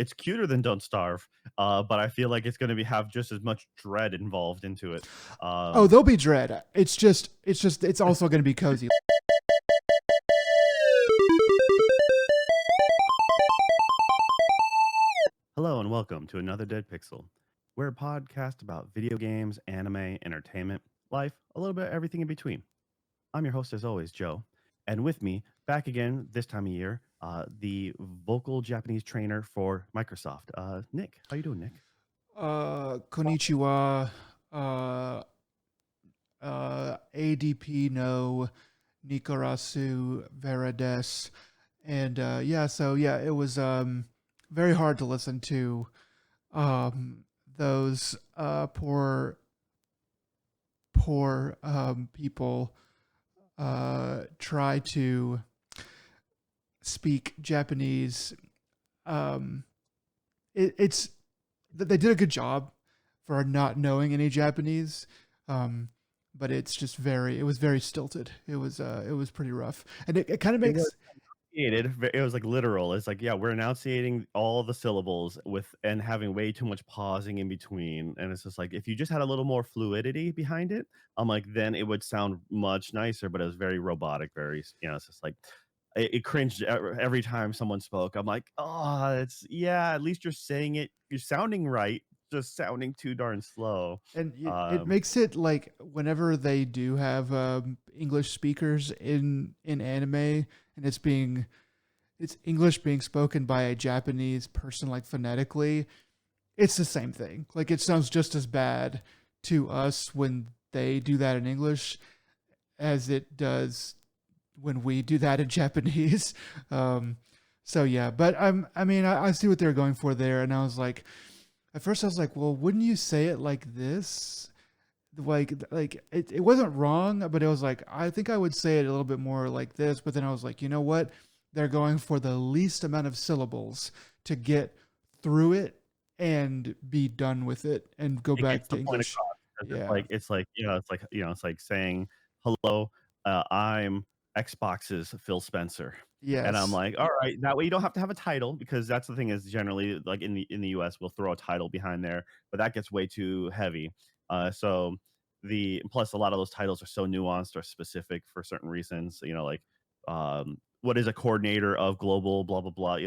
it's cuter than Don't Starve, but I feel like it's going to be have just as much dread involved into it. Oh, Um, there'll be dread. It's also going to be cozy. Hello and welcome to another Dead Pixel. We're a podcast about video games, anime, entertainment, life, a little bit of everything in between. I'm your host as always, Joe, and with me, back again this time of year, the vocal Japanese trainer for Microsoft, Nick. How you doing, Nick? Konnichiwa. Uh, ADP no Nikarasu Verades. And yeah, it was very hard to listen to those poor people try to speak Japanese. Um, it's they did a good job for not knowing any Japanese, um, but it was very stilted. It was pretty rough, and it kind of It was makes it was like literal. It's like, yeah, we're enunciating all the syllables with and having way too much pausing in between. And it's just like if you just had a little more fluidity behind it, I'm like, then it would sound much nicer. But it was very robotic, it's just like it cringed every time someone spoke. I'm like, oh, it's yeah. At least you're saying it. You're sounding right. Just sounding too darn slow. and it Um, makes it like whenever they do have English speakers in anime, and it's English being spoken by a Japanese person like phonetically, it's the same thing. Like it sounds just as bad to us when they do that in English as it does when we do that in Japanese. Um, so yeah, but I see what they're going for there, and I was like, at first I was like, well, wouldn't you say it like this? It wasn't wrong, but it was like I think I would say it a little bit more like this. But then I was like, you know what? They're going for the least amount of syllables to get through it and be done with it and go it back gets to the point English. across because Yeah. it's like saying, "Hello, I'm Xbox's Phil Spencer." And I'm Yes. like, "All right, that way you don't have to have a title because that's the thing is generally like in the US, we'll throw a title behind there, but that gets way too heavy. So the plus a lot of those titles are so nuanced or specific for certain reasons, like what is a coordinator of global blah blah blah,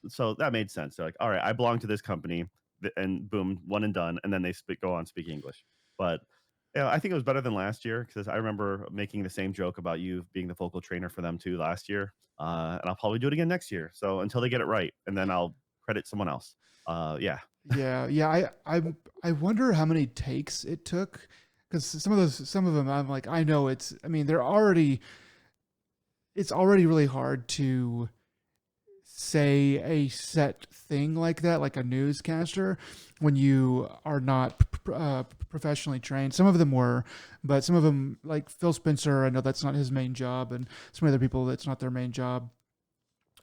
so that made sense. They're like, "All right, I belong to this company." And boom, one and done, and then they go on speaking English. But yeah, I think it was better than last year because I remember making the same joke about you being the vocal trainer for them too last year, and I'll probably do it again next year. So until they get it right, and then I'll credit someone else. Yeah, Yeah. I wonder how many takes it took because some of them I'm like I know it's I mean they're already it's already really hard to say a set thing like that, like a newscaster, when you are not professionally trained. Some of them were, but some of them, like Phil Spencer, I know that's not his main job, and some other people, that's not their main job.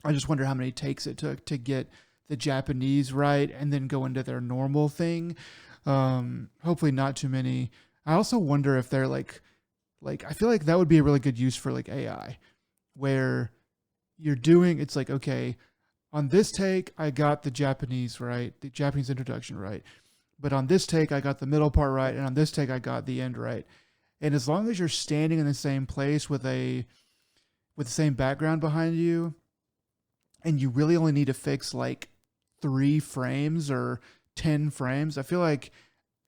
I just wonder how many takes it took to get the Japanese right and then go into their normal thing. Hopefully, not too many. I also wonder if they're like I feel like that would be a really good use for like AI, where you're doing it's like okay, on this take, I got the Japanese right, the Japanese introduction right. But on this take, I got the middle part right, and on this take, I got the end right. And as long as you're standing in the same place with the same background behind you, and you really only need to fix like 3 frames or 10 frames, I feel like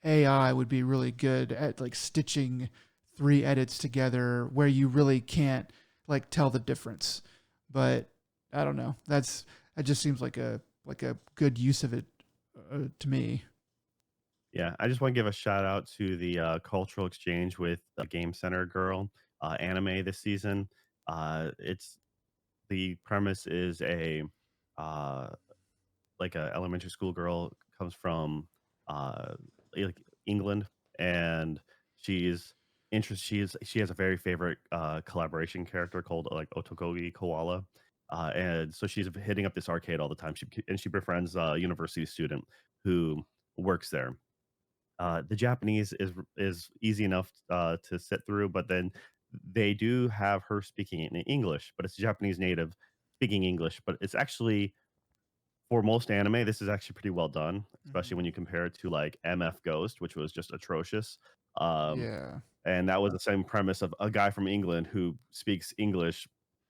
AI would be really good at like stitching 3 edits together where you really can't like tell the difference. But I don't know. That just seems like a good use of it to me. yeah. I just want to give a shout out to the cultural exchange with the Game Center girl anime this season. It's the premise is a uh, like a elementary school girl comes from uh like England, and she's she has a very favorite collaboration character called like Otokogi Koala. And so she's hitting up this arcade all the time. She befriends a university student who works there. The Japanese is easy enough to sit through, but then they do have her speaking in English, but it's a Japanese native speaking English, but it's actually for most anime, this is actually pretty well done, especially Mhm. when you compare it to like MF Ghost, which was just atrocious. Um, Yeah. and that was the same premise of a guy from England who speaks English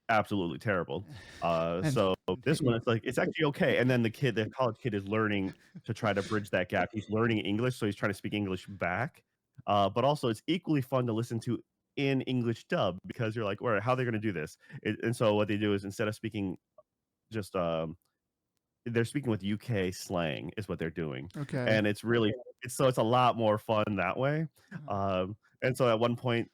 absolutely terrible. And So this one, it's like it's actually okay. And then the college kid is learning to try to bridge that gap. He's learning English, so he's trying to speak English back. But also, it's equally fun to listen to in English dub because you're like, all right, how are they going to do this? And so what they do is instead of speaking just they're speaking with UK slang is what they're doing, okay. and it's a lot more fun that way. Uh-huh. And so at one point,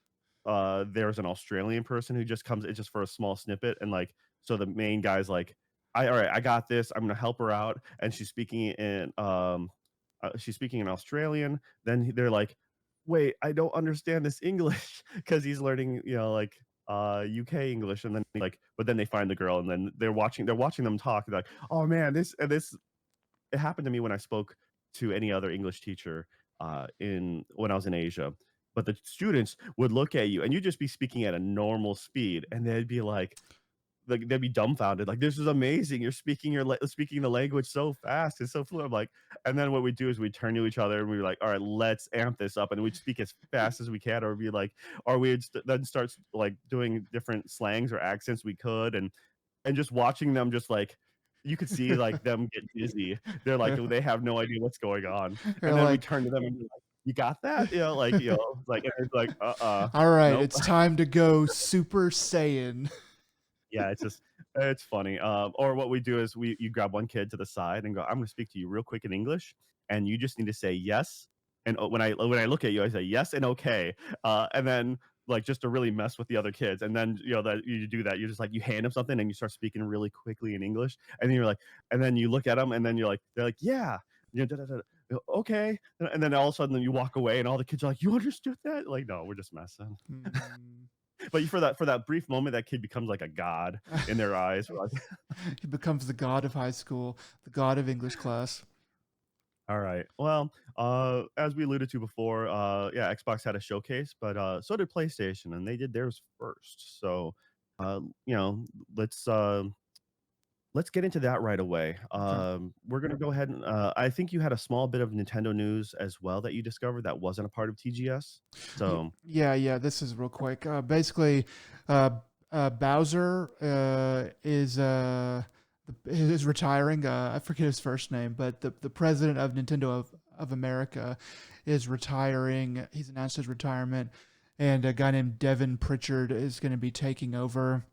there's an Australian person who just comes it's just for a small snippet, and like so the main guy's like, all right, I got this. I'm gonna help her out, and she's speaking in Australian. Then they're like, wait, I don't understand this English because he's learning, like UK English, and then like, but then they find the girl, and then they're watching them talk. They're like, oh man, this it happened to me when I spoke to any other English teacher in when I was in Asia. But the students would look at you, and you'd just be speaking at a normal speed, and they'd be like they'd be dumbfounded, like this is amazing. You're speaking the language so fast. It's so fluent. I'm like, and then what we do is we turn to each other and we're like, all right, let's amp this up, and we'd speak as fast as we can, or be like, or then start like doing different slangs or accents we could, and just watching them just like you could see like them get dizzy. They're like they have no idea what's going on, They're and then we like, turn to them and be like, you got that? Like and it's like all right, nope. it's time to go Super Saiyan. Yeah, it's funny. Or what we do is you grab one kid to the side and go, "I'm gonna speak to you real quick in English, and you just need to say yes." And when I look at you, I say yes and okay, and then like just to really mess with the other kids, and then that you do that, you just like you hand them something and you start speaking really quickly in English, and then you're like, and then you look at them, and then they're like, yeah, da, da, da, okay, and then all of a sudden you walk away, and all the kids are like, you understood that? Like, no, we're just messing. Mhm. But for that brief moment, that kid becomes like a god in their eyes. We're like, He becomes the god of high school, the god of English class. all right. Well, as we alluded to before, yeah, Xbox had a showcase, but so did PlayStation, and they did theirs first. So, uh, you know, let's uh, let's get into that right away. Okay. We're gonna go ahead and I think you had a small bit of Nintendo news as well that you discovered that wasn't a part of TGS. So, Yeah, yeah. This is real quick. Basically, uh, Bowser is retiring. I forget his first name, but the president of Nintendo of America is retiring. He's announced his retirement, and a guy named Devin Pritchard is going to be taking over.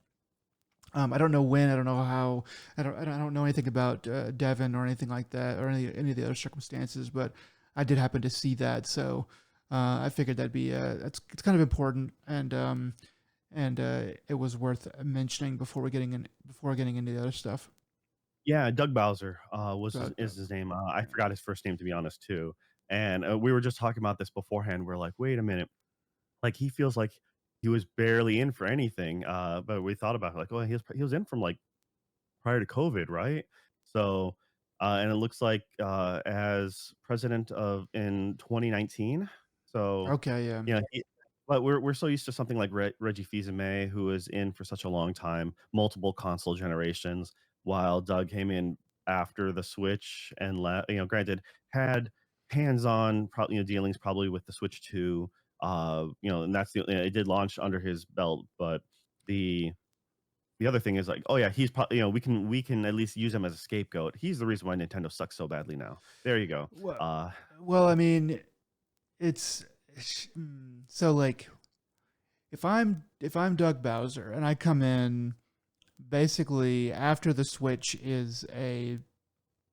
I don't know when. I don't know how. I don't know anything about Devin or anything like that, or any of the other circumstances. But I did happen to see that, so I figured that'd be it's kind of important, and it was worth mentioning before getting into the other stuff. yeah, Doug Bowser But is his name. I forgot his first name to be honest too. And we were just talking about this beforehand. We're like, wait a minute, like he feels like he was barely in for anything. But we thought about it, like, well, he was in from like prior to COVID, right? So, and it looks like as president of in 2019. So, okay, yeah, yeah, but we're so used to something like Reggie Fils-Aimé, who was in for such a long time, multiple console generations, while Doug came in after the Switch and granted had hands-on dealings probably with the Switch 2. And it did launch under his belt, but the the other thing is like, oh yeah, he's we can at least use him as a scapegoat. He's the reason why Nintendo sucks so badly now. There you go. well, Uh, well, I mean, so like if I'm Doug Bowser and I come in basically after the Switch is a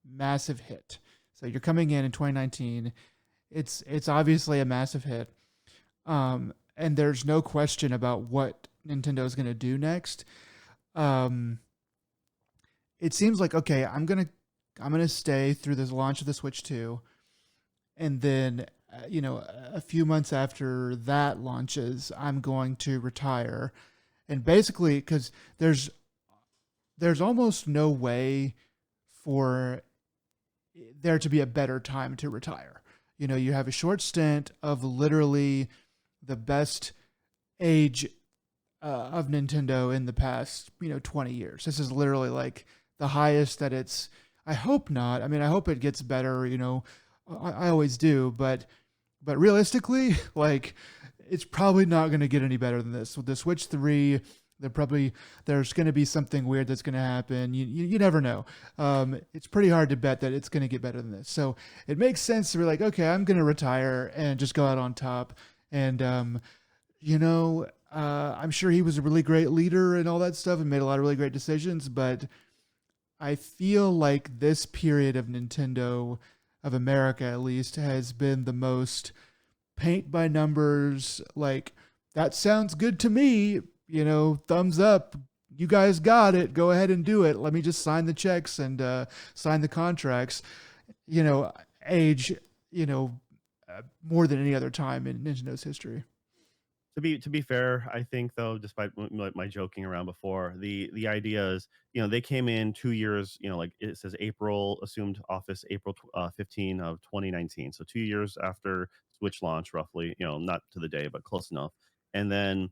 massive hit. So you're coming in 2019. It's obviously a massive hit. And there's no question about what Nintendo is going to do next. Um, it seems like okay, I'm gonna stay through this launch of the Switch 2, and then a few months after that launches, I'm going to retire, and basically because there's almost no way for there to be a better time to retire. You have a short stint of literally the best age of Nintendo in the past 20 years. This is literally like the highest that it's I hope not. I mean, I hope it gets better. I always do, but realistically, like it's probably not going to get any better than this. With the Switch 3, there's going to be something weird that's going to happen. You never know. It's pretty hard to bet that it's going to get better than this. So it makes sense to be like, okay, I'm going to retire and just go out on top. And I'm sure he was a really great leader and all that stuff and made a lot of really great decisions, but I feel like this period of Nintendo, of America at least, has been the most paint by numbers. Like, that sounds good to me. Thumbs up. You guys got it. Go ahead and do it. Let me just sign the checks and sign the contracts. Age, more than any other time in Nintendo's history. To be fair, I think though, despite my joking around before, the idea is, they came in 2 years, like it says April, assumed office April 15 of 2019, so 2 years after Switch launch, roughly, not to the day, but close enough. And then,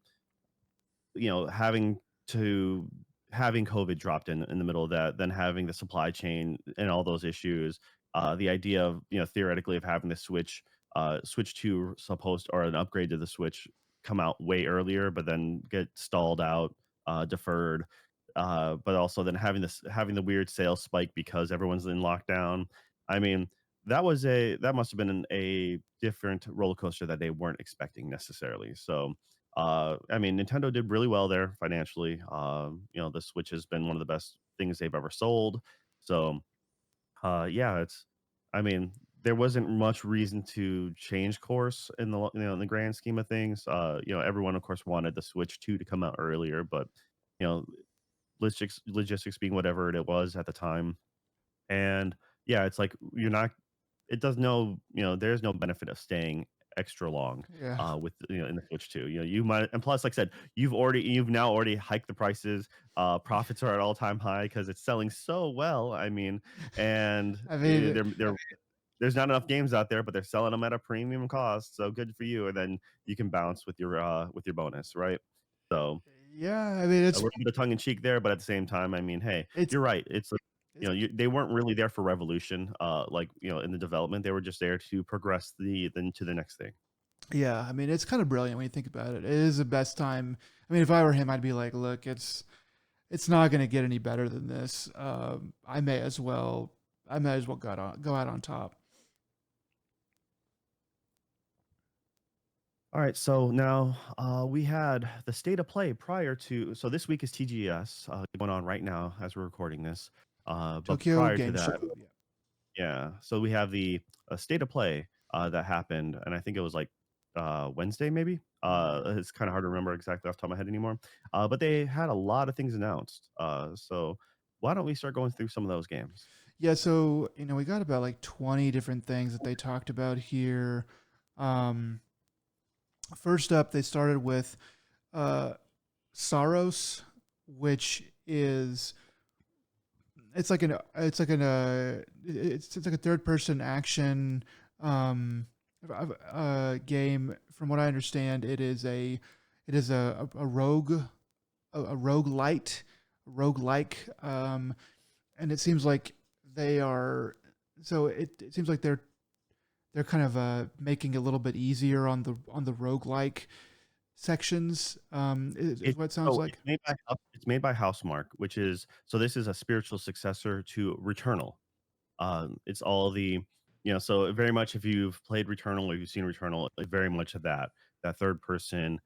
having to having COVID dropped in the middle of that, then having the supply chain and all those issues, the idea of, theoretically of having the Switch 2 supposed, or an upgrade to the Switch, come out way earlier, but then get stalled out, deferred. But also then having the weird sales spike because everyone's in lockdown. I mean, that must have been a different roller coaster that they weren't expecting necessarily. So I mean, Nintendo did really well there financially. The Switch has been one of the best things they've ever sold. So yeah, I mean, there wasn't much reason to change course in in the grand scheme of things. Everyone of course wanted the Switch 2 to come out earlier, but you know, logistics being whatever it was at the time. And yeah, it's like you're not it does no there's no benefit of staying extra long Yeah. with in the Switch 2. You might, and plus, like I said, you've now already hiked the prices. Profits are at all-time high because it's selling so well. I mean, and I mean, there's not enough games out there, but they're selling them at a premium cost. So good for you. And then you can bounce with your bonus, right? So yeah, I mean, a little bit of tongue in cheek there, but at the same time, I mean, hey, it's, you're right. It's like, it's, they weren't really there for revolution, like, in the development. They were just there to progress then to the next thing. yeah, I mean, it's kind of brilliant when you think about it. It is the best time. I mean, if I were him, I'd be like, look, it's not going to get any better than this. I may as well go out on top. All right, so now we had the state of play prior to. So this week is TGS going on right now as we're recording this. But Tokyo prior to Game that, Show. Yeah. yeah. So we have the state of play that happened, and I think it was like Wednesday, maybe. It's kind of hard to remember exactly off the top of my head anymore. But they had a lot of things announced. So why don't we start going through some of those games? Yeah, so we got about like 20 different things that they talked about here. Um, First up, they started with uh, Saros, which is it's like a third person action um, game. From what I understand, it is a rogue a roguelite and it seems like they are it seems like they're kind of making it a little bit easier on the roguelike sections, is what it sounds like. It's made by Housemark, which is, so this is a spiritual successor to Returnal. It's all the, so very much, if you've played Returnal or you've seen Returnal, like very much of that third person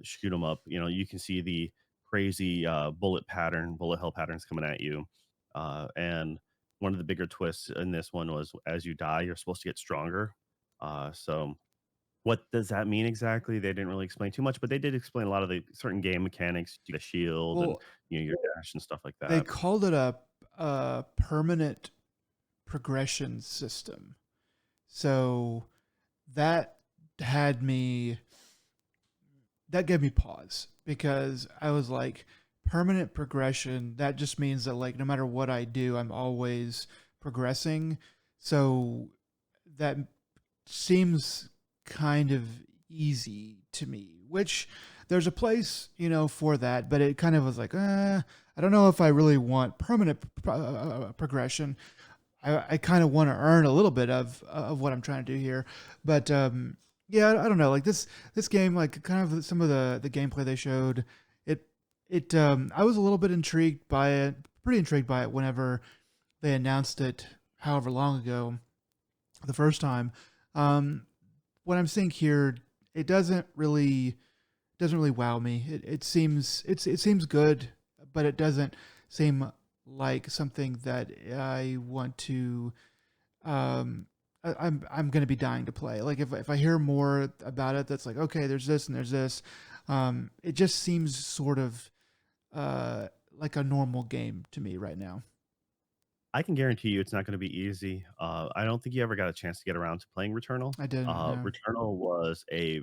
shoot 'em up. You can see the crazy bullet hell patterns coming at you. And one of the bigger twists in this one was, as you die, you're supposed to get stronger. So what does that mean exactly? They didn't really explain too much, but they did explain a lot of the certain game mechanics, you get a shield and Well, your dash and stuff like they that. called it a permanent progression system. So that had me that gave me pause because I was like, permanent progression, that just means that like no matter what I do, I'm always progressing. So that seems kind of easy to me, which there's a place, for that, but it kind of was like, I don't know if I really want permanent progression. I kind of want to earn a little bit of what I'm trying to do here, but yeah, I don't know. Like this game, like kind of some of the gameplay they showed, it I was a little bit intrigued by it, pretty intrigued by it whenever they announced it, however long ago, the first time. Um, what I'm seeing here, it doesn't really wow me. It seems it seems good, but it doesn't seem like something that I want to. I'm going to be dying to play. Like if I hear more about it, that's like okay, there's this and there's this. It just seems sort of like a normal game to me right now. I can guarantee you it's not gonna be easy. I don't think you ever got a chance to get around to playing Returnal. I didn't know. Returnal was a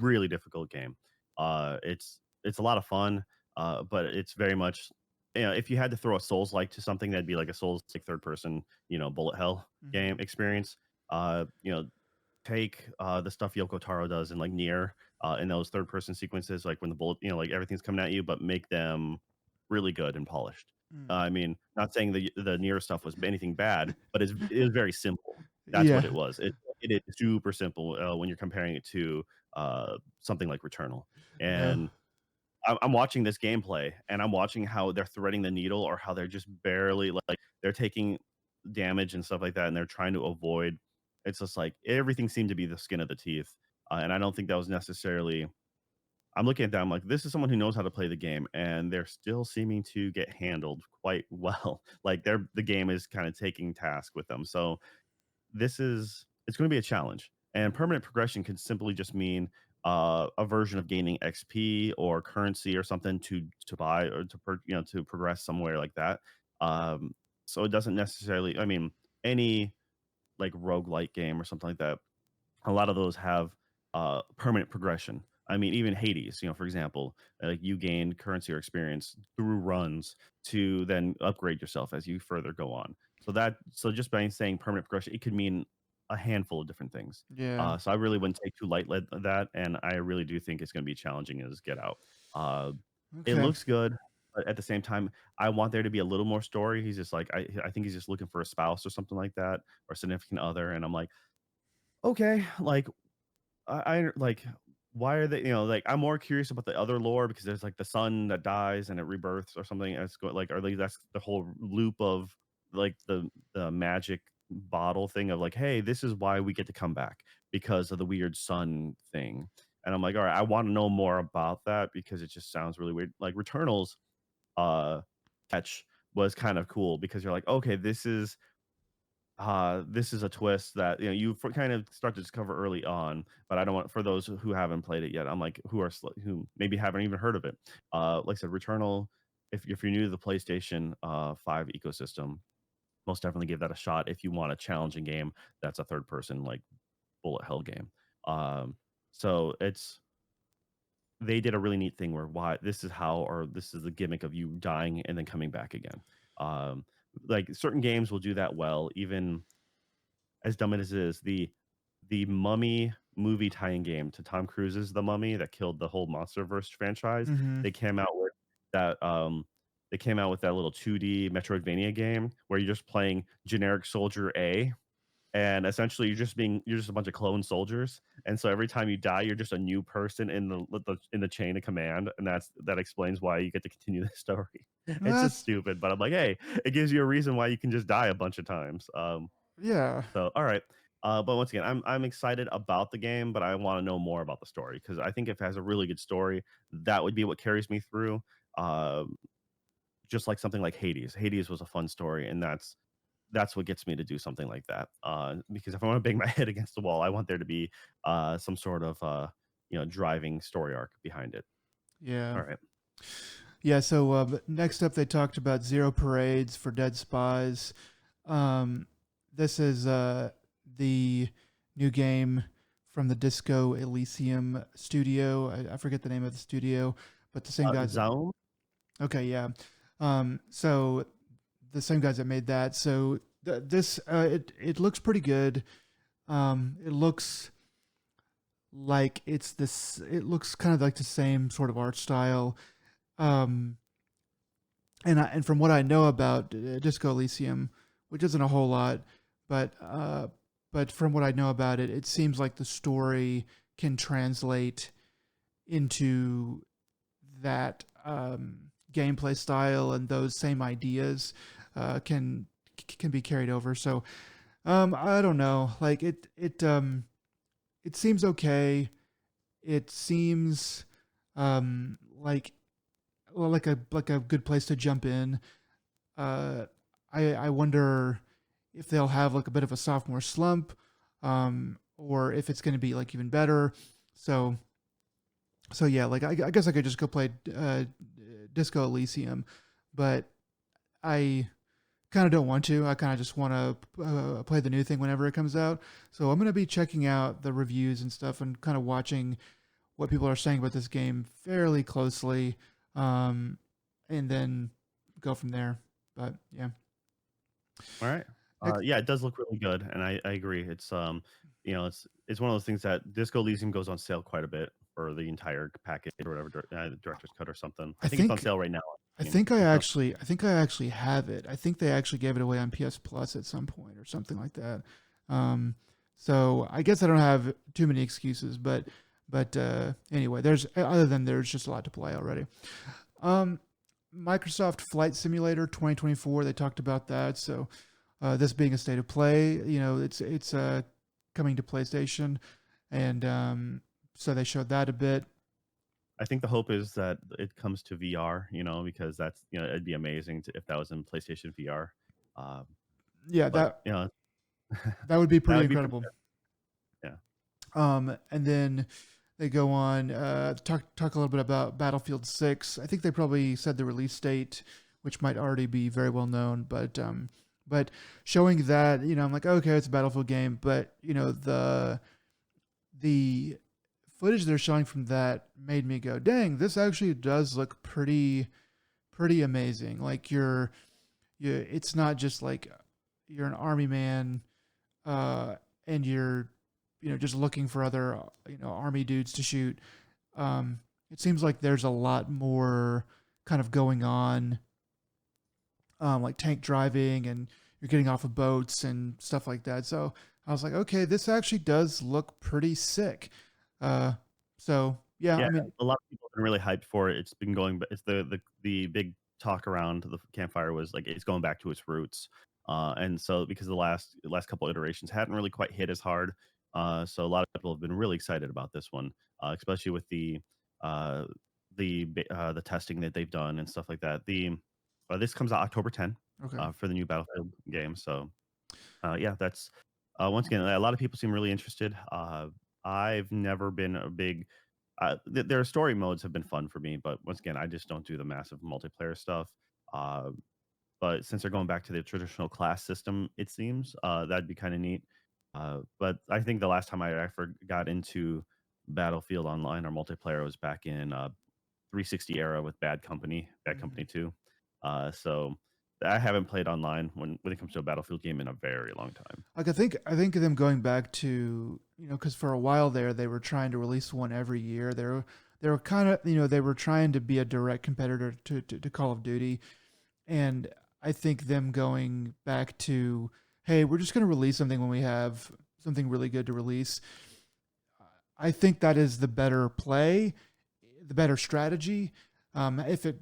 really difficult game. It's a lot of fun, but it's very much if you had to throw a Souls like to something, that'd be like a Souls like third person, bullet hell Hmm. game experience. Uh, you know, take the stuff Yoko Taro does in like Nier, in those third person sequences, like when the bullet, like everything's coming at you, but make them really good and polished. Mm. I mean, not saying the Nier stuff was anything bad, but it is very simple. That's what Yeah. it was. It is super simple when you're comparing it to something like Returnal. Yeah. And I'm watching this gameplay and I'm watching how they're threading the needle or how they're just barely like they're taking damage and stuff like that and they're trying to avoid. It's just like everything seemed to be the skin of the teeth. And I don't think that was necessarily. I'm looking at that. I'm like, this is someone who knows how to play the game, and they're still seeming to get handled quite well. Like the game is kind of taking task with them. So it's going to be a challenge. And permanent progression can simply just mean a version of gaining XP or currency or something to buy or to progress somewhere like that. Um, so it doesn't necessarily. I mean, any like roguelike game or something like that, a lot of those have permanent progression. I mean, even Hades, for example, like you gain currency or experience through runs to then upgrade yourself as you further go on. So just by saying permanent progression, it could mean a handful of different things. Yeah. So I really wouldn't take too lightly that, and I really do think it's going to be challenging as Get Out. Uh, it Okay. looks good, but at the same time, I want there to be a little more story. He's just like I think he's just looking for a spouse or something like that, or significant other, and I'm like, okay, like like why are they like I'm more curious about the other lore because there's like the son that dies and it rebirths or something. And it's like are they that's the whole loop of like the magic bottle thing of like, hey, this is why we get to come back because of the weird sun thing. And I'm like, all right, I want to know more about that because it just sounds really weird. Like Returnals uh catch was kind of cool because you're like, okay, this is a twist that kind of start to discover early on, but I don't want for those who haven't played it yet. I'm like who maybe haven't even heard of it. Like I said, Returnal. If you're new to the PlayStation 5 ecosystem, most definitely give that a shot. If you want a challenging game, that's a third person like bullet hell game. Um, so they did a really neat thing where why this is how or this is the gimmick of you dying and then coming back again. Um, like certain games will do that well, even as dumb as it is, the Mummy movie tie-in game to Tom Cruise's The Mummy that killed the whole MonsterVerse franchise. Hmm. They came out with that they came out with that little 2D Metroidvania game where you're just playing generic soldier A and essentially you're just a bunch of clone soldiers. And so every time you die, you're just a new person in the chain of command, and that explains why you get to continue the story. It's just That's stupid, but I'm like, hey, it gives you a reason why you can just die a bunch of times. yeah. So, all right. But once again, I'm excited about the game, but I want to know more about the story because I think if it has a really good story, that would be what carries me through. Um, just like something like Hades. Hades was a fun story, and that's what gets me to do something like that. Because if I want to bang my head against the wall, I want there to be some sort of driving story arc behind it. Yeah. All right. Yeah, so next up, they talked about Zero Parades for Dead Spies. Um, this is the new game from the Disco Elysium studio. I forget the name of the studio, but the same guys. Zone. Okay, yeah. So the same guys that made that. So this it looks pretty good. It looks like it's this. It looks kind of like the same sort of art style. Um, and from what I know about Disco Elysium, which isn't a whole lot, but uh, but from what I know about it, it seems like the story can translate into that gameplay style, and those same ideas can be carried over. So I don't know. Like it seems okay. It seems like like a good place to jump in. Uh, I wonder if they'll have like a bit of a sophomore slump, or if it's going to be like even better. So yeah, like I guess I could just go play Disco Elysium, but I kind of don't want to. I kind of just want to play the new thing whenever it comes out. So I'm going to be checking out the reviews and stuff and kind of watching what people are saying about this game fairly closely, um, and then go from there. But yeah, All right. Ex- Yeah, it does look really good, and I agree. It's it's one of those things that Disco Elysium goes on sale quite a bit for the entire package or whatever, director's cut or something. I I think it's on think sale right now. I On Steam. think It's on. I think I actually have it. I think they actually gave it away on PS Plus at some point or something like that. Um, so I guess I don't have too many excuses, but anyway, there's other than there's just a lot to play already. Um, Microsoft Flight Simulator 2024. They talked about that. So this being a state of play, it's coming to PlayStation, and so they showed that a bit. I think the hope is that it comes to VR, because that's it'd be amazing if that was in PlayStation VR. Um, Yeah, but that you know that would be that pretty would be pretty incredible. good. Yeah. And then they go on talk a little bit about Battlefield 6. I think they probably said the release date, which might already be very well known, but showing that, I'm like, okay, it's a Battlefield game, but the footage they're showing from that made me go, dang, this actually does look pretty amazing. Like it's not just like you're an army man, uh, and you're just looking for other army dudes to shoot. It seems like there's a lot more kind of going on, like tank driving, and you're getting off of boats and stuff like that. So I was like, okay, this actually does look pretty sick. Uh, so yeah, Yeah, I mean, a lot of people have been really hyped for it. It's been going, but it's the big talk around the campfire was like it's going back to its roots. And so because the last couple iterations hadn't really quite hit as hard, so a lot of people have been really excited about this one, especially with uh, the testing that they've done and stuff like that. This comes out October 10th okay. for the new Battlefield game. So yeah, that's once again a lot of people seem really interested. I've never been a big their story modes have been fun for me, but once again, I just don't do the massive multiplayer stuff. Uh, but since they're going back to the traditional class system, it seems that'd be kind of neat. But I think the last time I ever got into Battlefield Online or multiplayer was back in 360 era with Bad Mhm. Company 2. So I haven't played online when it comes to a Battlefield game in a very long time. Like I think them going back to because for a while there they were trying to release one every year. They were kind of they were trying to be a direct competitor to Call of Duty, and I think them going back to, hey, we're just going to release something when we have something really good to release. I think that is the better play, the better strategy. If it,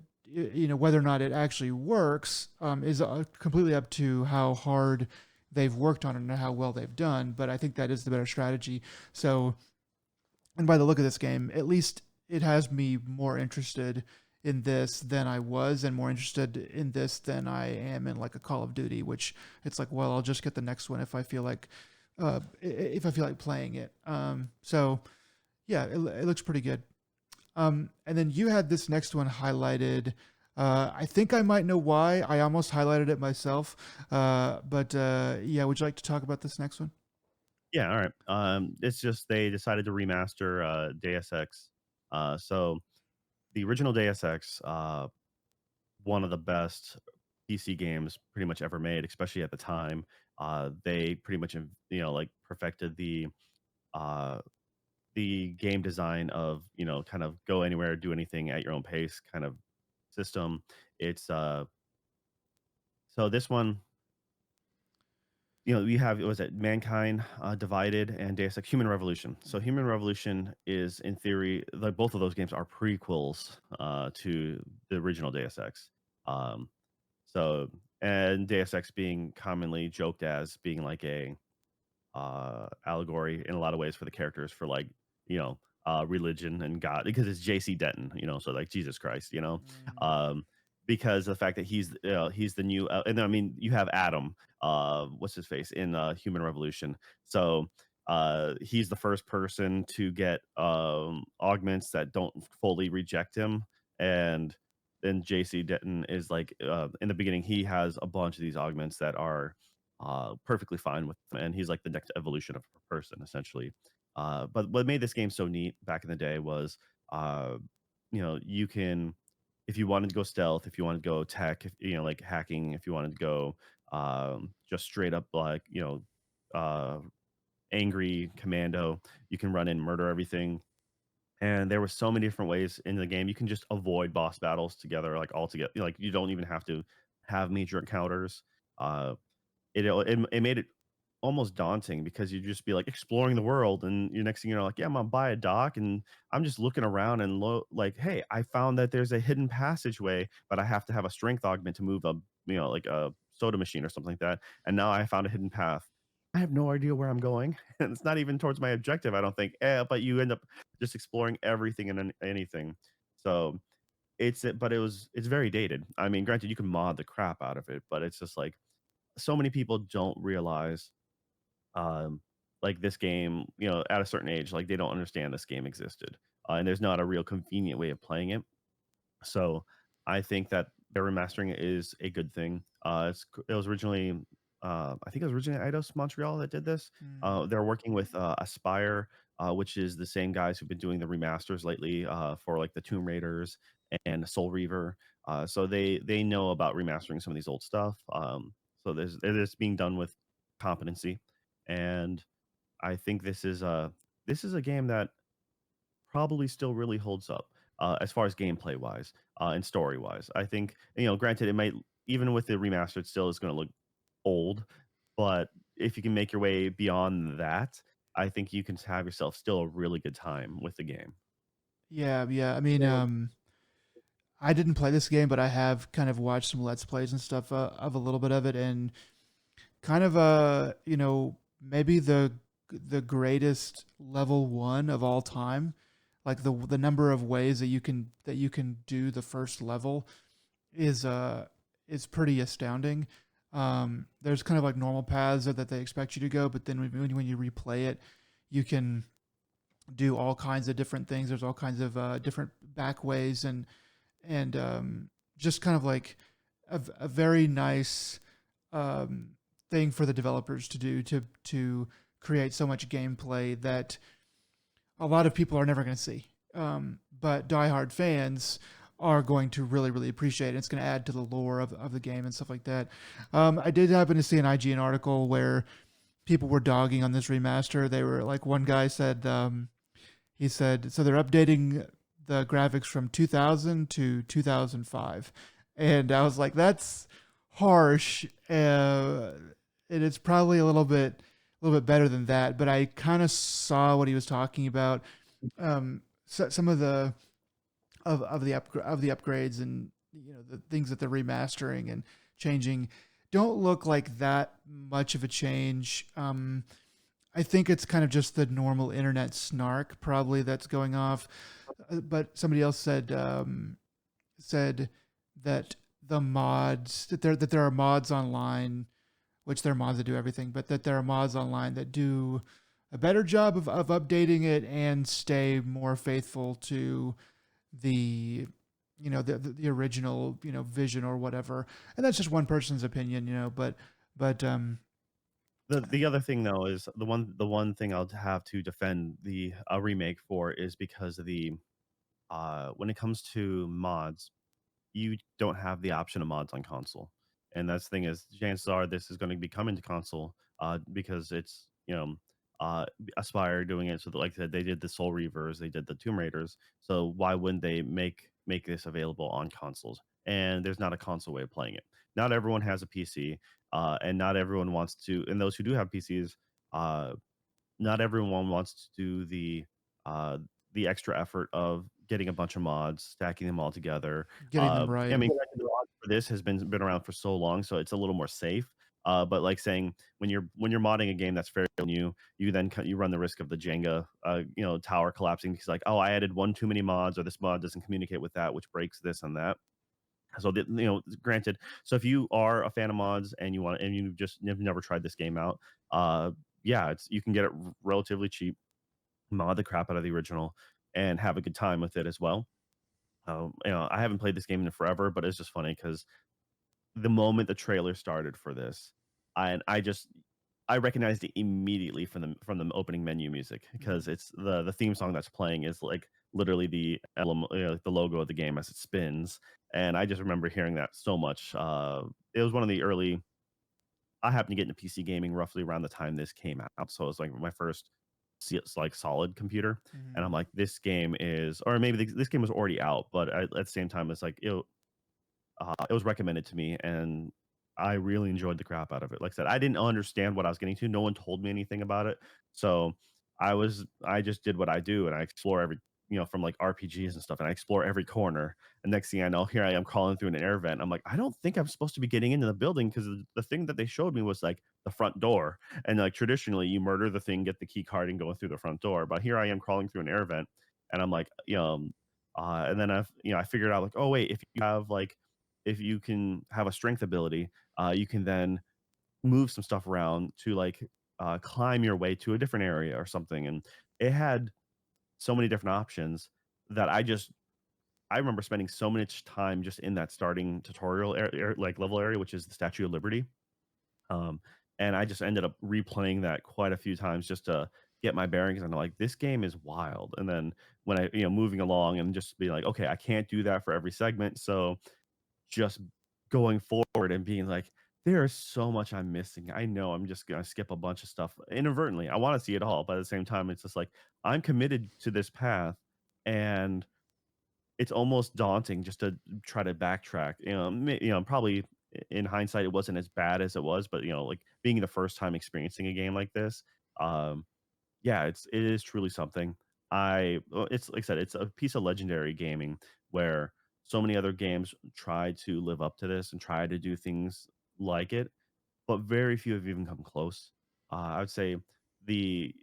whether or not it actually works, is completely up to how hard they've worked on it and how well they've done. But I think that is the better strategy. So, and by the look of this game, at least it has me more interested in this than I was, and more interested in this than I am in like a Call of Duty, which it's like, well, I'll just get the next one if I feel like, if I feel like playing it. So yeah, it looks pretty good. And then you had this next one highlighted. I think I might know why. I almost highlighted it myself. But yeah, would you like to talk about this next one? Yeah, all right. It's just they decided to remaster Deus Ex. So the original Deus Ex, one of the best PC games pretty much ever made, especially at the time. They pretty much like perfected uh the game design of, kind of go anywhere, do anything at your own pace kind of system. It's so this one, you have was it Mankind Divided and Deus Ex Human Revolution. So Mhm. Human Revolution is in theory, like both of those games are prequels to the original Deus Ex. Um, so and Deus Ex being commonly joked as being like a allegory in a lot of ways for the characters for like religion and God because it's JC Denton, so like Jesus Christ, Mm. um because of the fact that he's the new and I mean you have Adam, what's his face in Human Revolution. So he's the first person to get augments that don't fully reject him. And then JC Denton is like in the beginning he has a bunch of these augments that are perfectly fine with him, and he's like the next evolution of a person essentially. But what made this game so neat back in the day was, uh, you can, if you wanted to go stealth, if you wanted to go tech, if, like hacking, if you wanted to go just straight up like angry commando, you can run in, murder everything. And there were so many different ways in the game you can just avoid boss battles together, like all together. Like you don't even have to have major encounters. Uh, it made it almost daunting because you'd just be, like, exploring the world, and your next thing you know, like, "Yeah, I'm gonna buy a dock," and I'm just looking around and like, "Hey, I found that there's a hidden passageway, but I have to have a strength augment to move a like, a soda machine or something like that, and now I found a hidden path." I have no idea where I'm going, and it's not even towards my objective, I don't think, but you end up just exploring everything and anything. So, it's very dated. I mean, granted, you can mod the crap out of it, but it's just like so many people don't realize um like this game, at a certain age, like they don't understand this game existed, and there's not a real convenient way of playing it. So I think that their remastering is a good thing. It was originally, I think it was originally Eidos Montreal that did this. Mm. They're working with Aspire, which is the same guys who've been doing the remasters lately for like the Tomb Raiders and Soul Reaver. So they know about remastering some of these old stuff. So it's being done with competency, and I think this is a game that probably still really holds up, as far as gameplay wise, and story wise. I think, granted, it might, even with the remastered, still is going to look old, but if you can make your way beyond that, I think you can have yourself still a really good time with the game. Yeah, yeah. I mean, I didn't play this game, but I have kind of watched some Let's Plays and stuff of a little bit of it, and kind of maybe the greatest level one of all time. Like the number of ways that you can do the first level is pretty astounding. There's kind of like normal paths that they expect you to go, but then when you replay it, you can do all kinds of different things. There's all kinds of different back ways and just kind of like a very nice um, thing for the developers to do to create so much gameplay that a lot of people are never going to see. But diehard fans are going to really, really appreciate it. It's going to add to the lore of the game and stuff like that. I did happen to see an IGN article where people were dogging on this remaster. They were like, one guy said, he said, so they're updating the graphics from 2000 to 2005. And I was like, that's harsh. And it's probably a little bit better than that. But I kind of saw what he was talking about. So, some of of the upgrades and the things that they're remastering and changing don't look like that much of a change. I think it's kind of just the normal internet snark probably that's going off. But somebody else said that that there are mods online, which there are mods that do everything, but that there are mods online that do a better job of updating it and stay more faithful to the the original vision or whatever. And that's just one person's opinion, but The other thing though is the one thing I'll have to defend the remake for is because of the when it comes to mods, you don't have the option of mods on console. And that's the thing is chances are this is going to be coming to console because it's, Aspire doing it. So that, like I said, they did the Soul Reavers, they did the Tomb Raiders. So why wouldn't they make this available on consoles? And there's not a console way of playing it. Not everyone has a PC, and not everyone wants to. And those who do have PCs, uh, not everyone wants to do uh, the extra effort of getting a bunch of mods, stacking them all together. Getting them I right. mean, the mods for this has been around for so long, so it's a little more safe. But like saying when you're modding a game that's fairly new, you then you run the risk of the Jenga, tower collapsing because like, oh, I added one too many mods, or this mod doesn't communicate with that, which breaks this and that. So granted, so if you are a fan of mods and you just have never tried this game out, yeah, it's you can get it relatively cheap, mod the crap out of the original, and have a good time with it as well. I haven't played this game in forever, but it's just funny because the moment the trailer started for this, I recognized it immediately from the opening menu music because it's the theme song that's playing is like literally the emblem, the logo of the game as it spins, and I just remember hearing that so much. It was one of the early. I happened to get into PC gaming roughly around the time this came out, so it was like my first like solid computer, and Mhm. I'm like, this game is, or maybe this game was already out, but at the same time, it's like it was recommended to me, and I really enjoyed the crap out of it. Like I said, I didn't understand what I was getting to. No one told me anything about it, so I just did what I do, and I explore every from like RPGs and stuff, and I explore every corner. And next thing I know, here I am crawling through an air vent. I'm like, I don't think I'm supposed to be getting into the building because the thing that they showed me was like the front door, and like traditionally, you murder the thing, get the key card, and go through the front door. But here I am crawling through an air vent, and I'm like, and then I figured out like, oh wait, if you can have a strength ability, you can then move some stuff around to like climb your way to a different area or something. And it had so many different options that I remember spending so much time just in that starting tutorial area, like level area, which is the Statue of Liberty. Um, and I just ended up replaying that quite a few times just to get my bearings. And I'm like, this game is wild. And then when moving along and just be like, okay, I can't do that for every segment. So just going forward and being like, there is so much I'm missing. I know I'm just gonna skip a bunch of stuff inadvertently. I want to see it all, but at the same time, it's just like I'm committed to this path, and it's almost daunting just to try to backtrack. Probably in hindsight, it wasn't as bad as it was, but like being the first time experiencing a game like this, um, yeah, it is truly something. It's like I said, it's a piece of legendary gaming where so many other games try to live up to this and try to do things like it, but very few have even come close. I would say the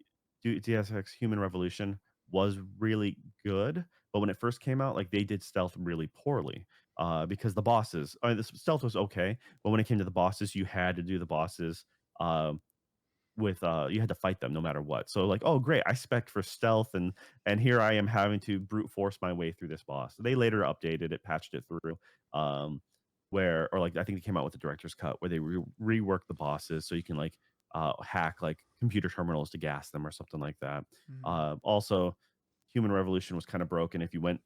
Deus Ex Human Revolution was really good, but when it first came out, like they did stealth really poorly. Because the bosses, the stealth was okay, but when it came to the bosses, you had to do the bosses. Um, with you had to fight them no matter what. So like, oh great, I spec for stealth, and here I am having to brute force my way through this boss. They later updated it, patched it through, where or like I think they came out with the director's cut where they reworked the bosses so you can like hack like computer terminals to gas them or something like that. Mhm. Also, Human Revolution was kind of broken if you went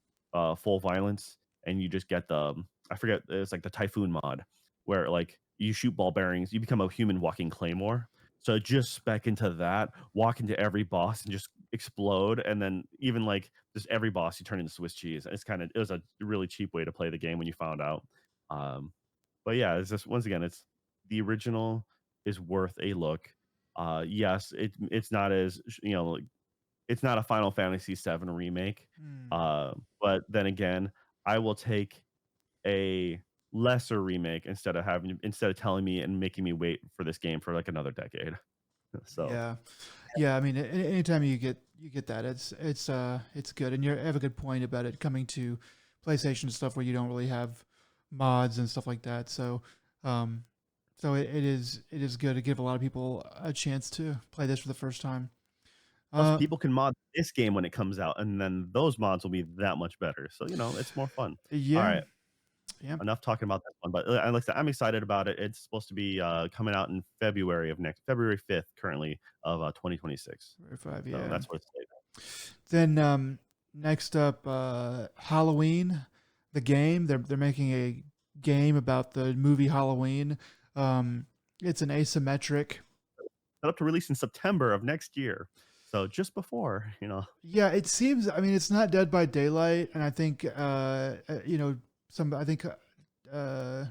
full violence and you just get the I forget it's like the Typhoon mod where like you shoot ball bearings, you become a human walking claymore, so just spec into that, walk into every boss and just explode, and then even like just every boss you turn into Swiss cheese. It was a really cheap way to play the game when you found out. Um, but yeah, it's just once again, it's the original is worth a look. Yes, it's not as like, it's not a Final Fantasy VII remake. Mm. But then again, I will take a lesser remake instead of telling me and making me wait for this game for like another decade. So Yeah. Yeah, I mean, anytime you get that, it's good, and you have a good point about it coming to PlayStation stuff where you don't really have mods and stuff like that. Um, it is good to give a lot of people a chance to play this for the first time. plus Uh, people can mod this game when it comes out, and then those mods will be that much better. So it's more fun. All yeah, right, yeah, enough talking about this one, but like I said, I'm excited about it. It's supposed to be coming out in February 5th, currently of 2026. February 5, So yeah. that's what it's like. Then next up, Halloween, the game. They're making a game about the movie Halloween. It's an asymmetric. set up to release in September of next year. So just before, Yeah, it seems. I mean, it's not Dead by Daylight, and I think you know, some. I think uh,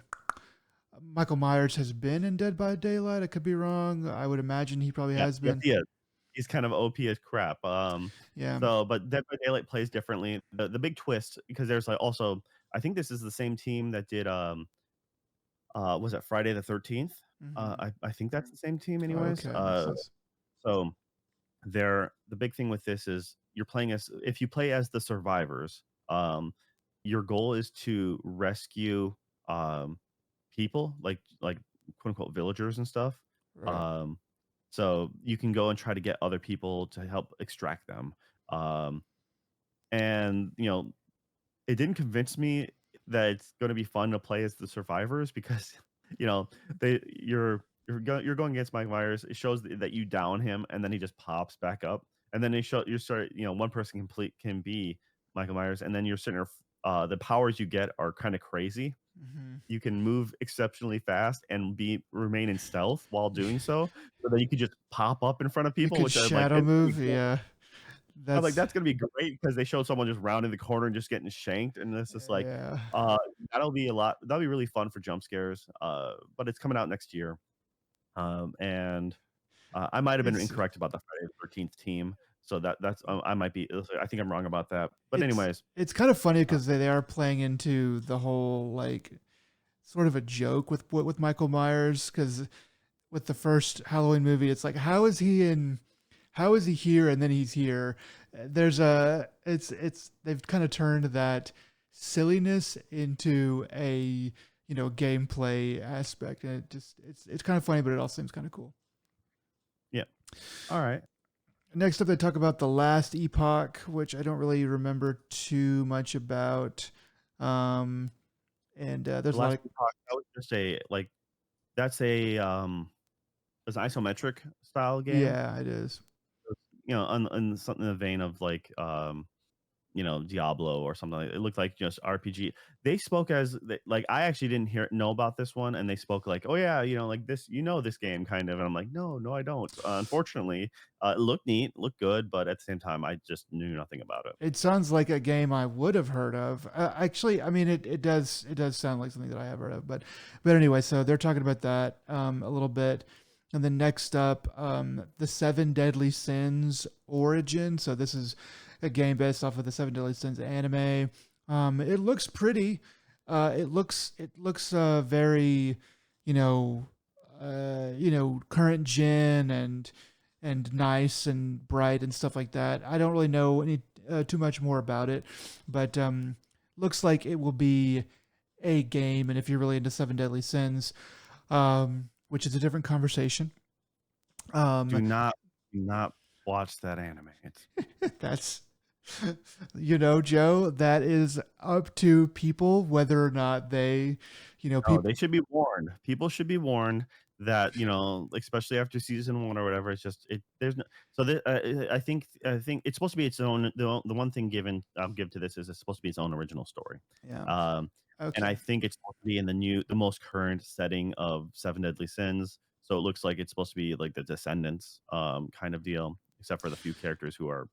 Michael Myers has been in Dead by Daylight. I could be wrong. I would imagine he probably Yeah, has yes, been. he is. He's kind of OP as crap. Yeah. But Dead by Daylight plays differently. The big twist, because there's like also, I think this is the same team that did was it Friday the 13th? Hmm. I think that's the same team, anyways. Okay, makes sense. So the big thing with this is you're playing as if you play as the survivors, your goal is to rescue um people like quote unquote villagers and stuff. Right. Um so you can go and try to get other people to help extract them. Um and it didn't convince me that it's gonna be fun to play as the survivors because, you know, you're going against Mike Myers. It shows that you down him, and then he just pops back up, and then they show you start. One person can be Michael Myers, and then you're sitting there. The powers you get are kind of crazy. Hmm. You can move exceptionally fast and be remain in stealth while doing so, so that you could just pop up in front of You people, could which are like shadow it's move. pretty cool. Yeah, I'm like, that's that's gonna be great because they showed someone just rounding the corner and just getting shanked, and it's just like, yeah. uh, that'll be really fun for jump scares, but it's coming out next year, and, I might have been It's incorrect about the Friday the 13th team, so I might be I think I'm wrong about that, but it's anyways, it's kind of funny uh, because they are playing into the whole like sort of a joke with Michael Myers because with the first Halloween movie, it's like how is he here and then he's here. There's a it's they've kind of turned that silliness into a gameplay aspect, and it's kind of funny, but it also seems kind of cool. yeah, alright. Next up, they talk about the last epoch, which I don't really remember too much about. Um, and The there's a lot last of we talked, that was just that's a, it's an isometric style game, yeah, it is. in something in the vein of Diablo or something like it looked like just RPG. They spoke like I actually didn't know about this one, and they spoke like, "Oh yeah, like this, this game kind of." And I'm like, "No, no, I don't." Unfortunately, it looked neat, looked good, but at the same time, I just knew nothing about it. It sounds like a game I would have heard of. Actually, I mean, it does sound like something that I have heard of. But anyway, so they're talking about that a little bit, and then next up, the Seven Deadly Sins Origin. So this is a game based off of the Seven Deadly Sins anime. It looks pretty. It looks very, you know, current gen and nice and bright and stuff like that. I don't really know any too much more about it, but looks like it will be a game. And if you're really into Seven Deadly Sins, which is a different conversation, Do um, not, do not watch that anime. It's that's Joe, that is up to people whether or not they, No, people. they should be warned. People should be warned that, especially after season 1 or whatever, it's just there's no so I think it's supposed to be its own the one thing I'll give to this is it's supposed to be its own original story. Yeah. Um, and I Okay. think it's supposed to be in the most current setting of Seven Deadly Sins, so it looks like it's supposed to be like the Descendants, kind of deal, except for the few characters who are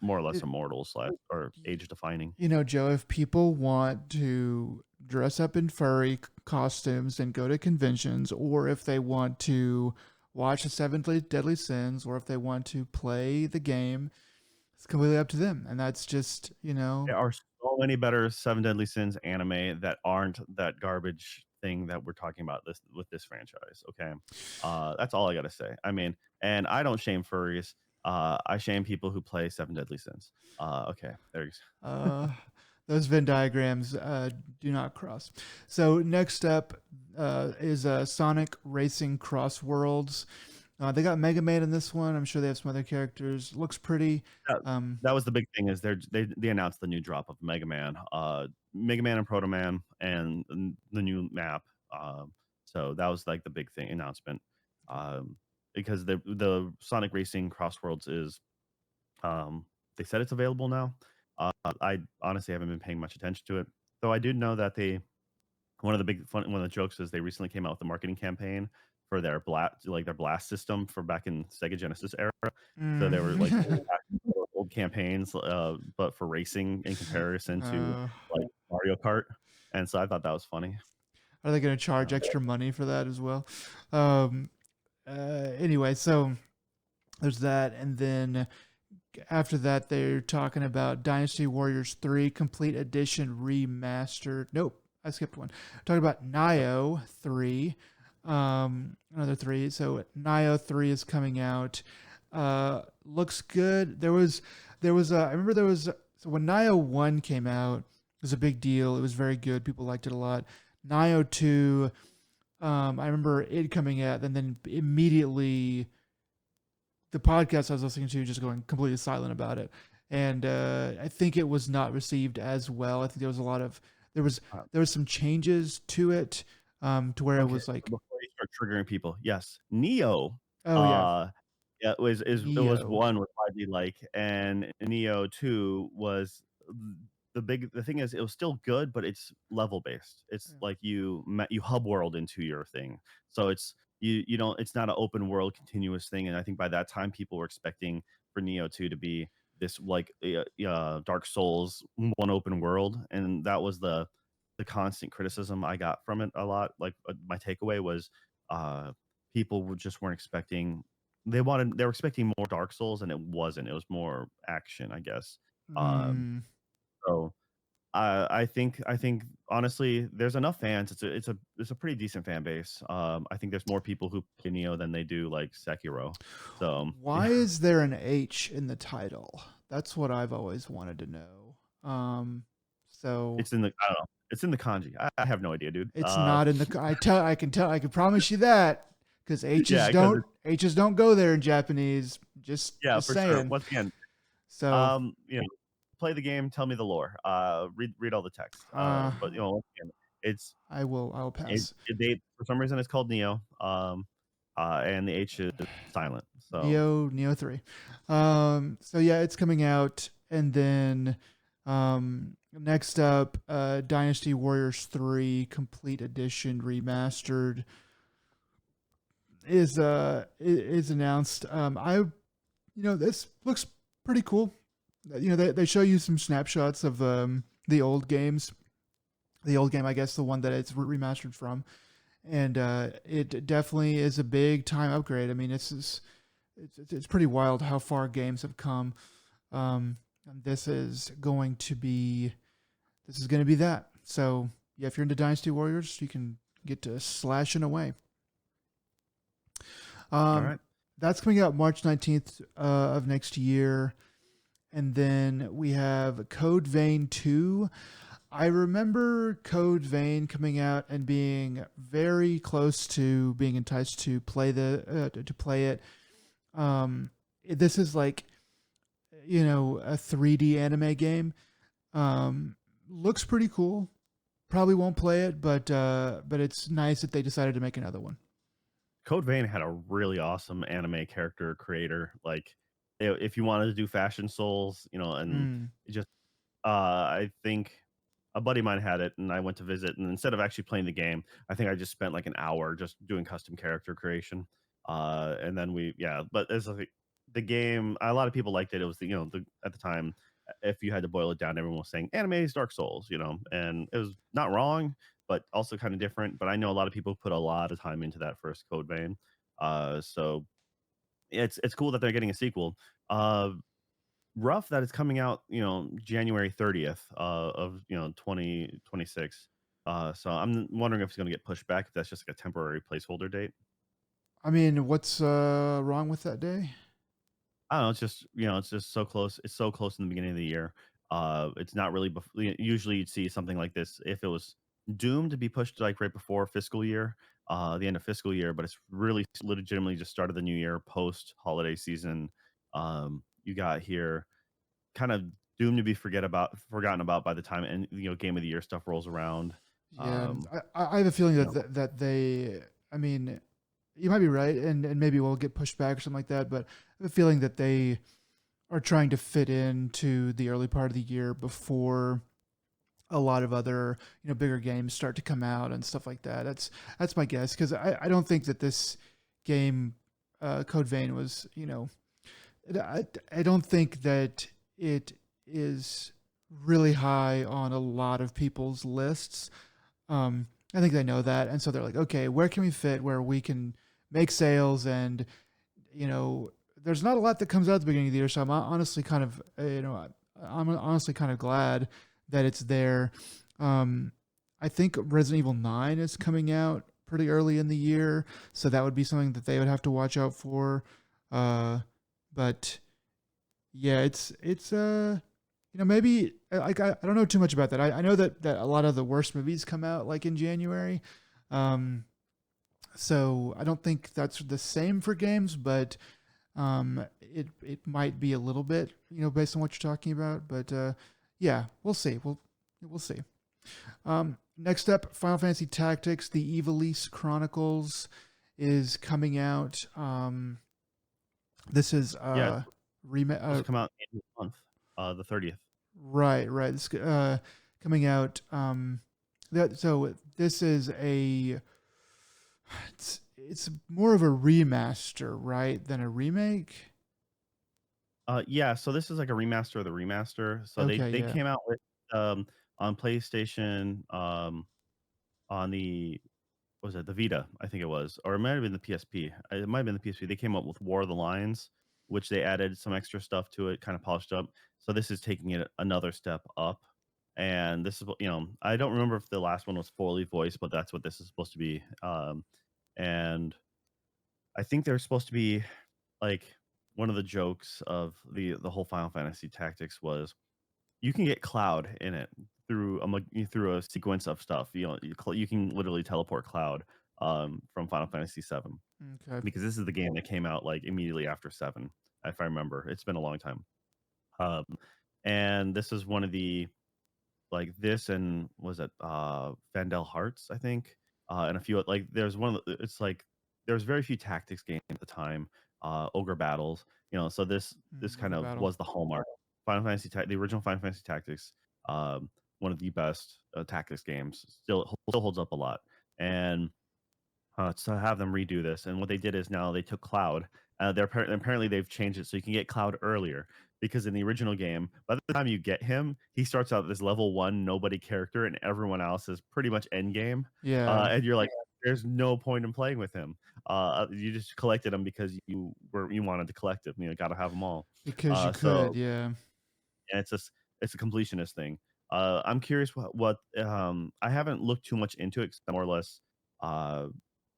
more or less It, immortal slash or age defining. Joe, if people want to dress up in furry costumes and go to conventions, or if they want to watch the Seven Deadly Sins, or if they want to play the game, it's completely up to them. And that's just, There are so many better Seven Deadly Sins anime that aren't that garbage thing that we're talking about this franchise, okay? That's all I gotta say. I mean, and I don't shame furries. I shame people who play Seven Deadly Sins. Okay, there you go. uh, those Venn diagrams do not cross. So next up is Sonic Racing Cross Worlds. They got Mega Man in this one. I'm sure they have some other characters. Looks pretty. That Um, that was the big thing is they announced the new drop of Mega Man and Proto Man and the new map. So that was like the big thing announcement. Um, because the Sonic Racing Cross Worlds is Um, they said it's available now. I honestly haven't been paying much attention to it, though I do know that one of the jokes is they recently came out with a marketing campaign for their blast system for back in Sega Genesis era. So they were like Mm. old campaigns, but for racing in comparison to uh, like Mario Kart. And so I thought that was funny. are they going to charge Um, extra money for that as well? Um, anyway, so there's that, and then after that, they're talking about Dynasty Warriors 3 Complete Edition Remastered. Nope, I skipped one. Talking about Nioh 3. Another 3. So Nioh 3 is coming out. Looks good. I remember so when Nioh 1 came out, it was a big deal. It was very good. People liked it a lot. Nioh 2, I remember it coming out, and then immediately the podcast I was listening to just going completely silent about it, and I think it was not received as well. I think there was uh, there was some changes to it, to where it okay, was like, so before you start triggering people, yes, Neo, oh yeah, uh, yeah, it was Neo. 1 was widely like, and Neo 2 was the thing is it was still good, but it's level based. It's Yeah. like you hub world into your thing. So you don't it's not an open world continuous thing, and I think by that time people were expecting for Neo 2 to be this like Dark Souls one open world, and that was the constant criticism I got from it a lot. Like my takeaway was uh just weren't expecting they were expecting more Dark Souls, and it wasn't. It was more action, I guess. Um Mm, so I think honestly, there's enough fans. It's a pretty decent fan base. I think there's more people who play Neo than they do like Sekiro. So why yeah, is there an H in the title? That's what I've always wanted to know. So it's in the I don't know. It's in the kanji. I have no idea, dude. it's not in the. I can promise you that, because Yeah, because H's don't go there in Japanese. yeah, Just for sure. saying. Once again, So you know, play the game, tell me the lore. Read all the text. uh, But once again, it's I will it, pass. they for some reason it's called Neo. And the H is silent. So Neo 3. So yeah, it's coming out, and then next up, Dynasty Warriors 3 Complete Edition Remastered is announced. This looks pretty cool. They show you some snapshots of the old games. The old game, I guess, the one that it's remastered from, and it definitely is a big time upgrade. I mean, it's pretty wild how far games have come. And this is going to be that. So yeah, if you're into Dynasty Warriors, you can get to slashing away. all Um, right. that's coming out March 19th of next year. And then we have Code Vein 2. I remember Code Vein coming out and being very close to being enticed to play it. This is like, a 3D anime game. Looks pretty cool. Probably won't play it, but it's nice that they decided to make another one. Code Vein had a really awesome anime character creator. Like, if you wanted to do Fashion Souls, and Mm, it just, I think a buddy of mine had it, and I went to visit, and instead of actually playing the game, I think I just spent like an hour just doing custom character creation. And then but as like the game, a lot of people liked it. It was at the time, if you had to boil it down, everyone was saying anime is Dark Souls, and it was not wrong, but also kind of different. But I know a lot of people put a lot of time into that first Code Vein. So it's cool that they're getting a sequel. Uh, Rough that it's coming out, January 30th of 2026. So I'm wondering if it's going to get pushed back. If that's just like a temporary placeholder date. I mean, what's wrong with that day? I don't know. It's just so close. It's so close in the beginning of the year. It's not really. Usually, you'd see something like this if it was doomed to be pushed like right before fiscal year, the end of fiscal year. But it's really legitimately just started the new year, post holiday season. You got here kind of doomed to be forgotten about by the time and game of the year stuff rolls around. Yeah, Um, I have a feeling you that know, that they. I mean, you might be right, and maybe we'll get pushed back or something like that. But I have a feeling that they are trying to fit into the early part of the year before a lot of other, bigger games start to come out and stuff like that. That's my guess, because I don't think that this game, Code Vein, was, I don't think that it is really high on a lot of people's lists. I think they know that, and so they're like, okay, where can we fit where we can make sales, and there's not a lot that comes out at the beginning of the year, so I'm honestly kind of, I'm honestly kind of glad that it's there. I think Resident Evil 9 is coming out pretty early in the year, so that would be something that they would have to watch out for. Uh, but yeah, maybe like I don't know too much about that. I know that a lot of the worst movies come out like in January. Um, so I don't think that's the same for games, but it might be a little bit, based on what you're talking about. But yeah, we'll see. We'll see. Next up, Final Fantasy Tactics: The Ivalice Chronicles is coming out. This is Yeah, it's supposed rema- to come out in the month, the 30th. right. This coming out. So this is it's more of a remaster, right, than a remake. Yeah, so this is like a remaster of the remaster. So they Okay, they yeah. came out with on PlayStation, on the what was it, the Vita, I think it was, or it might have been the PSP. It might have been the PSP. They came up with War of the Lions, which they added some extra stuff to it, kind of polished up. So this is taking it another step up. And this is I don't remember if the last one was fully voiced, but that's what this is supposed to be. And I think they're supposed to be like one of the jokes of the whole Final Fantasy Tactics was you can get Cloud in it through a sequence of stuff. You can literally teleport Cloud from Final Fantasy 7 Okay. because this is the game that came out like immediately after 7, if I remember. It's been a long time. Um, and this is one of the like this and was it Vandal Hearts, I think, and a few like there's one of it's like there's very few tactics games at the time, Ogre Battles, so this kind Ogre of Battle. was the hallmark. The original Final Fantasy Tactics, one of the best tactics games, still holds up a lot, and to have them redo this. And what they did is now they took Cloud. Apparently they've changed it so you can get Cloud earlier because in the original game, by the time you get him, he starts out as level one nobody character, and everyone else is pretty much end game. Yeah, And you're like, there's no point in playing with him. You just collected him because you wanted to collect him. Got to have them all. because you could. So Yeah. and it's a completionist thing. I'm curious what I haven't looked too much into it 'cause more or less uh,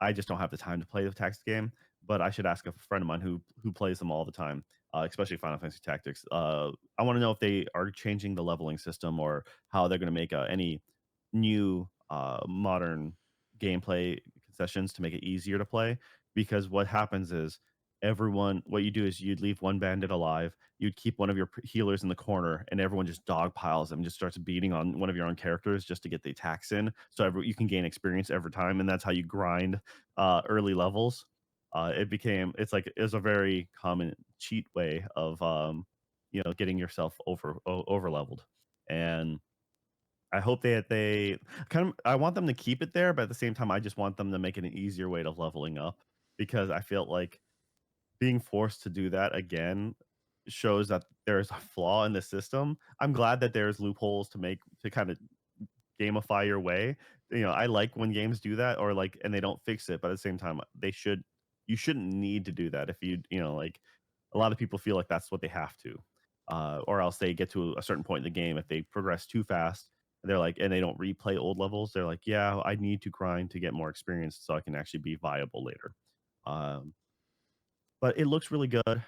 I just don't have the time to play the tactics game. But I should ask a friend of mine who plays them all the time, especially Final Fantasy Tactics. I want to know if they are changing the leveling system or how they're going to make any new modern gameplay concessions to make it easier to play. Because what happens is what you do is you'd leave one bandit alive, you'd keep one of your healers in the corner, and everyone just dog piles them, just starts beating on one of your own characters just to get the attacks in. So you can gain experience every time, and that's how you grind early levels. It's like it's a very common cheat way of getting yourself over leveled. And I hope they kind of I want them to keep it there, but at the same time, I just want them to make it an easier way to leveling up because I feel like being forced to do that again shows that there's a flaw in the system. I'm glad that there's loopholes to kind of gamify your way. I like when games do that or like and they don't fix it, but at the same time you shouldn't need to do that if like a lot of people feel like that's what they have to. Or else they get to a certain point in the game if they progress too fast, they're like and they don't replay old levels, they're like, "Yeah, I need to grind to get more experience so I can actually be viable later." Um, but it looks really good.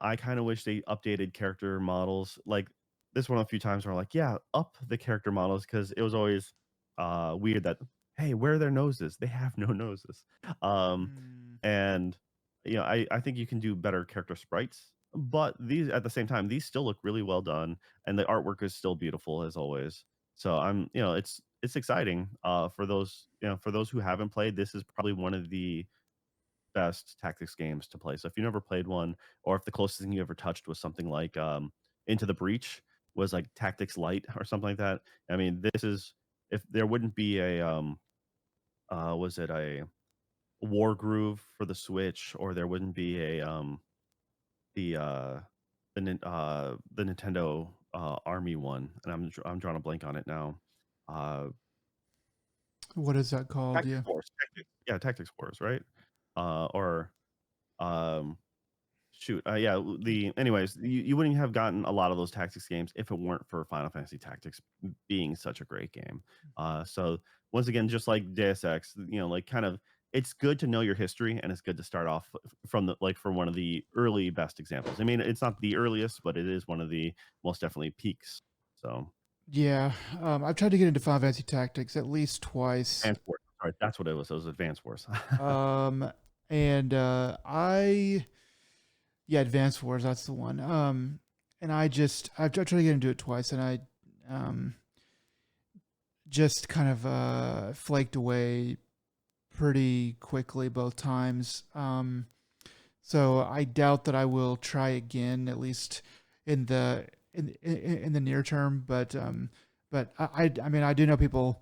I kinda wish they updated character models, like, this one a few times where I'm like, "Yeah, up the character models because it was always, weird that, "Hey, where are their noses? They have no noses." Um, Mm, and, I think you can do better character sprites, but these at the same time, these still look really well done, and the artwork is still beautiful as always. So it's exciting, for those who haven't played, this is probably one of the best tactics games to play. So if you never played one, or if the closest thing you ever touched was something like Into the Breach, was like Tactics Light or something like that. I mean, this is if there wouldn't be a was it a War Groove for the Switch, or there wouldn't be a the the Nintendo Army one, and I'm drawing a blank on it now. Uh, What is that called? Tactics Yeah. Wars, yeah, Tactics Wars, right? Or um, shoot, yeah. The anyways, you wouldn't have gotten a lot of those tactics games if it weren't for Final Fantasy Tactics being such a great game. So once again, just like Deus Ex, like kind of, it's good to know your history, and it's good to start off from the like for one of the early best examples. I mean, it's not the earliest, but it is one of the most definitely peaks. So Yeah. I've tried to get into Final Fantasy Tactics at least twice. Advanced Wars, sorry, that's what it was. It was Advanced Wars. Um, and yeah, Advance Wars, that's the one. And I've tried to get into it twice, and I um just kind of flaked away pretty quickly both times. So I doubt that I will try again, at least in the near term. But I mean, I do know people.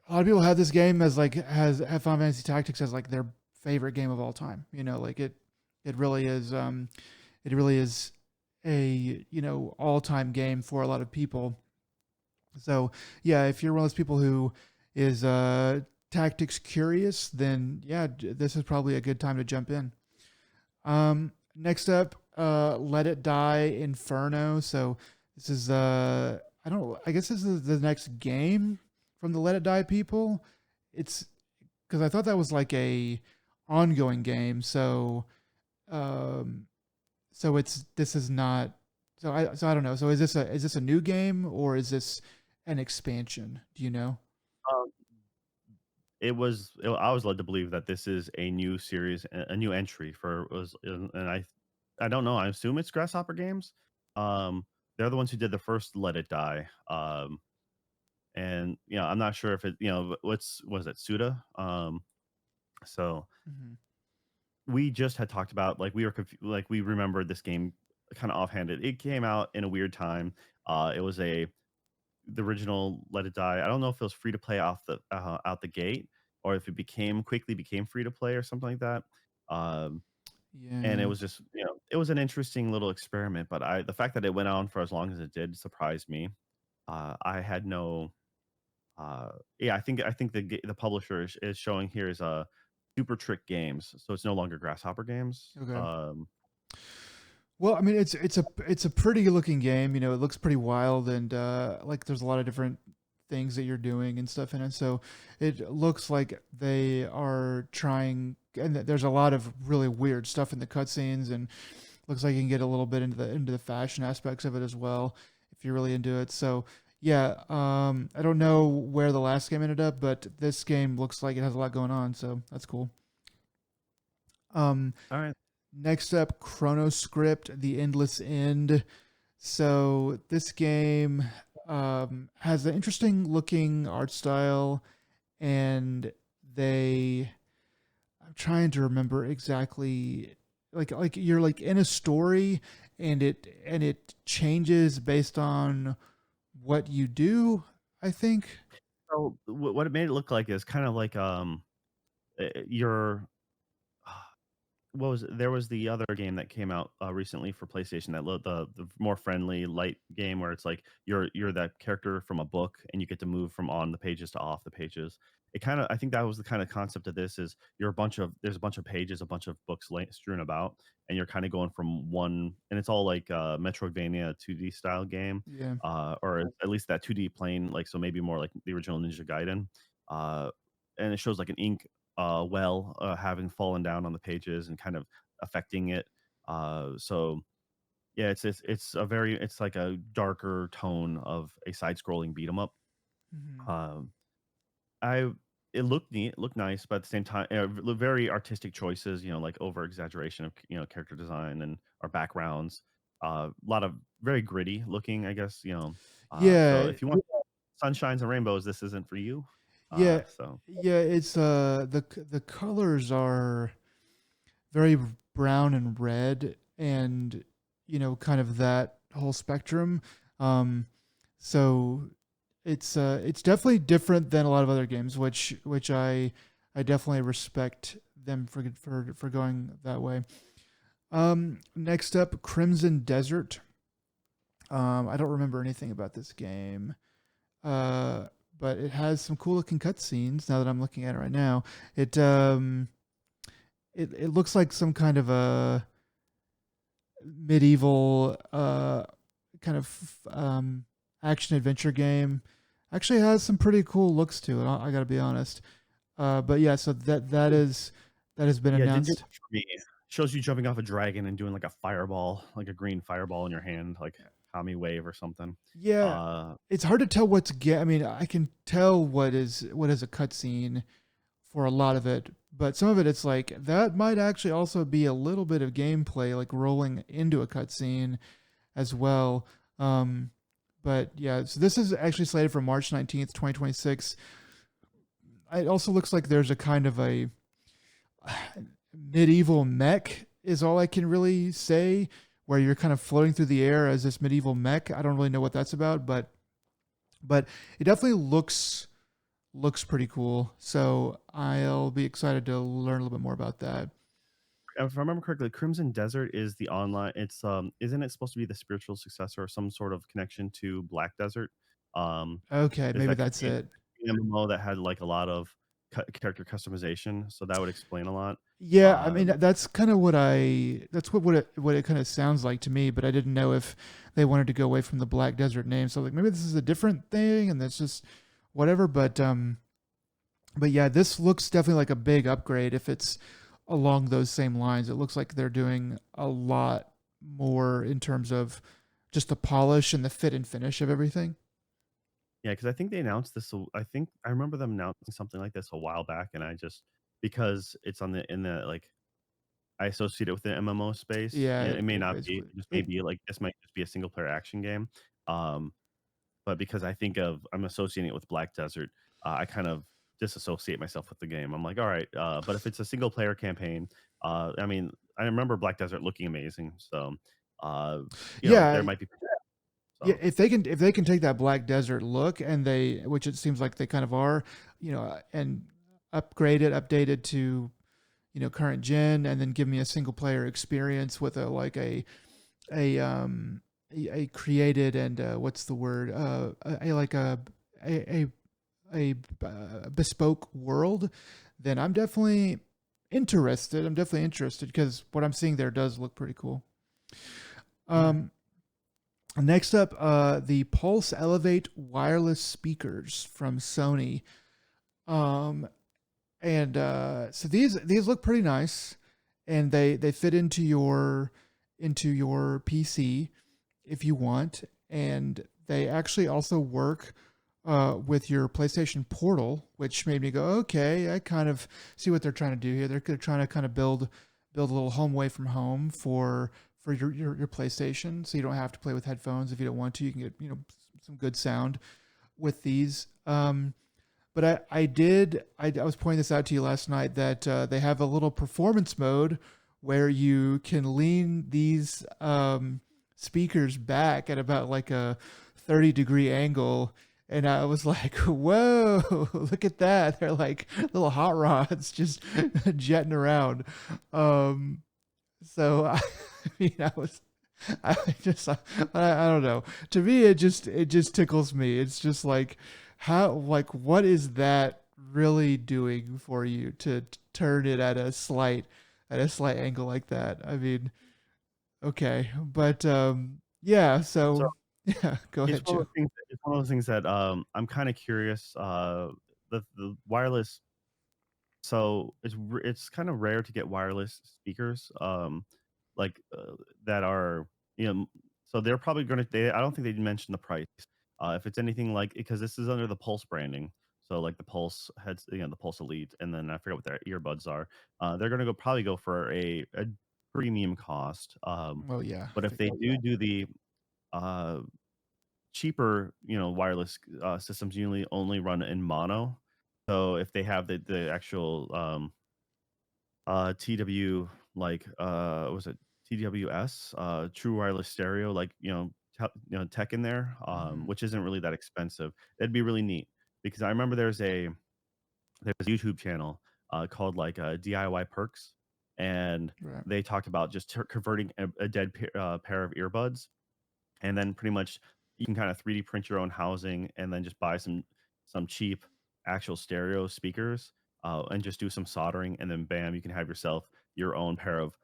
A lot of people have this game as like have Final Fantasy Tactics as like their favorite game of all time. You know, like it really is. It really is a all time game for a lot of people. So yeah, if you're one of those people who is tactics curious, then yeah, this is probably a good time to jump in. Next up, Let It Die Inferno. So this is I don't I guess this is the next game from the Let It Die people. It's because I thought that was like a ongoing game. Um so it's this is not so I don't know. So is this a new game or is this an expansion? Do you know? Um, I was led to believe that this is a new series, a new entry for was, and I don't know. I assume it's Grasshopper Games. Um, they're the ones who did the first Let It Die. And I'm not sure if it, what's was it Suda? So Hmm. we just had talked about like like we remembered this game kind of offhanded. It came out in a weird time. It was the original Let It Die. I don't know if it was free to play off the out the gate, or if it quickly became free to play or something like that. Um, and it Yeah. was just it was an interesting little experiment. But the fact that it went on for as long as it did surprised me. I had no yeah, I think the publisher is showing here is Super Trick Games, so it's no longer Grasshopper Games. Okay. Well, I mean, it's a pretty looking game. You know, it looks pretty wild, and like there's a lot of different things that you're doing and stuff in it. So it looks like they are trying, and there's a lot of really weird stuff in the cutscenes, and looks like you can get a little bit into the fashion aspects of it as well if you're really into it. So yeah, I don't know where the last game ended up, but this game looks like it has a lot going on. So that's cool. Um, All right. Next up, Chronoscript: The Endless End. So this game has an interesting looking art style, and they. I'm trying to remember exactly, like you're like in a story, and it changes based on what you do. I think. So what it made it look like is kind of like you're what was it? There was the other game that came out recently for PlayStation, that the more friendly light game where it's like you're that character from a book, and you get to move from on the pages to off the pages. It kind of, I think that was the kind of concept of this is there's a bunch of pages, a bunch of books strewn about, and you're kind of going from one, and it's all like Metroidvania 2D style game, Yeah. or at least that 2D plane, like so maybe more like the original Ninja Gaiden, uh, and it shows like an ink well, having fallen down on the pages and kind of affecting it. So yeah, it's a very, it's like a darker tone of a side-scrolling beat 'em up. Mhm. Um, I It looked neat, it looked nice, but at the same time, very artistic choices. Like over exaggeration of character design and our backgrounds. A lot of very gritty looking, I guess. So Yeah. if you want sunshines and rainbows, this isn't for you. Yeah. So Yeah. It's the colors are very brown and red, and kind of that whole spectrum. Um, so it's definitely different than a lot of other games, which I definitely respect them for going that way. Next up, Crimson Desert. I don't remember anything about this game, uh, but it has some cool looking cutscenes. Now that I'm looking at it right now, it it looks like some kind of a medieval kind of action adventure game. Actually, has some pretty cool looks to it. I got to be honest. But yeah, so that has been Yeah, it did do announced. much for me. Shows you jumping off a dragon and doing like a fireball, like a green fireball in your hand, like Kami wave or something. Yeah, Uh, it's hard to tell what's I mean, I can tell what is a cutscene for a lot of it, but some of it it's like that might actually also be a little bit of gameplay, like rolling into a cutscene as well. Um, but yeah, so this is actually slated for March 19th, 2026. It also looks like there's a kind of a medieval mech is all I can really say, where you're kind of floating through the air as this medieval mech. I don't really know what that's about, but it definitely looks pretty cool. So I'll be excited to learn a little bit more about that. if I remember correctly, Crimson Desert is the online. It's isn't it supposed to be the spiritual successor or some sort of connection to Black Desert? Um, Okay, is maybe that that's it. MMO that had like a lot of character customization? So that would explain a lot. Yeah, I Uh, mean that's kind of that's what it kind of sounds like to me, but I didn't know if they wanted to go away from the Black Desert name. So like maybe this is a different thing and that's just whatever, but yeah, this looks definitely like a big upgrade if it's along those same lines. It looks like they're doing a lot more in terms of just the polish and the fit and finish of everything. Yeah, because I think they announced this. I think I remember them announcing something like this a while back, and I just because it's on the in the like I associate it with the MMO space. Yeah, It may it not be. basically It just may it be like this might just be a single player action game. Um, but because I'm associating it with Black Desert, I kind of disassociate myself with the game. I'm like, all right, but if it's a single player campaign, I mean, I remember Black Desert looking amazing, so uh, yeah, there might be yeah, so. if they can take that Black Desert look and they which it seems like they kind of are, and upgrade it, update it to, current gen and then give me a single player experience with a like a a created and what's the word a like a bespoke world, then I'm definitely interested because what I'm seeing there does look pretty cool. Yeah. Um, Next up, the Pulse Elevate wireless speakers from Sony. Um, and so these look pretty nice, and they fit into your PC if you want, and they actually also work with your PlayStation Portal, which made me go, okay, I kind of see what they're trying to do here. They're trying to kind of build a little home away from home for your PlayStation, so you don't have to play with headphones if you don't want to. You can get some good sound with these. But I was pointing this out to you last night that they have a little performance mode where you can lean these speakers back at about like a 30-degree angle. And I was like, whoa, look at that. They're like little hot rods just jetting around. Um, so I mean, I just, I don't know. To me, it just tickles me. It's just like, how, like, what is that really doing for you to turn it at a slight angle like that? I mean, okay, but yeah. So So yeah, go it's ahead, one of Joe. those things. It's one of those things that I'm kind of curious. The wireless. So it's kind of rare to get wireless speakers. Like that are you know. So they're probably going to. I don't think they mentioned the price. If it's anything like because this is under the Pulse branding. So like the Pulse heads, the Pulse Elite, and then I forget what their earbuds are. They're going to probably go for a premium cost. Oh yeah, I But if they figured. do the uh cheaper, wireless systems usually only run in mono. So if they have the actual TW like what was it TWS true wireless stereo like tech in there, Mhm. which isn't really that expensive. That'd be really neat because I remember there's a YouTube channel called like DIY Perks, and Right. they talked about just converting a dead pair of earbuds, and then pretty much you can kind of 3D print your own housing, and then just buy some cheap actual stereo speakers, and just do some soldering, and then bam, you can have yourself your own pair of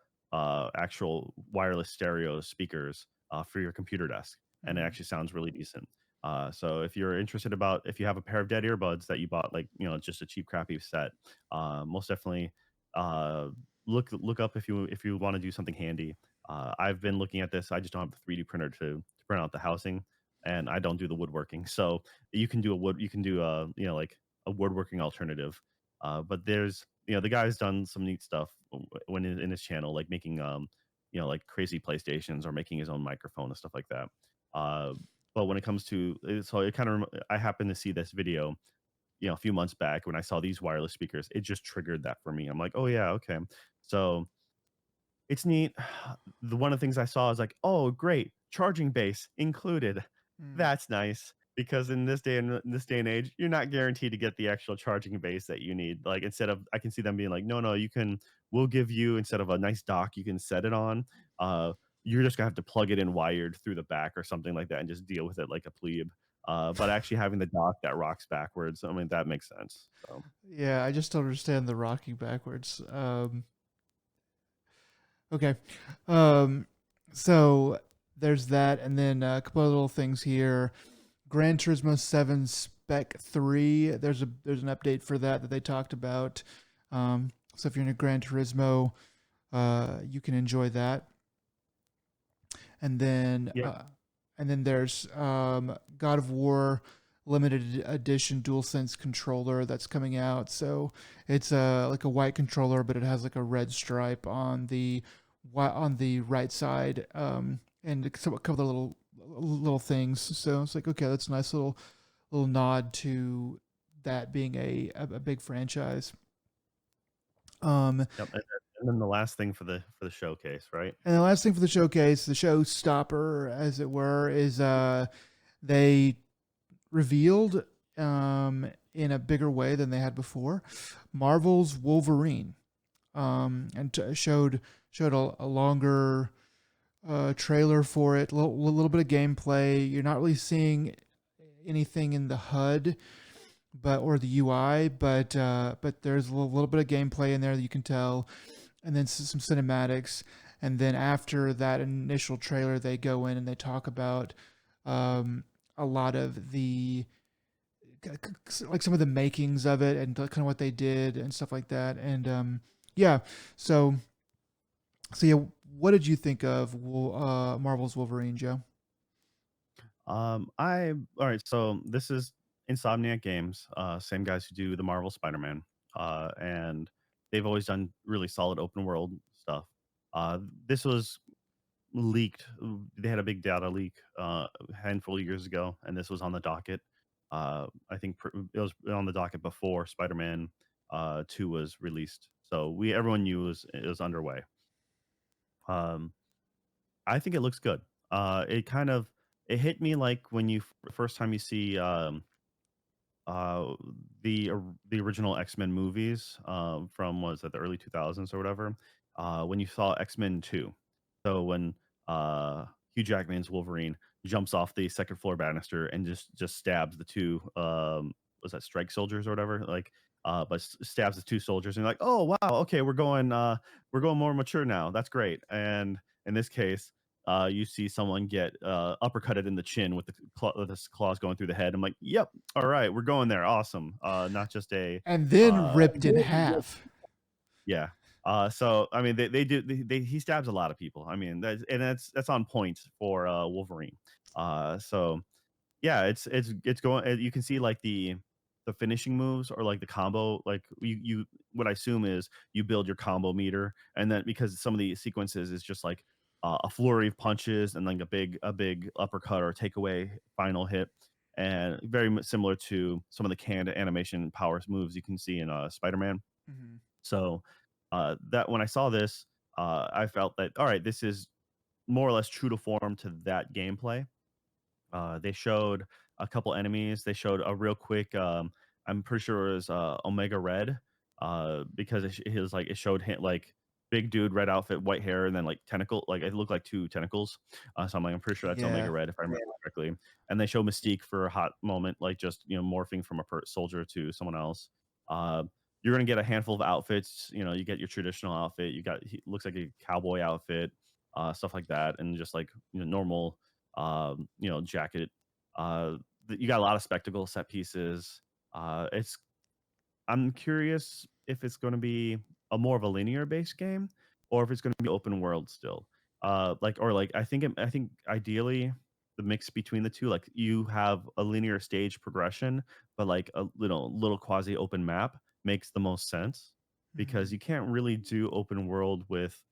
actual wireless stereo speakers for your computer desk, and it Mhm. actually sounds really decent. So if you're interested about if you have a pair of dead earbuds that you bought like just a cheap crappy set, most definitely uh, look up if you want to do something handy. I've been looking at this. I just don't have the 3D printer to print out the housing, and I don't do the woodworking. So you can do like a woodworking alternative. But there's the guy's done some neat stuff when in his channel, like making like crazy PlayStations or making his own microphone and stuff like that. Uh, but when it comes to so it kind of I happened to see this video a few months back when I saw these wireless speakers. It just triggered that for me. I'm like, oh yeah, okay. So it's neat. The one of the things I saw is like, "Oh, great, charging base included." Mm. That's nice because in this day and age, you're not guaranteed to get the actual charging base that you need. Like instead of I can see them being like, "No, no, we'll give you instead of a nice dock you can set it on, you're just gonna have to plug it in wired through the back or something like that and just deal with it like a plebe." But actually having the dock that rocks backwards, I mean, that makes sense. So, Yeah, I just don't understand the rocking backwards. Okay. Um, so there's that, and then a couple of little things here. Gran Turismo 7 Spec 3. There's an update for that they talked about. So if you're in a Gran Turismo, you can enjoy that. And then yeah. there's God of War limited edition DualSense controller that's coming out. So it's like a white controller, but it has like a red stripe on the right side, and a couple of little things. So it's like, okay, that's a nice little nod to that being a big franchise. Um, Yep, and then the last thing for the showcase, right? and the last thing for the showcase, the showstopper, as it were, is they revealed, in a bigger way than they had before, Marvel's Wolverine, and showed a longer trailer for it, little bit of gameplay. You're not really seeing anything in the HUD, or the UI, but there's a little bit of gameplay in there that you can tell, and then some cinematics. And then after that initial trailer, they go in and they talk about um, a lot of the like some of the makings of it and kind of what they did and stuff like that. And yeah, so yeah, what did you think of Marvel's Wolverine, Joe? I all right. So this is Insomniac Games, same guys who do the Marvel Spider-Man, and they've always done really solid open world stuff. This was leaked. They had a big data leak a handful of years ago, and this was on the docket. I think it was on the docket before Spider-Man 2 was released, so we everyone knew it was underway. Um, I think it looks good. It hit me like when first time you see uh, the original X-Men movies, from was it the early 2000s or whatever, when you saw X-Men 2. So when Hugh Jackman's Wolverine jumps off the second floor banister and just stabs the two was that strike soldiers or whatever, like but stabs the two soldiers and you're like, "Oh, wow, okay, we're going more mature now. That's great." And in this case, you see someone get uppercutted in the chin with with the claws going through the head. I'm like, "Yep, all right, we're going there. Awesome. Not just a And then uh ripped in half. yeah. So I mean he stabs a lot of people. I mean that's on point for Wolverine. So yeah, it's going you can see like the finishing moves or like the combo like you what I assume is you build your combo meter and then because some of the sequences is just like a flurry of punches and like a big uppercut or takeaway final hit and very similar to some of the canned animation powers moves you can see in Spider-Man. Mhm. So that when I saw this, I felt that all right, this is more or less true to form to that gameplay. They showed a couple enemies. They showed a real quick. I'm pretty sure it was Omega Red, because it was like it showed him like big dude, red outfit, white hair, and then like tentacle. Like it looked like two tentacles. So I'm like, I'm pretty sure that's Omega Yeah. Red if I remember correctly. And they show Mystique for a hot moment, like just morphing from a soldier to someone else. Uh, you're gonna get a handful of outfits. You get your traditional outfit. You got looks like a cowboy outfit, stuff like that, and just like normal jacket. You got a lot of spectacle set pieces. It's I'm curious if it's going to be a more of a linear based game or if it's going to be open world still. I think ideally the mix between the two, like you have a linear stage progression, but like a little quasi open map makes the most sense because Mhm. you can't really do open world with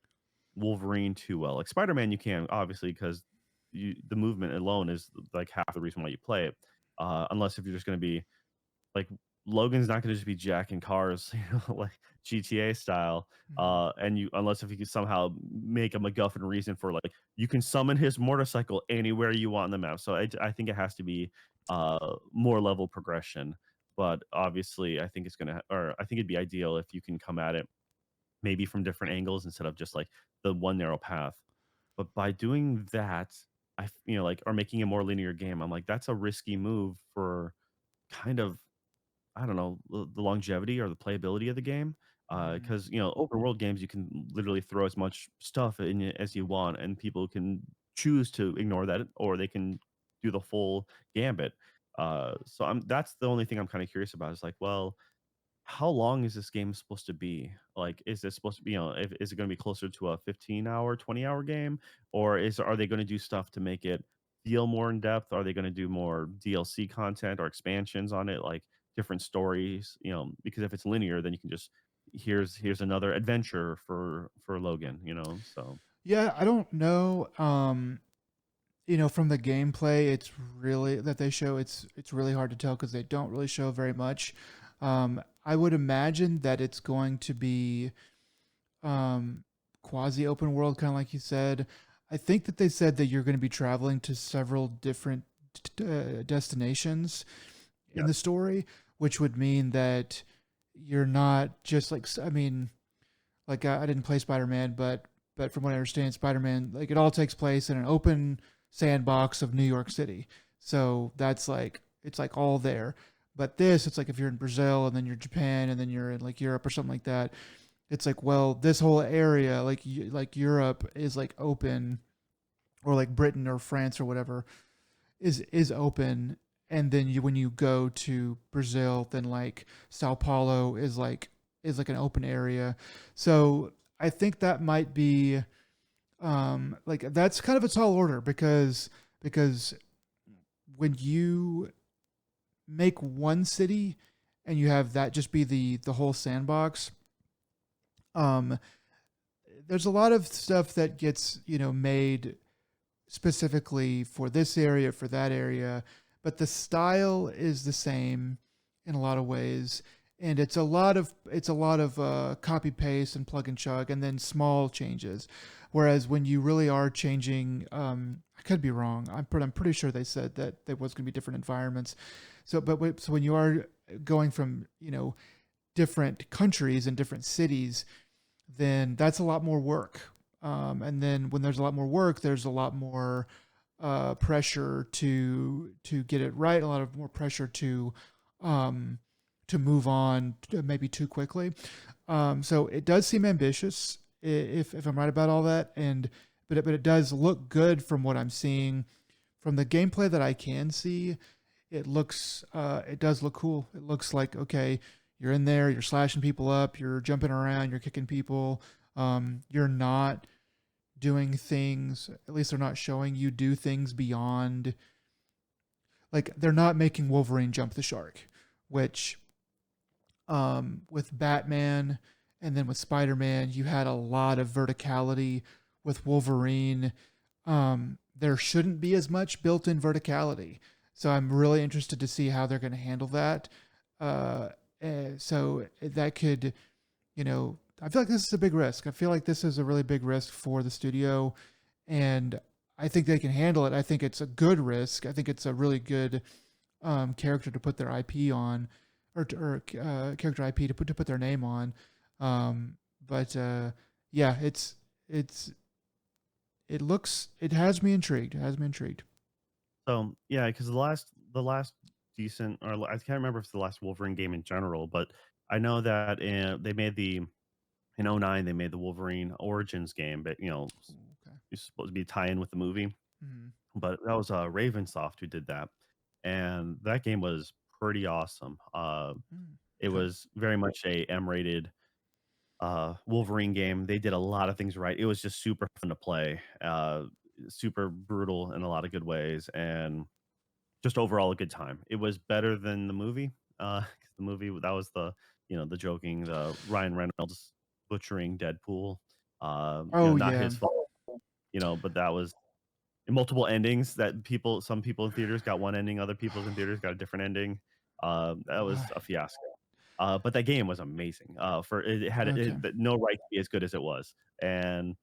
Wolverine too well. Like Spider-Man, you can obviously because the movement alone is like half the reason why you play it. Unless if you're just going to be like Logan's not going to just be jacking cars, like GTA style. Mhm. And you unless if you can somehow make a MacGuffin reason for like you can summon his motorcycle anywhere you want on the map. So I think it has to be more level progression. But obviously, I think or I think it'd be ideal if you can come at it maybe from different angles instead of just like the one narrow path. But by doing that, like, or making a more linear game, I'm like, that's a risky move for kind of, I don't know, the longevity or the playability of the game. Mhm. Because, open world games, you can literally throw as much stuff in it as you want, and people can choose to ignore that or they can do the full gambit. That's the only thing I'm kind of curious about is like, well, how long is this game supposed to be? Like, is this supposed to be, is it going to be closer to a 15-hour, 20-hour game? Or are they going to do stuff to make it feel more in depth? Are they going to do more DLC content or expansions on it, like different stories? Because if it's linear, then you can just here's another adventure for Logan, so Yeah, I don't know. From the gameplay, it's really that they show. It's really hard to tell because they don't really show very much. I would imagine that it's going to be um, quasi open world, kind of like you said. I think that they said that you're going to be traveling to several different destinations in yeah, the story, which would mean that you're not just like I mean, like I didn't play Spider Man, but from what I understand, Spider Man like it all takes place in an open sandbox of New York City. So that's like it's like all there. But this, it's like if you're in Brazil and then you're Japan and then you're in like Europe or something like that. It's like well, this whole area like Europe is like open, or like Britain or France or whatever is open, and then when you go to Brazil, then like Sao Paulo is like an open area. So I think that might be like that's kind of a tall order because when you make one city and you have that just be the whole sandbox, um there's a lot of stuff that gets made specifically for this area, for that area, but the style is the same in a lot of ways. And it's a lot of copy paste and plug and chug, and then small changes. Whereas when you really are changing, I could be wrong. I'm pretty sure they said that there was going to be different environments. So when you are going from different countries and different cities, then that's a lot more work. And then when there's a lot more work, there's a lot more pressure to get it right. A lot of more pressure um, to move on maybe too quickly. So it does seem ambitious if I'm right about all that, and but it does look good from what I'm seeing from the gameplay that I can see. It does look cool. It looks like okay, you're in there, you're slashing people up, you're jumping around, you're kicking people. You're not doing things. At least they're not showing you do things beyond. Like they're not making Wolverine jump the shark, which with Batman and then with Spider Man, you had a lot of verticality. With Wolverine, there shouldn't be as much built in verticality. So I'm really interested to see how they're going to handle that. Uh, so that could, I feel like this is a big risk. I feel like this is a really big risk for the studio. And I think they can handle it. I think it's a good risk. I think it's a really good character to put their IP on, or character IP to put their name on. But yeah, it's it has me intrigued. It has me intrigued. So yeah, because the last decent, or I can't remember if it's the last Wolverine game in general, but I know that they made in '09 they made the Wolverine Origins game, but Okay. it's supposed to be a tie-in with the movie, Mhm. but that was Ravensoft who did that, and that game was pretty awesome. Mm. It Okay. was very much a M-rated Wolverine game. They did a lot of things right. It was just super fun to play, super brutal in a lot of good ways, and just overall a good time. It was better than the movie. 'Cause the movie that was the joking, the Ryan Reynolds butchering Deadpool. Oh Not yeah. his fault, but that was multiple endings that some people in theaters got one ending, other people in theaters got a different ending. That was a fiasco. But that game was amazing. For it had Okay. no right to be as good as it was, and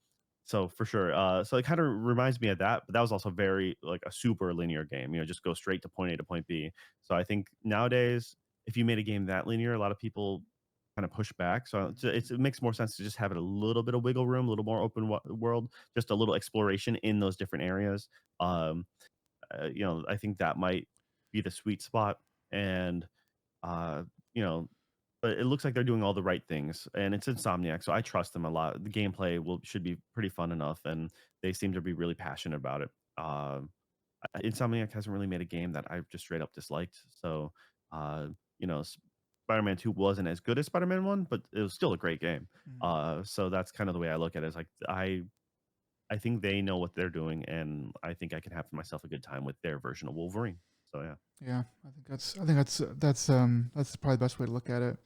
so for sure. So it kind of reminds me of that, but that was also very like a super linear game. Just go straight to point A to point B. So I think nowadays, if you made a game that linear, a lot of people kind of push back. So it makes more sense to just have it a little bit of wiggle room, a little more open world, just a little exploration in those different areas. Um, I think that might be the sweet spot, and uh, you know, but it looks like they're doing all the right things, and it's Insomniac, so I trust them a lot. The gameplay should be pretty fun enough, and they seem to be really passionate about it. Insomniac hasn't really made a game that I've just straight up disliked. So, uh, Spider-Man 2 wasn't as good as Spider-Man 1, but it was still a great game. Mm. So that's kind of the way I look at it. Is like I think they know what they're doing, and I think I can have myself a good time with their version of Wolverine. So yeah. Yeah, that's probably the best way to look at it.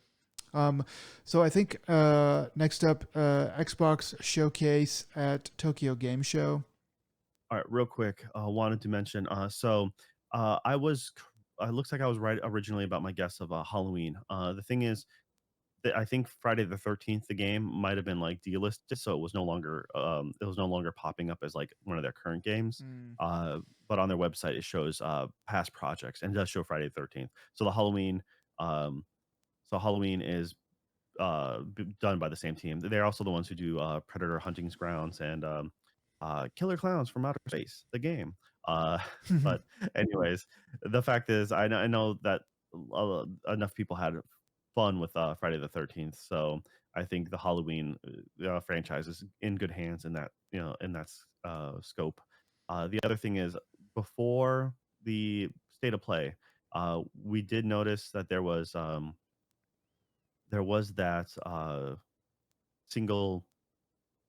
Um, so I think next up, Xbox showcase at Tokyo Game Show. All right, real quick, wanted to mention. I was. It looks like I was right originally about my guess of Halloween. The thing is, I think Friday the 13th, the game might have been like delisted, so it was no longer popping up as like one of their current games. Mm. Uh, but on their website, it shows past projects and does show Friday the 13th. Um, so Halloween is done by the same team. They're also the ones who do Predator Hunting Grounds and Killer Clowns from Outer Space, the game. Uh, but anyways, the fact is, I know that enough people had fun with Friday the 13th, so I think the Halloween franchise is in good hands in that scope. The other thing is, before the state of play, we did notice that there was that single.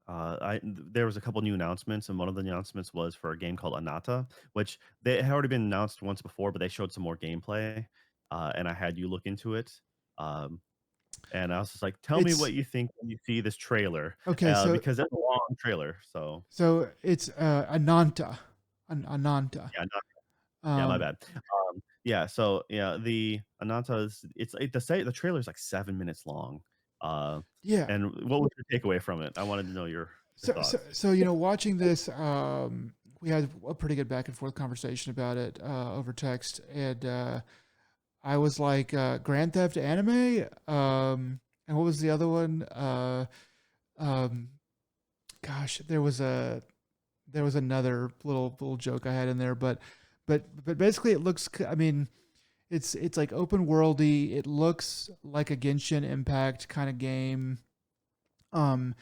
There was a couple new announcements, and one of the announcements was for a game called Anata, which they had already been announced once before, but they showed some more gameplay, and I had you look into it, um, and I was just like, "Tell me It's what you think when you see this trailer," okay. So because it's a long trailer. So it's Ananta, Ananta. yeah, yeah, my Um, bad. Yeah, so yeah, the Anata is the trailer is like 7 minutes long. Uh, yeah. and what was your takeaway from it? I wanted to know your thoughts. Watching this, we had a pretty good back and forth conversation about it over text, and I was like, Grand Theft Anime, and what was the other one? Um, Gosh, there was another little joke I had in there, but basically it looks. I mean, it's like open worldy. It looks like a Genshin Impact kind of game. Um,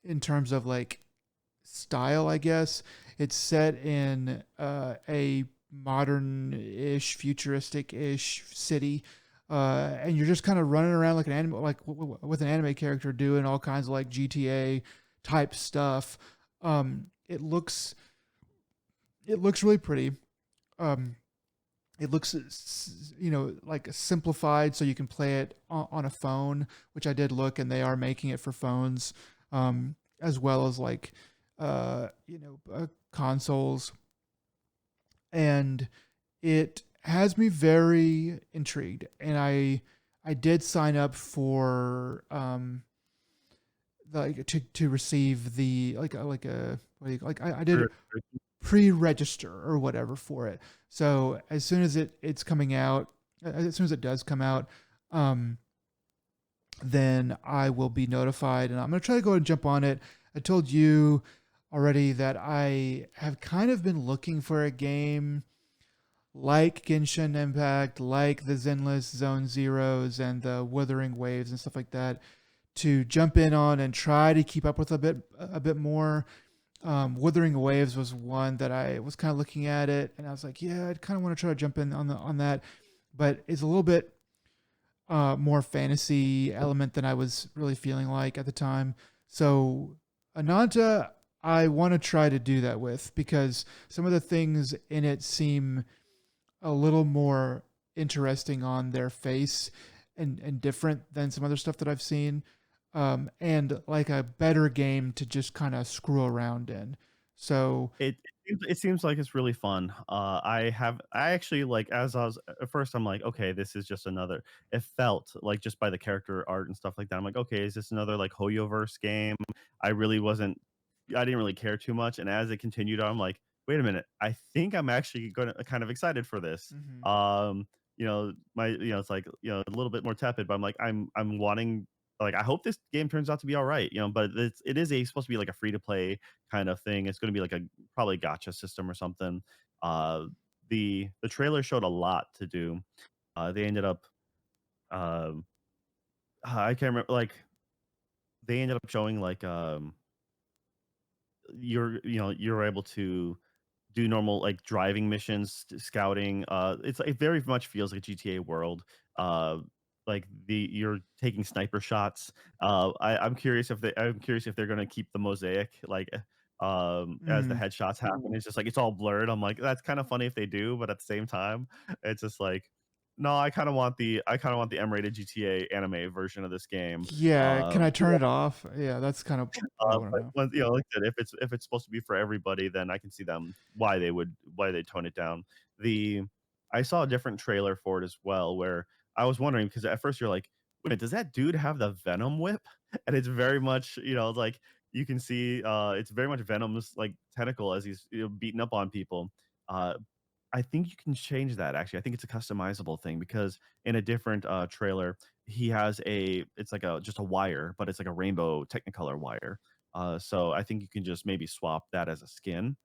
in terms of like style, I guess it's set in a modern-ish, futuristic-ish city, and you're just kind of running around like an anime, like with an anime character doing all kinds of like GTA type stuff. It looks really pretty. Um, it looks like simplified so you can play it on a phone, which I did look, and they are making it for phones, as well as like consoles, and it has me very intrigued, and I did sign up for like to receive the like a what do you, like I did pre-register or whatever for it. So as soon as it's coming out, as soon as it does come out, um, then I will be notified, and I'm gonna try to go and jump on it. I told you already that I have kind of been looking for a game like Genshin Impact, like the Zenless Zone Zeros and the Wuthering Waves and stuff like that, to jump in on and try to keep up with a bit more. Wuthering Waves was one that I was kind of looking at it, and I was like, yeah, I kind of want to try to jump in on that, but it's a little bit more fantasy element than I was really feeling like at the time. So Ananta, I want to try to do that with because some of the things in it seem a little more interesting on their face and different than some other stuff that I've seen. And like a better game to just kind of screw around in. So It seems like it's really fun. I actually like as I was at first I'm like, okay, this is just another. It felt like just by the character art and stuff like that. I'm like, okay, is this another like Hoyoverse game? I really wasn't. I didn't really care too much. And as it continued, I'm like, wait a minute. I think I'm actually going to kind of excited for this. mhm. It's like a little bit more tepid, but I'm wanting. Like, I hope this game turns out to be all right, but it is supposed to be like a free to play kind of thing. It's going to be like a probably gotcha system or something. Uh, the trailer showed a lot to do. They ended up um, I can't remember like they ended up showing like you're able to do normal like driving missions, scouting. It very much feels like GTA world. Uh, like you're taking sniper shots. I'm curious if they're gonna keep the mosaic like as the Mm. headshots happen. It's just like it's all blurred. I'm like that's kind of funny if they do, but at the same time, it's just like no, I kind of want the M-rated GTA anime version of this game. Yeah, can I turn it off? Yeah, that's kind of what I want to But know. like I said, if it's supposed to be for everybody, then I can see them why they tone it down. The I saw a different trailer for it as well, where I was wondering because at first you're like, wait, does that dude have the Venom whip? And it's very much like you can see it's very much Venom's like tentacle as he's beating up on people. Uh, I think you can change that actually. I think it's a customizable thing because in a different trailer, he has it's like a just a wire, but it's like a rainbow Technicolor wire. So I think you can just maybe swap that as a skin.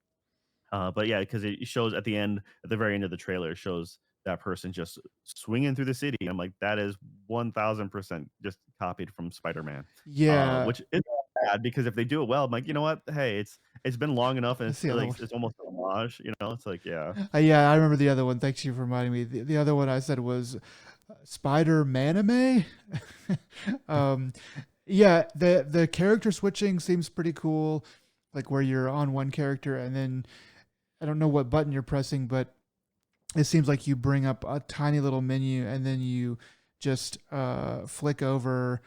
But yeah, because it shows at the very end of the trailer, it shows that person just swinging through the city. I'm like, that is 1000% just copied from Spider-Man, Yeah, which is bad because if they do it well, I'm like, you know what? Hey, it's been long enough, and that's it's the other like one. it's almost an homage. It's like yeah. Yeah, I remember the other one. Thanks you for reminding me. The other one I said was Spider Manime. um, yeah, the character switching seems pretty cool. Like where you're on one character and then I don't know what button you're pressing, but it seems like you bring up a tiny little menu and then you just flick over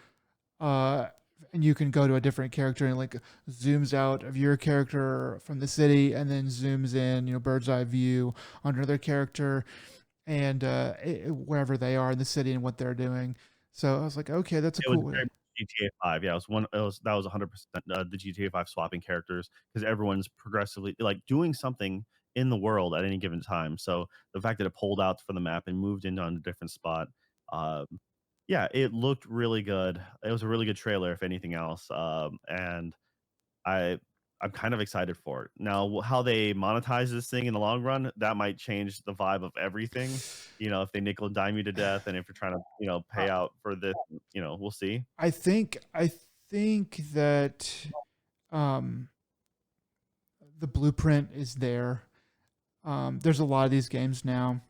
uh, and you can go to a different character and like zooms out of your character from the city and then zooms in, bird's eye view on another character and wherever they are in the city and what they're doing. So I was like, okay, that's a It was cool very way. much GTA 5. Yeah, that was 100% the GTA 5 swapping characters because everyone's progressively like doing something in the world at any given time. So the fact that it pulled out from the map and moved into on a different spot, um, yeah, it looked really good. It was a really good trailer, if anything else. And I I'm kind of excited for it. Now, how they monetize this thing in the long run, that might change the vibe of everything. If they nickel and dime you to death, and if you're trying to, I, pay out for this, we'll see. I think that um, the blueprint is there. There's a lot of these games now.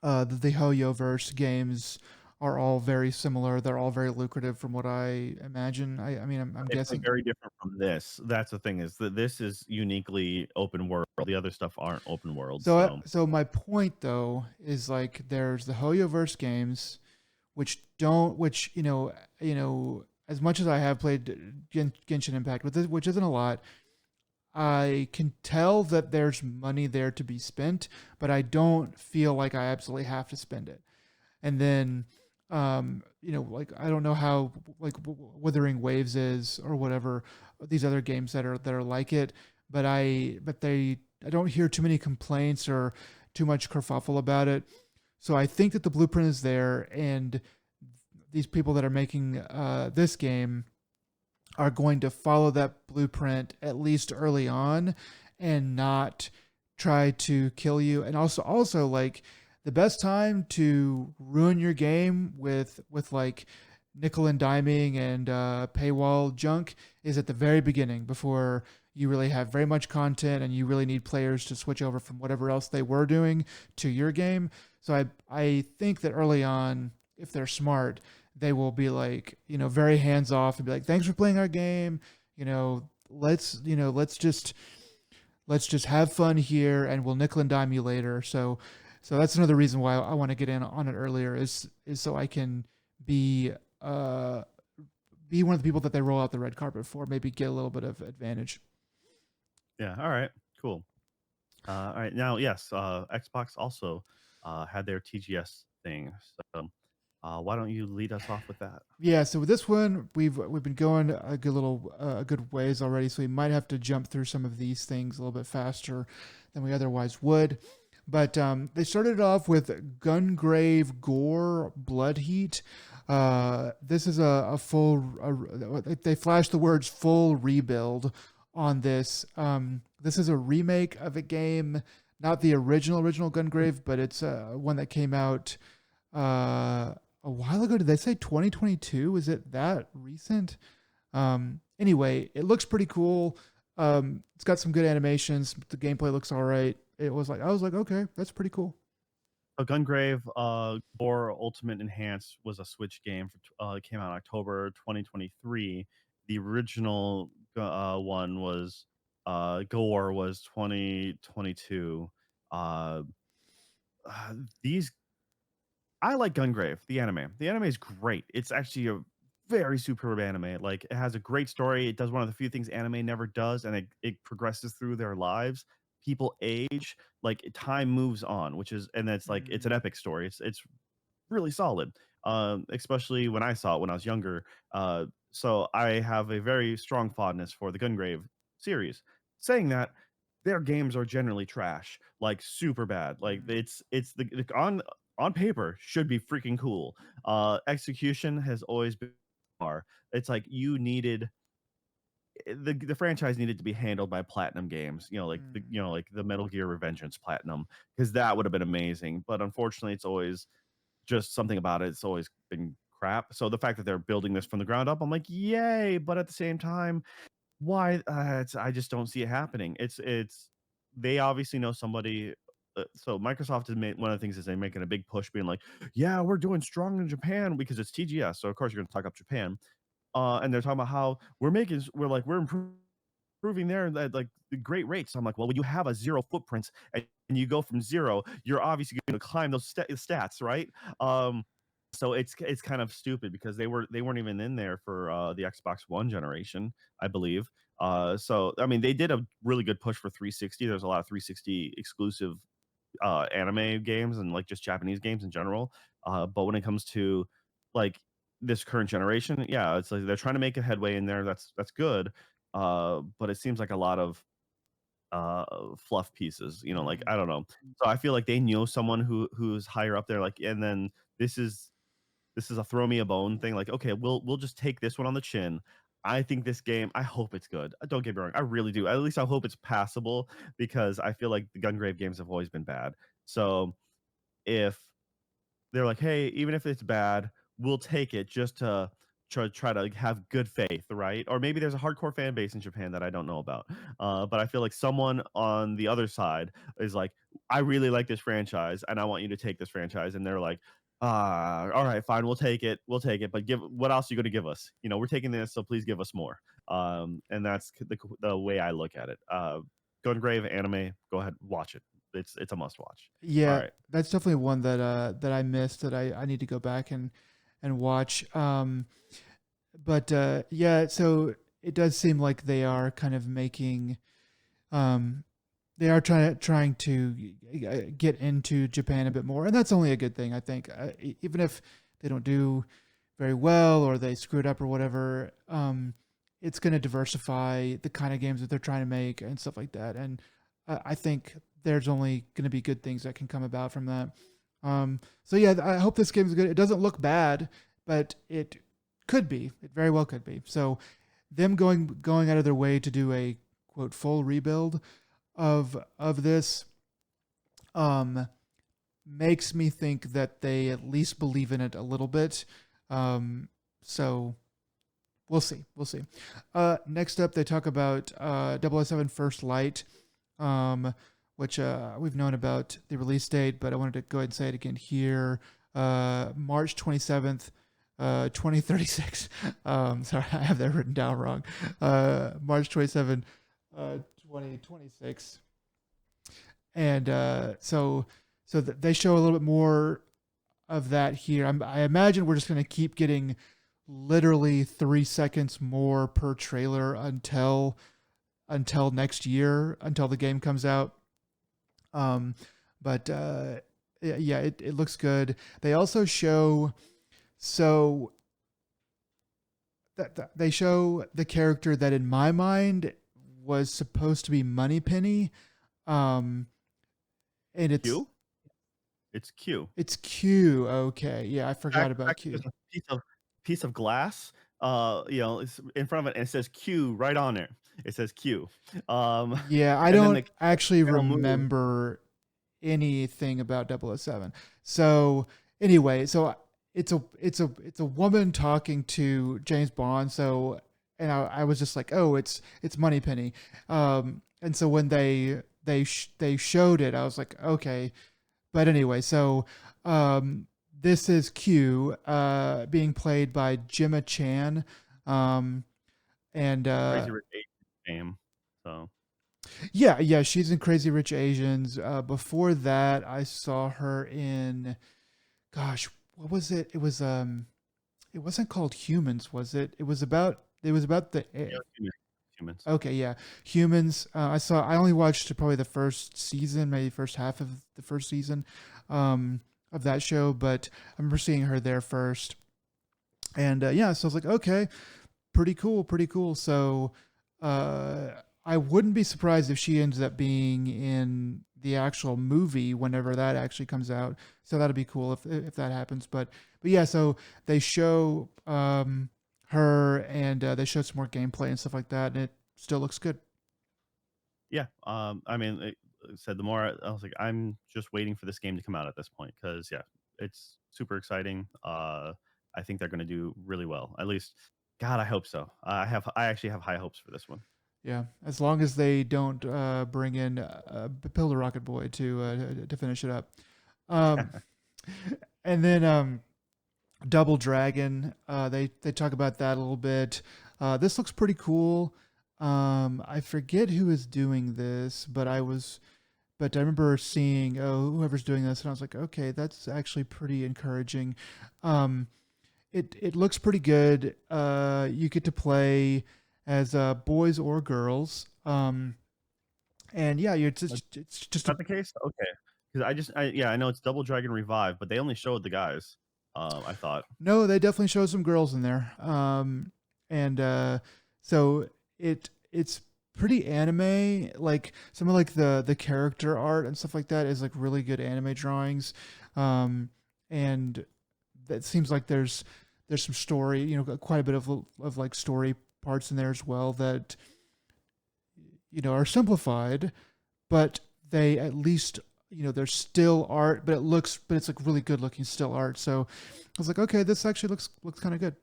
The HoYoverse games are all very similar. They're all very lucrative, from what I imagine. I mean, I'm Definitely guessing. very different from this. That's the thing is that this is uniquely open world. The other stuff aren't open world. So, So so my point though is like there's the HoYoverse games, which as much as I have played Genshin Impact, which isn't a lot, I can tell that there's money there to be spent, but I don't feel like I absolutely have to spend it. And then, like I don't know how like Wuthering Waves is or whatever these other games that are like it, but they I don't hear too many complaints or too much kerfuffle about it. So I think that the blueprint is there, and these people that are making this game are going to follow that blueprint at least early on, and not try to kill you. And also like the best time to ruin your game with like nickel and diming and paywall junk is at the very beginning, before you really have very much content and you really need players to switch over from whatever else they were doing to your game. So I think that early on, if they're smart, they will be like, very hands off and be like, thanks for playing our game. Let's just have fun here, and we'll nickel and dime you later. So that's another reason why I want to get in on it earlier, is so I can be uh be one of the people that they roll out the red carpet for, maybe get a little bit of advantage. Yeah. All right. Cool. All right. Now, yes, Xbox also had their TGS thing. So, why don't you lead us off with that? Yeah, so with this one, we've been going a good ways already, so we might have to jump through some of these things a little bit faster than we otherwise would. But they started off with Gungrave Gore Blood Heat. This is a full. They flashed the words "full rebuild" on this. This is a remake of a game, not the original Gungrave, but it's one that came out a while ago. Did they say 2022? Is it that recent? Anyway, it looks pretty cool. It's got some good animations. The gameplay looks all right. I was like, okay, that's pretty cool. So Gungrave Gore Ultimate Enhanced was a Switch game. It came out in October 2023. The original one was Gore was 2022. Uh, these I like Gungrave, the anime. The anime is great. It's actually a very superb anime. Like, it has a great story. It does one of the few things anime never does, and it progresses through their lives. People age, like time moves on, which is, and it's like it's an Mm, epic story. It's really solid. Especially when I saw it when I was younger. So I have a very strong fondness for the Gungrave series. Saying that, their games are generally trash, like super bad. Like, mm, it's on paper should be freaking cool. Execution has always been far. It's like you needed the franchise needed to be handled by Platinum Games, mm, like the Metal Gear Revengeance Platinum, because that would have been amazing. But unfortunately, it's always just something about it. It's always been crap. So the fact that they're building this from the ground up, I'm like, yay! But at the same time, why? I just don't see it happening. It's they obviously know somebody. So Microsoft has made one of the things is they're making a big push, being like, yeah, we're doing strong in Japan because it's TGS. So of course you're going to talk up Japan. And they're talking about how we're improving there at like the great rates. I'm like, well, when you have a zero footprint and you go from zero, you're obviously going to climb those stats, right? Um, so it's kind of stupid because they weren't even in there for the Xbox One generation, I believe. So I mean, they did a really good push for 360. There's a lot of 360 exclusive anime games and like just Japanese games in general. But when it comes to like this current generation, yeah, it's like they're trying to make a headway in there. That's good. But it seems like a lot of fluff pieces, like mm, I don't know. So I feel like they know someone who's higher up there, like, and then this is a throw me a bone thing. Like, okay, we'll just take this one on the chin. I think this game, I hope it's good. Don't get me wrong, I really do. At least I hope it's passable because I feel like the Gungrave games have always been bad. So if they're like, hey, even if it's bad, we'll take it just to try to have good faith, right? Or maybe there's a hardcore fan base in Japan that I don't know about. But I feel like someone on the other side is like, I really like this franchise and I want you to take this franchise. And they're like, all right, fine, we'll take it. But what else are you going to give us? We're taking this, so please give us more. And that's the way I look at it. Gungrave anime, go ahead, watch it. It's a must watch. All yeah, right. that's definitely one that I missed, that I need to go back and watch. But yeah, so it does seem like they are kind of making um, they are trying to get into Japan a bit more, and that's only a good thing, I think. Even if they don't do very well or they screw it up or whatever, it's going to diversify the kind of games that they're trying to make and stuff like that. And I think there's only going to be good things that can come about from that. So yeah, I hope this game is good. It doesn't look bad, but it could be. It very well could be. So them going out of their way to do a quote full rebuild of this um makes me think that they at least believe in it a little bit. So we'll see. We'll see. Next up, they talk about 007 First Light, which we've known about the release date, but I wanted to go ahead and say it again here. March 27th, 2036. Sorry, I have that written down wrong. March 27th, 2026. And they show a little bit more of that here. I imagine we're just going to keep getting literally 3 seconds more per trailer until next year, until the game comes out. But yeah, it looks good. They also show so that they show the character that in my mind was supposed to be Moneypenny. Um, and Q? It's Q. it's Q. Okay, yeah, I forgot about Actually, Q. there's a piece of glass, it's in front of it, and it says Q right on it. It says Q. Yeah, I And then don't the actually channel moves. remember anything about 007. So anyway, so it's a woman talking to James Bond. So and I was just like, oh, it's Moneypenny. And so when they showed it, I was like, okay. But anyway, so this is Q, being played by Gemma Chan, um, and Crazy Rich Asians fame. So yeah, she's in Crazy Rich Asians. Before that, I saw her in, gosh, what was it? It wasn't called Humans, was it? It was about the yeah, humans. okay, yeah, Humans. I only watched probably the first season, maybe first half of the first season, um, of that show, but I remember seeing her there first, and yeah, so I was like, okay, pretty cool, pretty cool. So uh, I wouldn't be surprised if she ends up being in the actual movie whenever that actually comes out. So that'd be cool if that happens. But yeah, so they show her and they show some more gameplay and stuff like that, and it still looks good. Yeah, I mean, said the more I was like, I'm just waiting for this game to come out at this point because yeah, it's super exciting. I think they're going to do really well. At least, God, I hope so. I actually have high hopes for this one. Yeah, as long as they don't bring in Pillar Rocket Boy to finish it up. Um, and then Double Dragon. They talk about that a little bit. This looks pretty cool. I forget who is doing this, but I remember seeing whoever's doing this, and I was like, okay, that's actually pretty encouraging. Um, it looks pretty good. You get to play as boys or girls. And yeah, it's just a Not the case? Okay. Because I know it's Double Dragon Revive, but they only showed the guys. I thought. no. They definitely show some girls in there. And so it's pretty anime. Like some of like the character art and stuff like that is like really good anime drawings. Um, and that seems like there's some story. Quite a bit of like story parts in there as well that are simplified, but they at least there's still art, but it's like really good looking still art. So I was like, okay, this actually looks kind of good.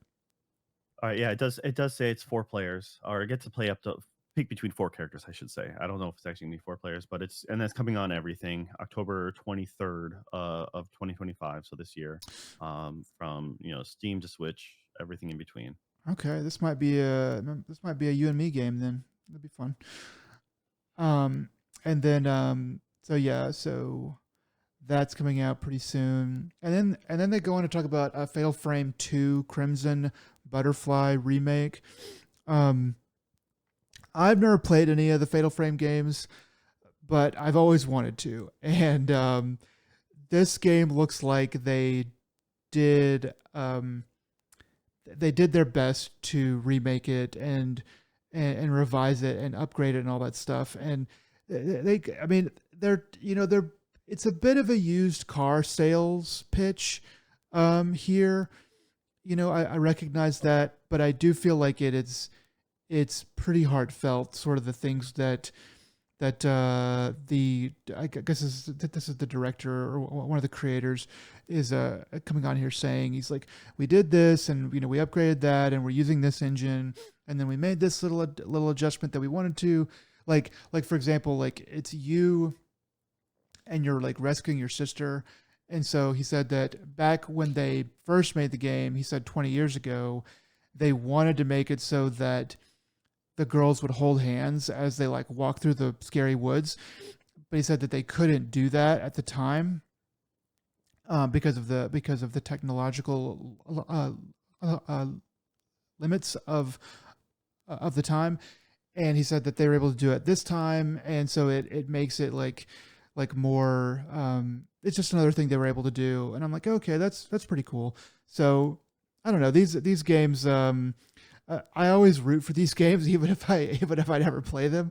All right, yeah, it does say it's 4 players, or it gets to play up to pick between 4 characters, I should say. I don't know if it's actually gonna be 4 players, but that's coming on everything October 23rd of 2025, so this year, from Steam to Switch, everything in between. Okay, this might be a you and me game then. That'd be fun. Um, and then so yeah, so that's coming out pretty soon. And then they go on to talk about Fatal Frame 2 Crimson Butterfly remake. Um, I've never played any of the Fatal Frame games, but I've always wanted to. And this game looks like did um, they did their best to remake it and revise it and upgrade it and all that stuff. And I mean, they're it's a bit of a used car sales pitch here. I recognize that, but I do feel like it's pretty heartfelt, sort of the things that the I guess this is the director or one of the creators is coming on here saying, he's like, we did this, and we upgraded that, and we're using this engine, and then we made this little adjustment that we wanted to, like for example, like it's you and you're like rescuing your sister. And so he said that back when they first made the game, he said 20 years ago, they wanted to make it so that the girls would hold hands as they like walk through the scary woods. But he said that they couldn't do that at the time because of the technological limits of the time. And he said that they were able to do it this time, and so it makes it like more. It's just another thing they were able to do, and I'm like, okay, that's pretty cool. So I don't know, these games. I always root for these games, even if I never play them.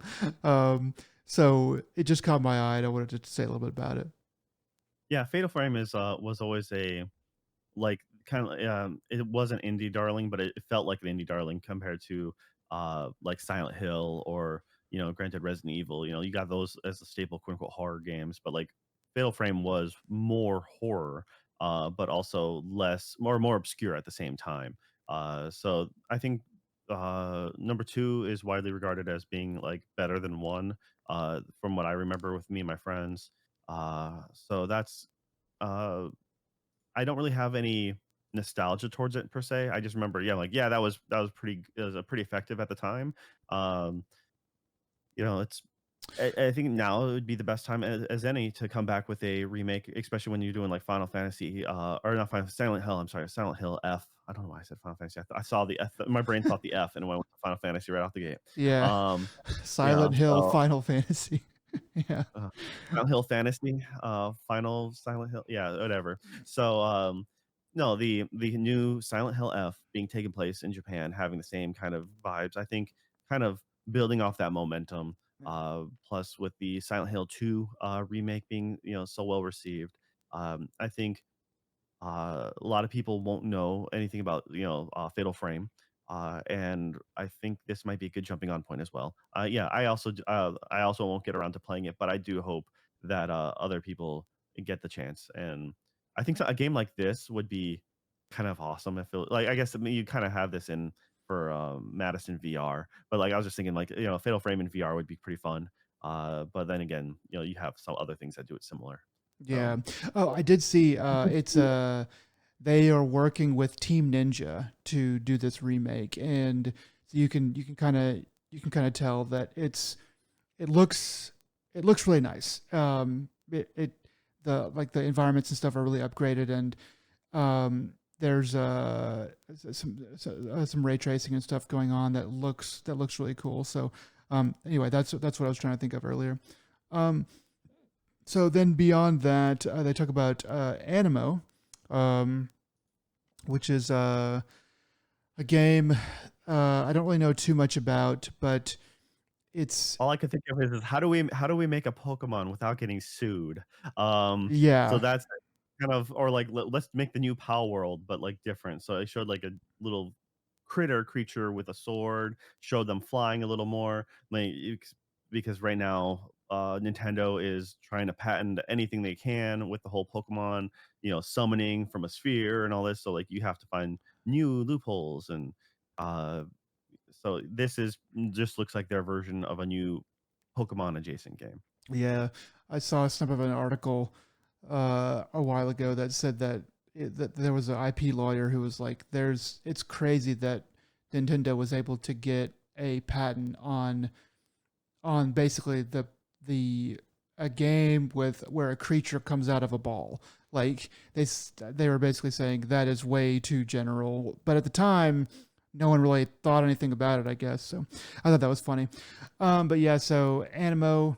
So it just caught my eye, and I wanted to say a little bit about it. Yeah, Fatal Frame is was always a like kind of it was an indie darling, but it felt like an indie darling compared to like Silent Hill or granted Resident Evil. You got those as the staple quote unquote horror games, but like Fatal Frame was more horror, but also less more obscure at the same time. So I think number two is widely regarded as being like better than one, from what I remember with me and my friends. So that's uh I don't really have any nostalgia towards it per se. I just remember, yeah, like yeah, that was pretty it was pretty effective at the time. Um, it's I think now it would be the best time as any to come back with a remake, especially when you're doing like Final Fantasy, or not Final Silent Hill. I'm sorry, Silent Hill F. I don't know why I said Final Fantasy. I saw the F. My brain thought the F, and it went with Final Fantasy right off the gate. Yeah, Um, Silent Hill, so Final Fantasy. Yeah, Silent Hill Fantasy, Final Silent Hill, yeah, whatever. So, no, the new Silent Hill F being taken place in Japan, having the same kind of vibes, I think, kind of building off that momentum. Plus with the Silent Hill 2 remake being so well received, I think a lot of people won't know anything about Fatal Frame, and I think this might be a good jumping on point as well. Yeah, I also won't get around to playing it, but I do hope that other people get the chance. And I think a game like this would be kind of awesome. If it, like I guess I mean, you kind of have this in for Madison VR, but like I was just thinking like Fatal Frame in VR would be pretty fun. But then again, you have some other things that do it similar. yeah. So Oh, I did see. It's they are working with Team Ninja to do this remake, and so you can kind of tell that it looks it looks really nice. It the like the environments and stuff are really upgraded, and there's some ray tracing and stuff going on that looks really cool. So anyway, that's what I was trying to think of earlier. Um, so then beyond that, they talk about Animo, um, which is a game I don't really know too much about, but it's all I can think of is how do we make a Pokemon without getting sued? So yeah, that's kind of or like let's make the new Pal World, but like different. So I showed like a little creature with a sword, showed them flying a little more, like because right now Nintendo is trying to patent anything they can with the whole Pokemon, summoning from a sphere and all this. So like you have to find new loopholes and uh so this is just looks like their version of a new Pokemon adjacent game. yeah. I saw a snip of an article a while ago that said that there was an IP lawyer who was like, "There's it's crazy that Nintendo was able to get a patent on basically the a game with where a creature comes out of a ball. Like they were basically saying that is way too general, but at the time, no one really thought anything about it. I guess so. I thought that was funny. But yeah, so Animo,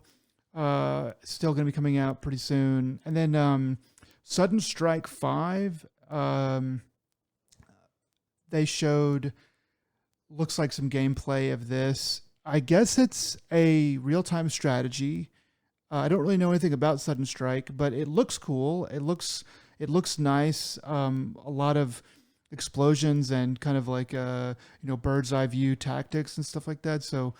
still going to be coming out pretty soon, and then Sudden Strike 5. They showed looks like some gameplay of this, I guess it's a real time strategy. I don't really know anything about Sudden Strike, but it looks cool. It looks nice. A lot of explosions and kind of like bird's eye view tactics and stuff like that. So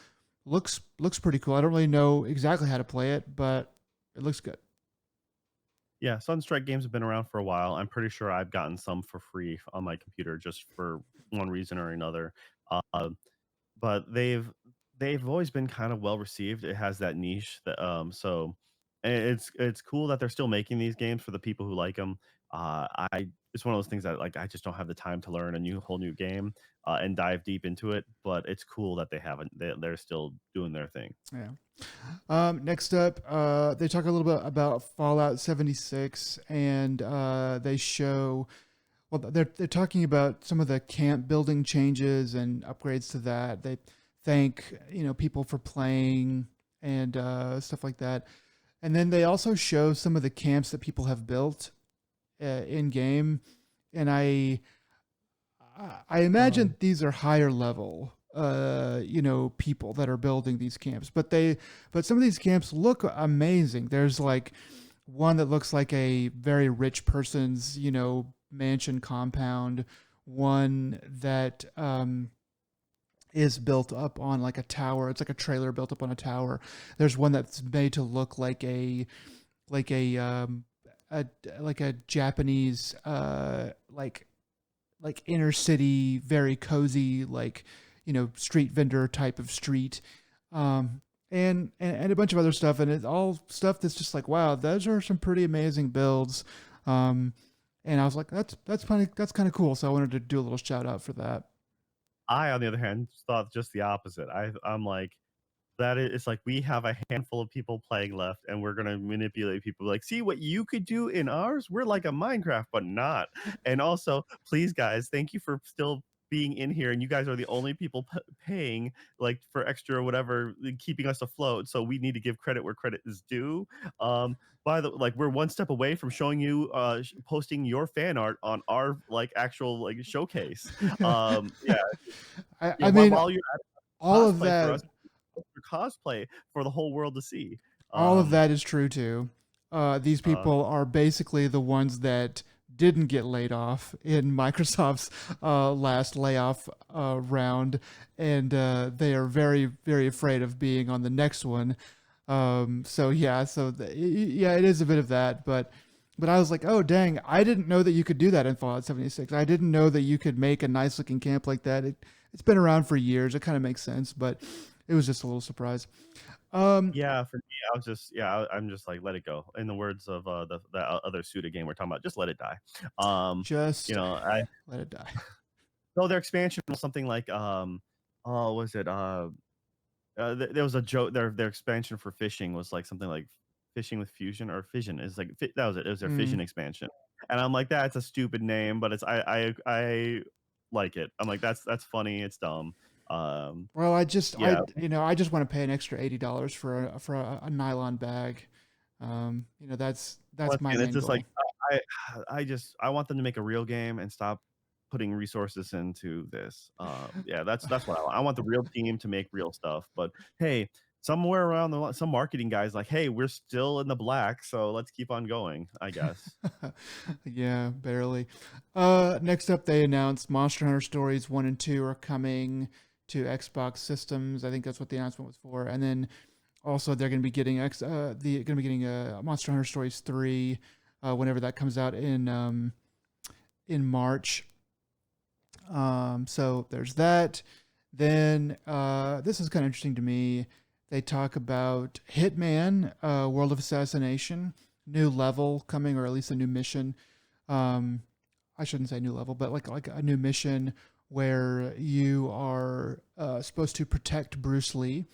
looks pretty cool. I don't really know exactly how to play it, but it looks good. Yeah, Sunstrike games have been around for a while. I'm pretty sure I've gotten some for free on my computer just for one reason or another. Uh, but they've always been kind of well received. It has that niche that it's cool that they're still making these games for the people who like them. I It's one of those things that like I just don't have the time to learn a whole new game and dive deep into it. But it's cool that they're still doing their thing. Yeah. Next up, they talk a little bit about Fallout 76, and they show. Well, they're talking about some of the camp building changes and upgrades to that. They thank people for playing and stuff like that. And then they also show some of the camps that people have built in game, and I imagine these are higher level people that are building these camps, but some of these camps look amazing. There's like one that looks like a very rich person's mansion compound, one that is built up on like a tower. It's like a trailer built up on a tower. There's one that's made to look like a like a Japanese like inner city, very cozy, like street vendor type of street, and a bunch of other stuff, and it's all stuff that's just like, wow, those are some pretty amazing builds. And I was like, that's kind of cool. So I wanted to do a little shout out for that. I, on the other hand, thought just the opposite. I'm like, it's like we have a handful of people playing left, and we're gonna manipulate people. Like, see what you could do in ours? We're like a Minecraft, but not. And also, please, guys, thank you for still being in here, and you guys are the only people paying like for extra whatever, keeping us afloat. So we need to give credit where credit is due. By the like, we're one step away from showing you, posting your fan art on our like actual like showcase. Yeah, I mean, while you're at all of cosplay for that us for cosplay for the whole world to see. all of Um, that is true too. These uh, people are basically the ones that didn't get laid off in Microsoft's last layoff round, and they are very, very afraid of being on the next one. So yeah, yeah, it is a bit of that, but I was like, oh dang, I didn't know that you could do that in Fallout 76. I didn't know that you could make a nice looking camp like that. It's been around for years. It kind of makes sense, but it was just a little surprise. Um, yeah, for me, I was just I'm just like let it go. In the words of the other Suda game we're talking about, just let it die. You just know, I let it die. so their expansion was something like oh was it there was a joke, their expansion for fishing was like something like fishing with fusion or fission is like that was it. It was their Mm. fission expansion, and I'm like that's a stupid name, but it's I like it. I'm like that's funny. It's dumb. Um, Well, yeah, I just want to pay an extra $80 a nylon bag. That's once my again, it's main just like goal. I I want them to make a real game and stop putting resources into this. Yeah, that's what I want. I want the real team to make real stuff. But hey, somewhere around some marketing guys like, hey, we're still in the black, so let's keep on going. I guess. Yeah, barely. Next up, they announced Monster Hunter Stories 1 and 2 are coming to Xbox systems. I think that's what the announcement was for. And then also they're going to be getting Monster Hunter Stories 3 whenever that comes out in March. So there's that. Then this is kind of interesting to me. They talk about Hitman, World of Assassination, new level coming, or at least a new mission. Um, I shouldn't say new level, but like a new mission where you are supposed to protect Bruce Lee.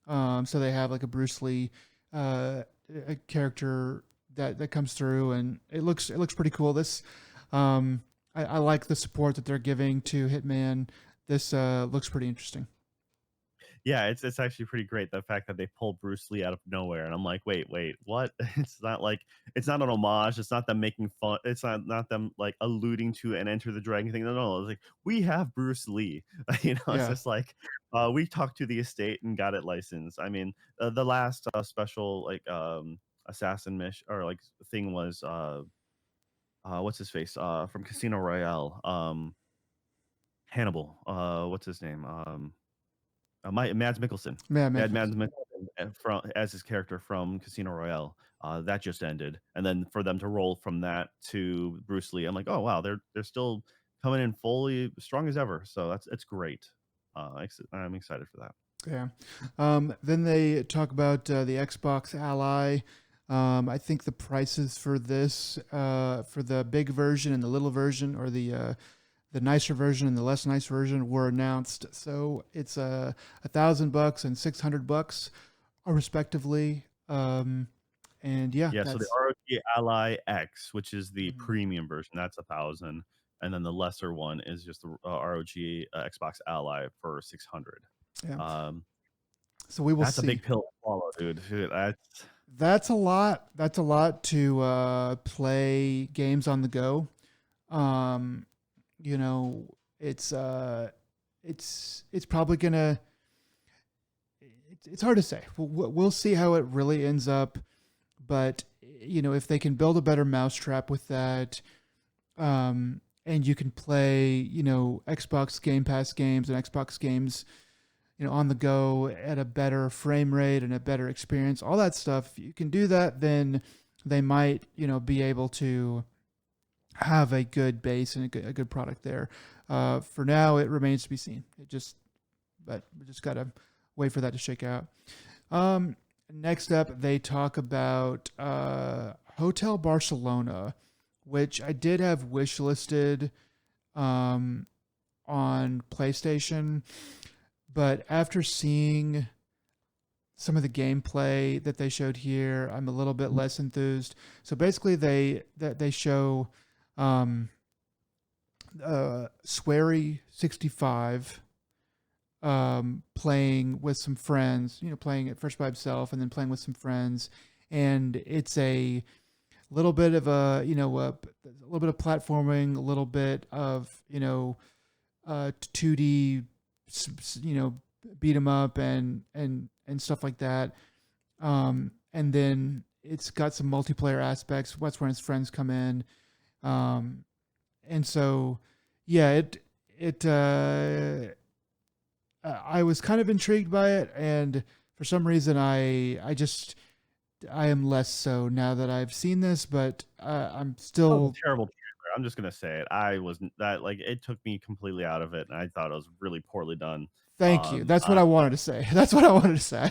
So they have like a Bruce Lee uh, a character that comes through, and it looks pretty cool. I like the support that they're giving to Hitman. This looks pretty interesting. Yeah, it's actually pretty great the fact that they pulled Bruce Lee out of nowhere, and I'm like, wait, what? It's not like it's not an homage. It's not them making fun. It's not them like alluding to an Enter the Dragon thing. No, it's like we have Bruce Lee. It's Yeah. just like we talked to the estate and got it licensed. I mean, the last special like assassin mission or like thing was what's his face from Casino Royale, Hannibal. What's his name? Mads Mikkelsen. Man, They man. had Mads Mikkelsen from as his character from Casino Royale. That just ended, and then for them to roll from that to Bruce Lee, I'm like, oh wow, they're still coming in fully strong as ever. So it's great. I'm excited for that. Yeah. Then they talk about the Xbox Ally. I think the prices for this, for the big version and the little version, or the nicer version and the less nice version, were announced. So it's $1,000 and $600, respectively. And yeah, Yeah, so the that's ROG Ally X, which is the mhm, premium version, that's 1,000, and then the lesser one is just the ROG Xbox Ally for 600. yeah. Um, So we will that's a see. big pill to swallow, dude. That's That's a lot. That's a lot to play games on the go. Um, you know, it's probably gonna. It's hard to say. We'll see how it really ends up. But if they can build a better mousetrap with that, and you can play, Xbox Game Pass games and Xbox games, on the go at a better frame rate and a better experience, all that stuff. If you can do that, then they might, be able to have a good base and a good product there. For now, it remains to be seen. But we just gotta wait for that to shake out. Um, Next up, they talk about Hotel Barcelona, which I did have wish listed um, on PlayStation, but after seeing some of the gameplay that they showed here, I'm a little bit less enthused. So basically, they show um, Swery 65 playing with some friends, playing it first by himself and then playing with some friends. And it's a little bit of a little bit of platforming, a little bit of, 2D, you know, beat 'em up and stuff like that. And then it's got some multiplayer aspects. That's when his friends come in. Um, and so, yeah, I was kind of intrigued by it, and for some reason, I am less so now that I've seen this, but I'm that was still. a terrible trailer. I'm just gonna say it. I wasn't that like it took me completely out of it, and I thought it was really poorly done. Thank you. Um, That's what I, I wanted to say. That's what I wanted to say.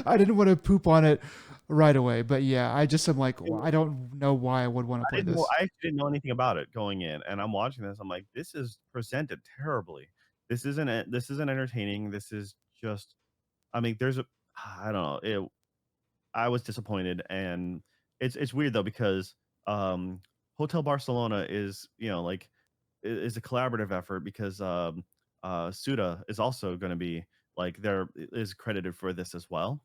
I didn't want to poop on it right away, but yeah, I just am like, well, I don't know why I would want to I play didn't know. this. I actually didn't know anything about it going in, and I'm watching this. I'm like, this is presented terribly. This isn't entertaining. This is just. I mean, there's a. I don't know. I was disappointed, and it's weird though because Hotel Barcelona is like is a collaborative effort because Suda is also going to be like there is credited for this as well.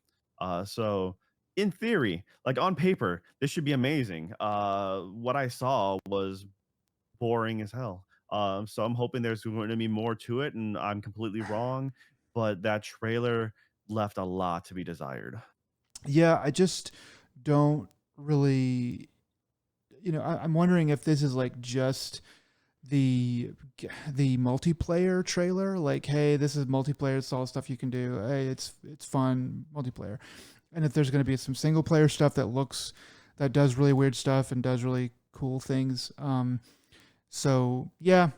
So in theory, like on paper, this should be amazing. What I saw was boring as hell. So I'm hoping there's going to be more to it, and I'm completely wrong. But that trailer left a lot to be desired. Yeah, I just don't really. I'm wondering if this is like just the the multiplayer trailer. Like, hey, this is multiplayer. It's all the stuff you can do. Hey, it's fun multiplayer. And if there's going to be some single player stuff that does really weird stuff and does really cool things. So yeah,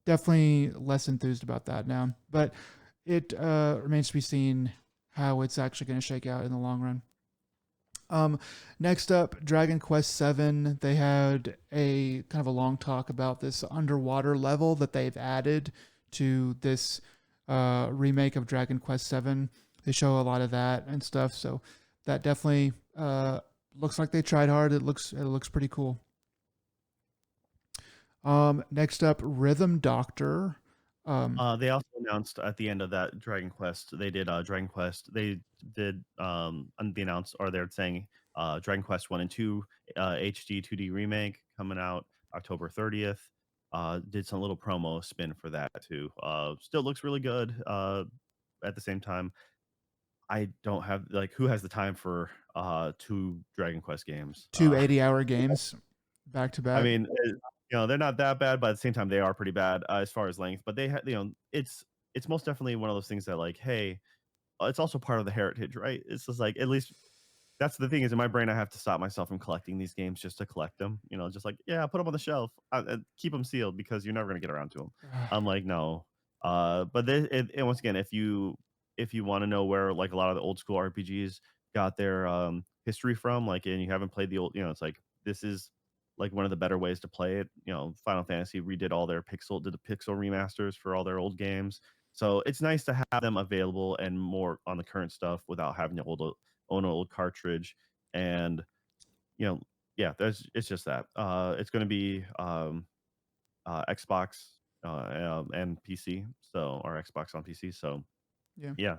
definitely less enthused about that now. But it remains to be seen how it's actually going to shake out in the long run. Next up, Dragon Quest VII. They had a kind of a long talk about this underwater level that they've added to this remake of Dragon Quest VII. They show a lot of that and stuff, so that definitely looks like they tried hard. It looks pretty cool. Next up, Rhythm Doctor. They also announced at the end of that Dragon Quest, they did Dragon Quest. They did they announced or they're saying Dragon Quest 1 and 2 HD 2D remake coming out October 30th. Did some little promo spin for that too. Still looks really good. At the same time, I don't have like who has the time for two Dragon Quest games? Two 80-hour games back to I back. mean, they're not that bad, but at the same time, they are pretty bad as far as length. But it's most definitely one of those things that like, hey, it's also part of the heritage, right? It's just like at least that's the thing is in my brain, I have to stop myself from collecting these games just to collect them. Just like yeah, put them on the shelf, keep them sealed because you're never gonna get around to them. I'm like no, but and once again, if you want to know where like a lot of the old school RPGs got their history from, like and you haven't played the old, it's like this is like one of the better ways to play it. Final Fantasy redid all their did the pixel remasters for all their old games. So it's nice to have them available and more on the current stuff without having to own an old cartridge. And you know, yeah, it's just that. It's going to be Xbox and PC, so or Xbox on PC. So Yeah. yeah,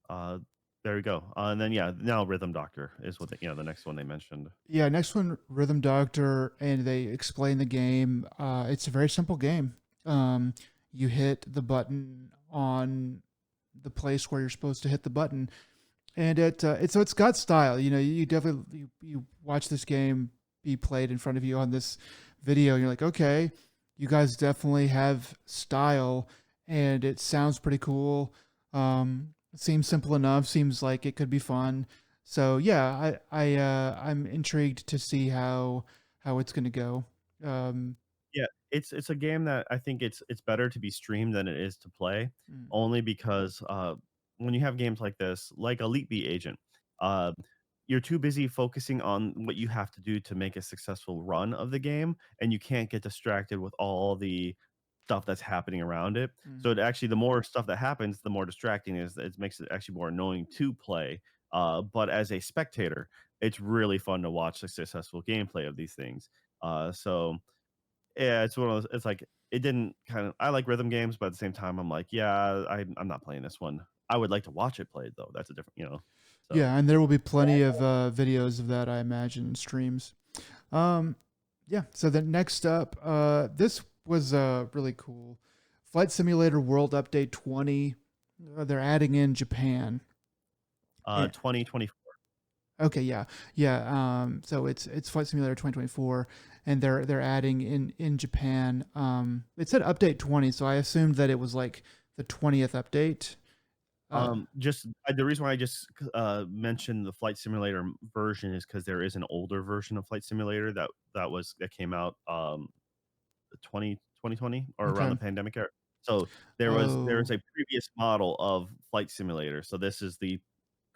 uh, there we go. And then yeah, now Rhythm Doctor is what the next one they mentioned. Yeah, next one, Rhythm Doctor, and they explain the game. It's a very simple game. You hit the button on the place where you're supposed to hit the button, and it's got style. You definitely you watch this game be played in front of you on this video, and you're like, okay, you guys definitely have style, and it sounds pretty cool. It seems simple enough. Seems like it could be fun. So yeah, I'm intrigued to see how it's gonna go. Um, Yeah, it's a game that I think it's better to be streamed than it is to play, mm, only because, when you have games like this, like Elite Beat Agent, uh, you're too busy focusing on what you have to do to make a successful run of the game, and you can't get distracted with all the stuff that's happening around it. mm. So it actually the more stuff that happens, the more distracting it is. It makes it actually more annoying to play. But as a spectator, it's really fun to watch the successful gameplay of these things. So yeah, it's one of those it's like it didn't kind of I like rhythm games, but at the same time, I'm like, yeah, I'm not playing this one. I would like to watch it played though. That's a different. So Yeah, and there will be plenty of videos of that, I imagine, streams. Um, yeah. So the next up, this was really cool. Flight Simulator World Update 20. They're adding in Japan. And, 2024. okay, yeah, yeah. So it's Flight Simulator 2024, and they're adding in Japan. It said Update 20, so I assumed that it was like the 20th update. Just the reason why I just mentioned the Flight Simulator version is because there is an older version of Flight Simulator that came out 2020 or around Okay. the pandemic era. So there's Oh, a previous model of Flight Simulator. So this is the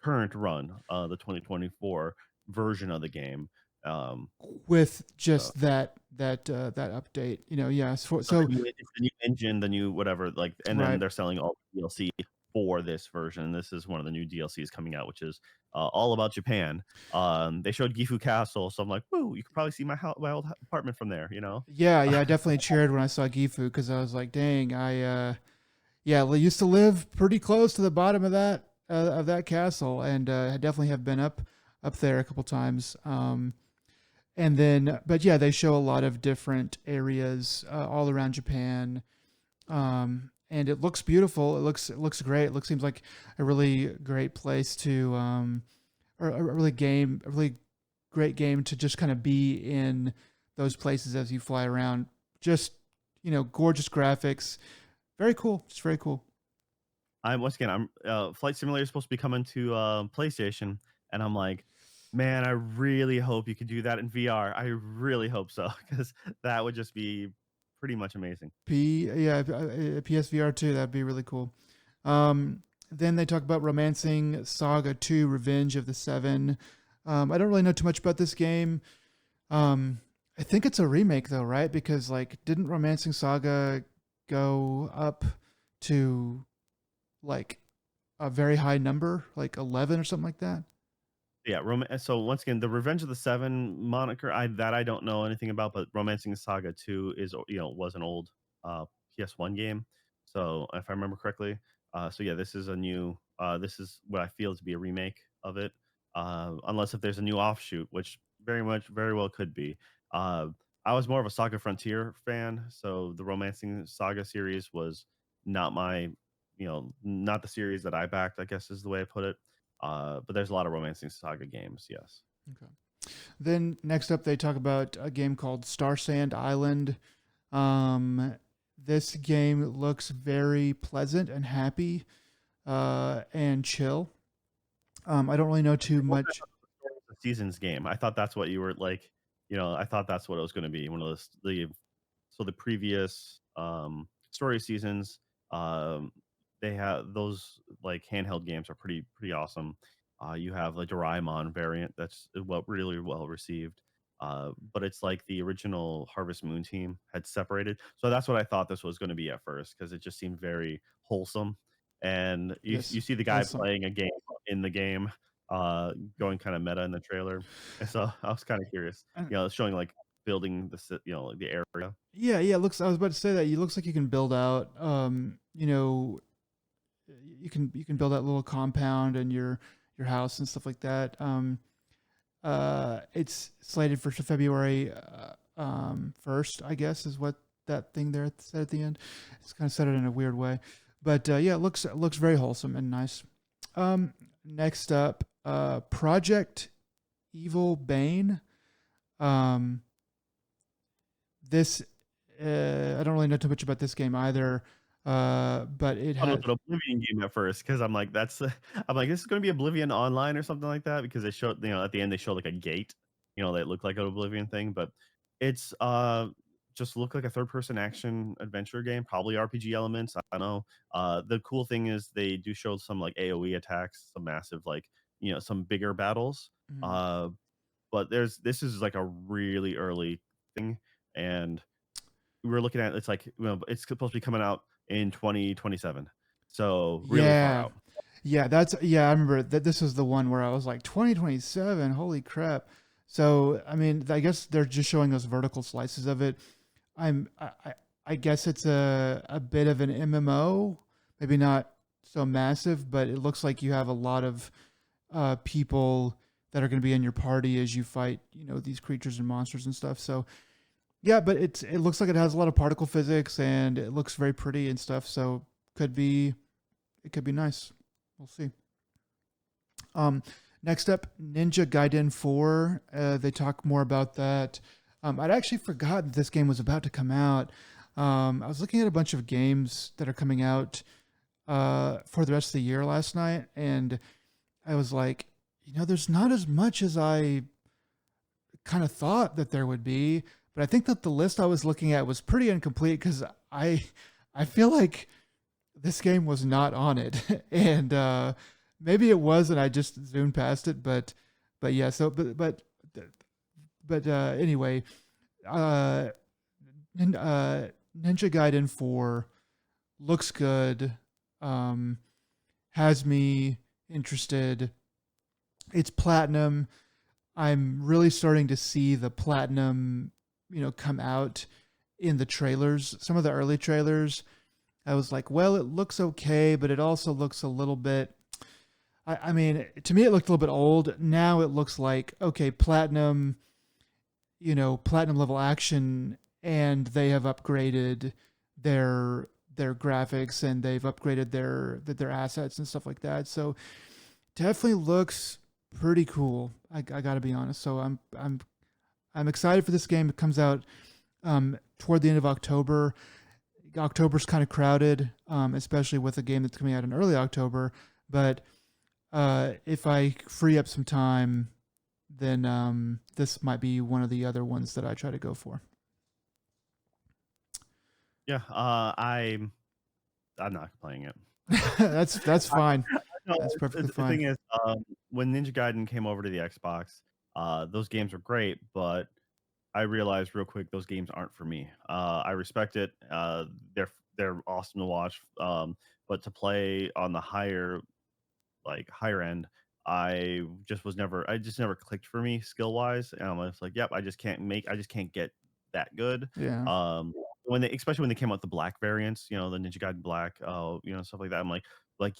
current run, the 2024 version of the game. Um, with so just that update, yeah. so So it's the new engine, the new whatever, like, and then right. they're selling all the DLC for this version. This is one of the new DLCs coming out, which is all about Japan. They showed Gifu Castle, so I'm like, woo, you can probably see my old apartment from there. Yeah, yeah, I definitely cheered when I saw Gifu because I was like, dang, yeah, I used to live pretty close to the bottom of that castle, and I definitely have been up there a couple times. And then, but yeah, they show a lot of different areas all around Japan, and it looks beautiful. It looks great. Seems like a really great place to or a really great game to just kind of be in those places as you fly around. Just gorgeous graphics, very cool. Just very cool. I'm once again, I'm Flight Simulator is supposed to be coming to PlayStation, and I'm like, man, I really hope you could do that in VR. I really hope so because that would just be pretty much amazing. PSVR 2. That'd be really cool. Then they talk about Romancing Saga 2: Revenge of the Seven. I don't really know too much about this game. I think it's a remake though, right? Because like, didn't Romancing Saga go up to like a very high number, like 11 or something like that? Yeah, so once again, the Revenge of the Seven moniker, I don't know anything about, but Romancing the Saga 2 is was an old PS1 game. So if I remember correctly, so yeah, this is a new. This is what I feel to be a remake of it, unless if there's a new offshoot, which very well could be. Uh, I was more of a Saga Frontier fan, so the Romancing Saga series was not my, not the series that I backed, I guess is the way I put it. But there's a lot of Romancing Saga games, yes. Okay. Then next up, they talk about a game called Star Sand Island. Um, this game looks very pleasant and happy and chill. I don't really know too much. The Seasons game. I thought that's what you were like, I thought that's what it was gonna be. One of those the previous story seasons, um, they have those like handheld games are pretty awesome. You have like Doraemon variant that's really well received. But it's like the original Harvest Moon team had separated. So that's what I thought this was going to be at first because it just seemed very wholesome. And Yes, you see the guy wholesome. playing a game in the game, going kind of meta in the trailer. And so I was kind of curious, showing like building like the area. Yeah, yeah. It looks. I was about to say that. It looks like you can build out. You can build that little compound and your house and stuff like that. It's slated for February 1st, I guess, is what that thing there said at the end. It's kind of said it in a weird way, but yeah, it looks very wholesome and nice. Next up, Project Evil Bane. Um, this I don't really know too much about this game either, but it Thought it has. was an Oblivion game at first because I'm like, I'm like, this is gonna be Oblivion Online or something like that because they showed, at the end they showed like a gate, that looked like an Oblivion thing, but it's just looked like a third person action adventure game, probably RPG elements. I don't know. The cool thing is they do show some like AoE attacks, some massive like some bigger battles. Mhm. Uh, but this is like a really early thing, and we were looking at it's like it's supposed to be coming out in 2027, so really far Yeah. out. Yeah, I remember that this was the one where I was like 2027, holy crap. So, I mean, I guess they're just showing us vertical slices of it. I guess it's a bit of an MMO, maybe not so massive, but it looks like you have a lot of people that are going to be in your party as you fight, these creatures and monsters and stuff. So, yeah, but it looks like it has a lot of particle physics and it looks very pretty and stuff. So, could be it could be nice. We'll see. Um, Next up, Ninja Gaiden 4. They talk more about that. I'd actually forgotten this game was about to come out. I was looking at a bunch of games that are coming out for the rest of the year last night, and I was like, there's not as much as I kind of thought that there would be. But I think that the list I was looking at was pretty incomplete because I feel like this game was not on it, and maybe it was, and I just zoomed past it. But yeah. So but anyway, uh, Ninja Gaiden 4 looks good. Um, has me interested. It's platinum. I'm really starting to see the platinum, come out in the trailers. Some of the early trailers, I was like, well, it looks okay, but it also looks a little bit. I mean, to me, it looked a little bit old. Now it looks like okay, platinum, platinum level action, and they have upgraded their graphics and they've upgraded their assets and stuff like that. So definitely looks pretty cool. I got to be honest. So I'm excited for this game. It comes out toward the end of October. October's kind of crowded, especially with a game that's coming out in early October. But if I free up some time, then this might be one of the other ones that I try to go for. Yeah, I'm not playing it. That's fine. No, That's perfectly the fine. thing is, when Ninja Gaiden came over to the Xbox, those games were great, but I realized real quick those games aren't for me. I respect it. They're awesome to watch, but to play on the higher end, I just never clicked for me skill wise, and I'm just like, yep, I just can't get that good. Yeah. Um, when they especially when they came out with the black variants, the Ninja Gaiden Black, stuff like that. I'm like,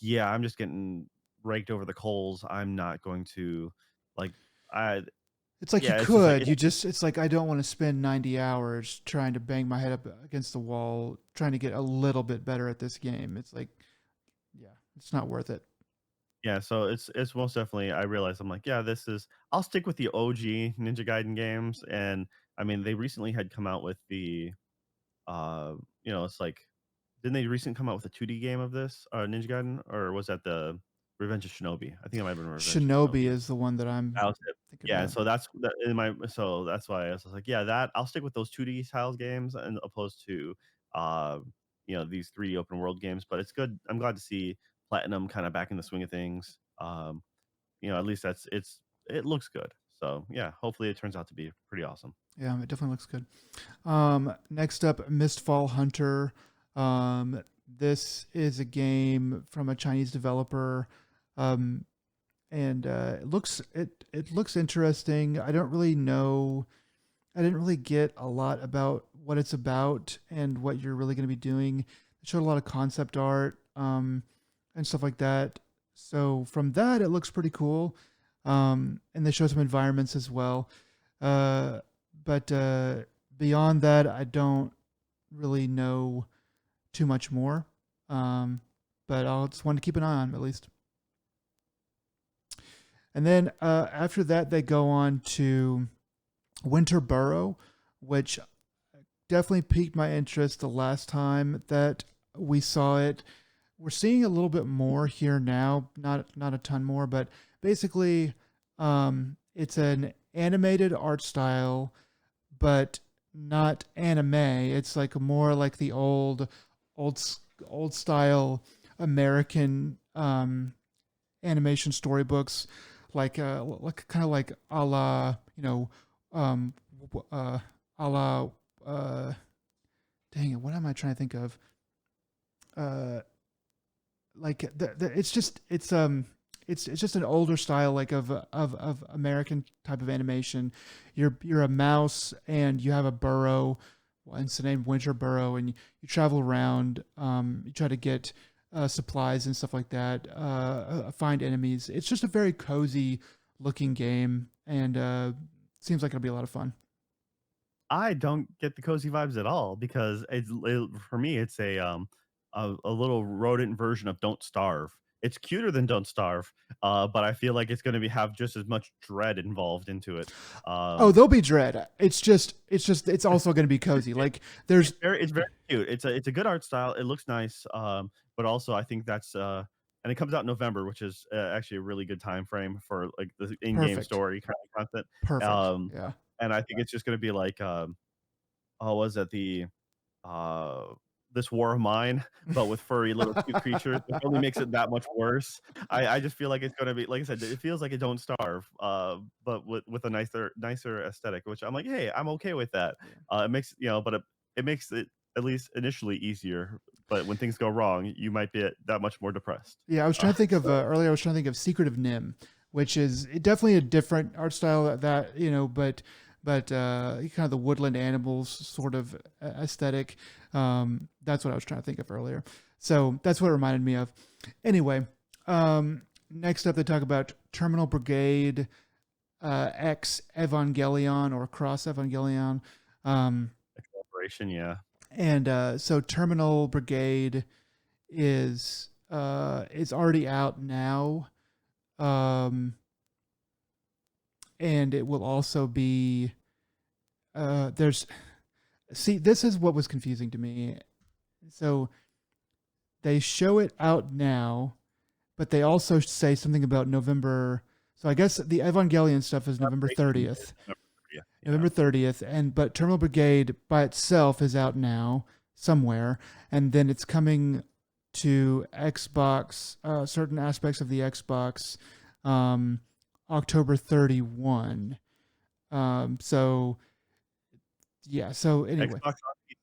yeah, I'm just getting raked over the coals. I'm not going to like I It's like you yeah, it's just like could. It's like I don't want to spend 90 hours trying to bang my head up against the wall, trying to get a little bit better at this game. It's like, yeah, it's not worth it. yeah, so it's most definitely I realized I'm like, yeah, this is I'll stick with the OG Ninja Gaiden games. And I mean, they recently had come out with the it's like didn't they recently come out with a 2D game of this, Ninja Gaiden, or was that the Revenge of Shinobi? I think it might have been Revenge of Shinobi Shinobi. is the one that I'm That was it. thinking Yeah, and about. so that's why I was like, yeah, that I'll stick with those 2D styles games and opposed to these 3D open world games. But it's good. I'm glad to see Platinum kind of back in the swing of things. At least it looks good. So yeah, hopefully it turns out to be pretty awesome. Yeah, it definitely looks good. Next up, Mistfall Hunter. This is a game from a Chinese developer, um, and it looks interesting. I don't really know. I didn't really get a lot about what it's about and what you're really going to be doing. It showed a lot of concept art, and stuff like that. So from that, it looks pretty cool. And they show some environments as well. Uh, but beyond that, I don't really know too much more. Um, but I'll just want to keep an eye on 'em at least. And then after that, they go on to Winter Burrow, which definitely piqued my interest the last time that we saw it. We're seeing a little bit more here now, not a ton more, but basically, it's an animated art style, but not anime. It's like more like the old old style American animation storybooks, like kind of like a la um a la dang it, what am I trying to think of? Uh, like it's just an older style like of American type of animation. You're a mouse and you have a burrow. Well, it's named Winter Burrow, and you travel around. You try to get supplies and stuff like that. Find enemies. It's just a very cozy looking game, and seems like it'll be a lot of fun. I don't get the cozy vibes at all because for me it's a little rodent version of Don't Starve. It's cuter than Don't Starve, but I feel like it's going to be have just as much dread involved into it. Oh, Um, there'll be dread. It's also going to be cozy. Like there's it's very cute. It's a good art style. It looks nice, but also I think that's and it comes out in November, which is actually a really good time frame for like the in-game perfect. story kind of content. Perfect. Um, Yeah. and I think it's just going to be like oh, was it the uh, This War of Mine, but with furry little cute creatures, which only makes it that much worse. I just feel like it's gonna be like I said, it feels like it Don't Starve, but with a nicer aesthetic, which I'm like, hey, I'm okay with that. Yeah. It makes but it makes it at least initially easier. But when things go wrong, you might be that much more depressed. Yeah, I was trying to think of So earlier. I was trying to think of Secret of Nim, which is definitely a different art style that but kind of the woodland animals sort of aesthetic. That's what I was trying to think of earlier. So that's what it reminded me of. Anyway, next up they talk about Terminal Brigade X Evangelion or Cross Evangelion. Um, collaboration, yeah. and so Terminal Brigade is already out now, um, and it will also be there's see this is what was confusing to me. So they show it out now, but they also say something about November. So I guess the Evangelion stuff is November Collaboration 30th. is yeah, yeah. November 30th, and but Terminal Brigade by itself is out now somewhere, and then it's coming to Xbox, certain aspects of the Xbox, um, October 31. So yeah. So anyway, Xbox on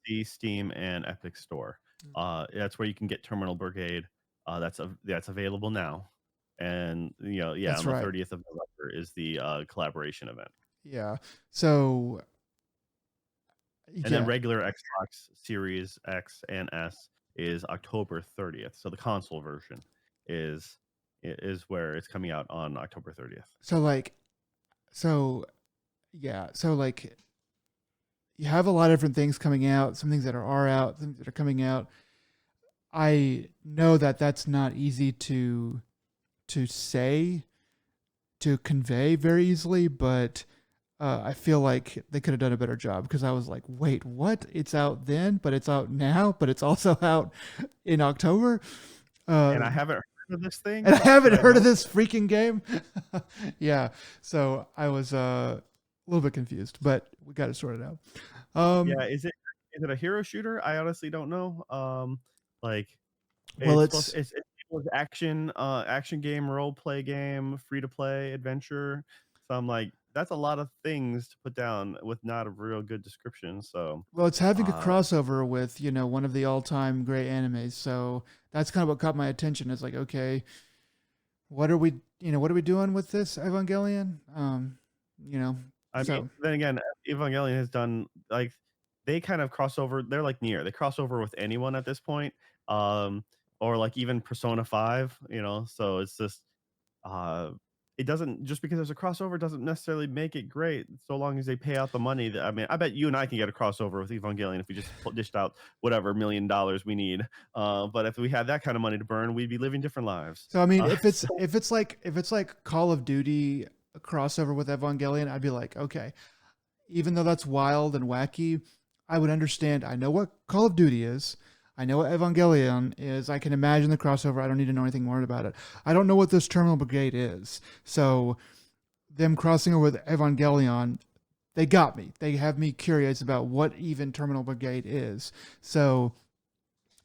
PC, Steam, and Epic Store. That's where you can get Terminal Brigade. That's available now, and yeah, that's on the right. 30th of November is the collaboration event. Yeah. So And then Yeah. regular Xbox Series X and S is October 30th. So the console version is is where it's coming out on October 30th. So like, so yeah, so like you have a lot of different things coming out. Some things that are out, some that are coming out. I know that that's not easy to say, to convey very easily, but I feel like they could have done a better job because I was like, wait, what? It's out then, but it's out now, but it's also out in October. And I Um, haven't heard of this and thing, I haven't but I heard of know. this freaking game. Yeah, so I was a little bit confused, but we got it sorted out. Yeah, Um, is it a hero shooter? I honestly don't know. Like well, it's supposed it's it's action game, role play game, free to play adventure. So I'm like, that's a lot of things to put down with not a real good description. So well, it's having a uh crossover with one of the all-time great animes, so that's kind of what caught my attention. It's like, okay, what are we doing with this Evangelion? You know, I mean, so then again, Evangelion has done like they kind of cross over. They're like near. They cross over with anyone at this point. Um, or like even Persona 5, So it's just uh it doesn't just because there's a crossover doesn't necessarily make it great so long as they pay out the money that I mean, I bet you and I can get a crossover with Evangelion if we just dished out whatever $1 million we need. But if we had that kind of money to burn, we'd be living different lives. so I mean, So if it's like Call of Duty crossover with Evangelion, I'd be like, okay, even though that's wild and wacky, I would understand. I know what Call of Duty is. I know what Evangelion is. I can imagine the crossover. I don't need to know anything more about it. I don't know what this Terminal Brigade is. So them crossing over with Evangelion, they got me. They have me curious about what even Terminal Brigade is. So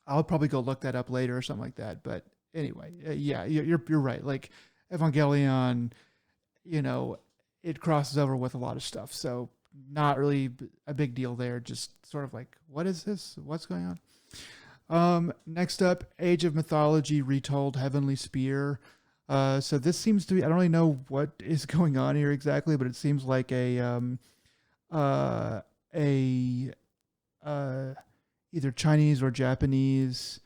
I'll probably go look that up later or something like that. But anyway, yeah, you're right. Like Evangelion, you know, it crosses over with a lot of stuff. So not really a big deal there. Just sort of like, what is this? What's going on? Next up, Age of Mythology Retold Heavenly Spear. So this seems to be, I don't really know what is going on here exactly, but it seems like uh, a, uh, either Chinese or Japanese,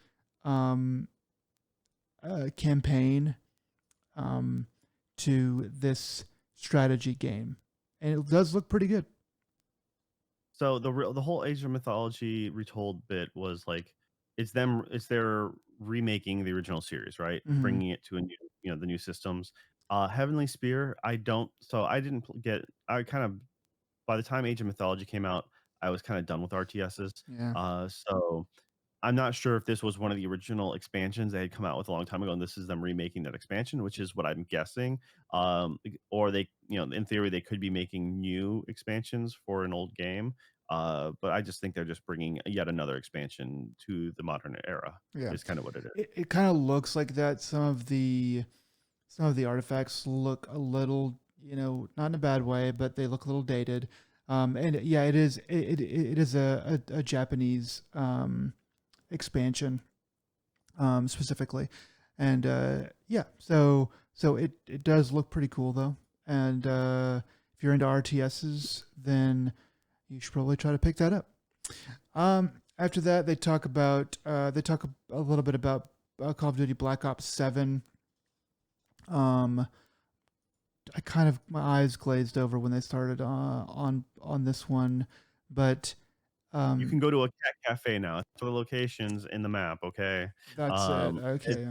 um, campaign, um, to this strategy game. And it does look pretty good. the whole Age of Mythology retold bit was like it's their remaking the original series, right? Hmm. Bringing it to a new, the new systems. Heavenly Spear, I didn't get I kind of by the time Age of Mythology came out, I was kind of done with RTSs. Yeah. So I'm not sure if this was one of the original expansions they had come out with a long time ago, and this is them remaking that expansion, which is what I'm guessing. Or they, in theory, they could be making new expansions for an old game. But I just think they're just bringing yet another expansion to the modern era. Yeah. Is kind of what it is. It kind of looks like that. Some of the artifacts look a little, not in a bad way, but they look a little dated. And yeah, it is a Japanese expansion, specifically, and yeah, so it does look pretty cool though. And if you're into RTSs, then you should probably try to pick that up. After that, they talk a little bit about Call of Duty Black Ops 7. Um, I kind of my eyes glazed over when they started on this one, but You um, can go to a cat cafe now. It's the locations in the map. Okay. that's it. Um, Okay.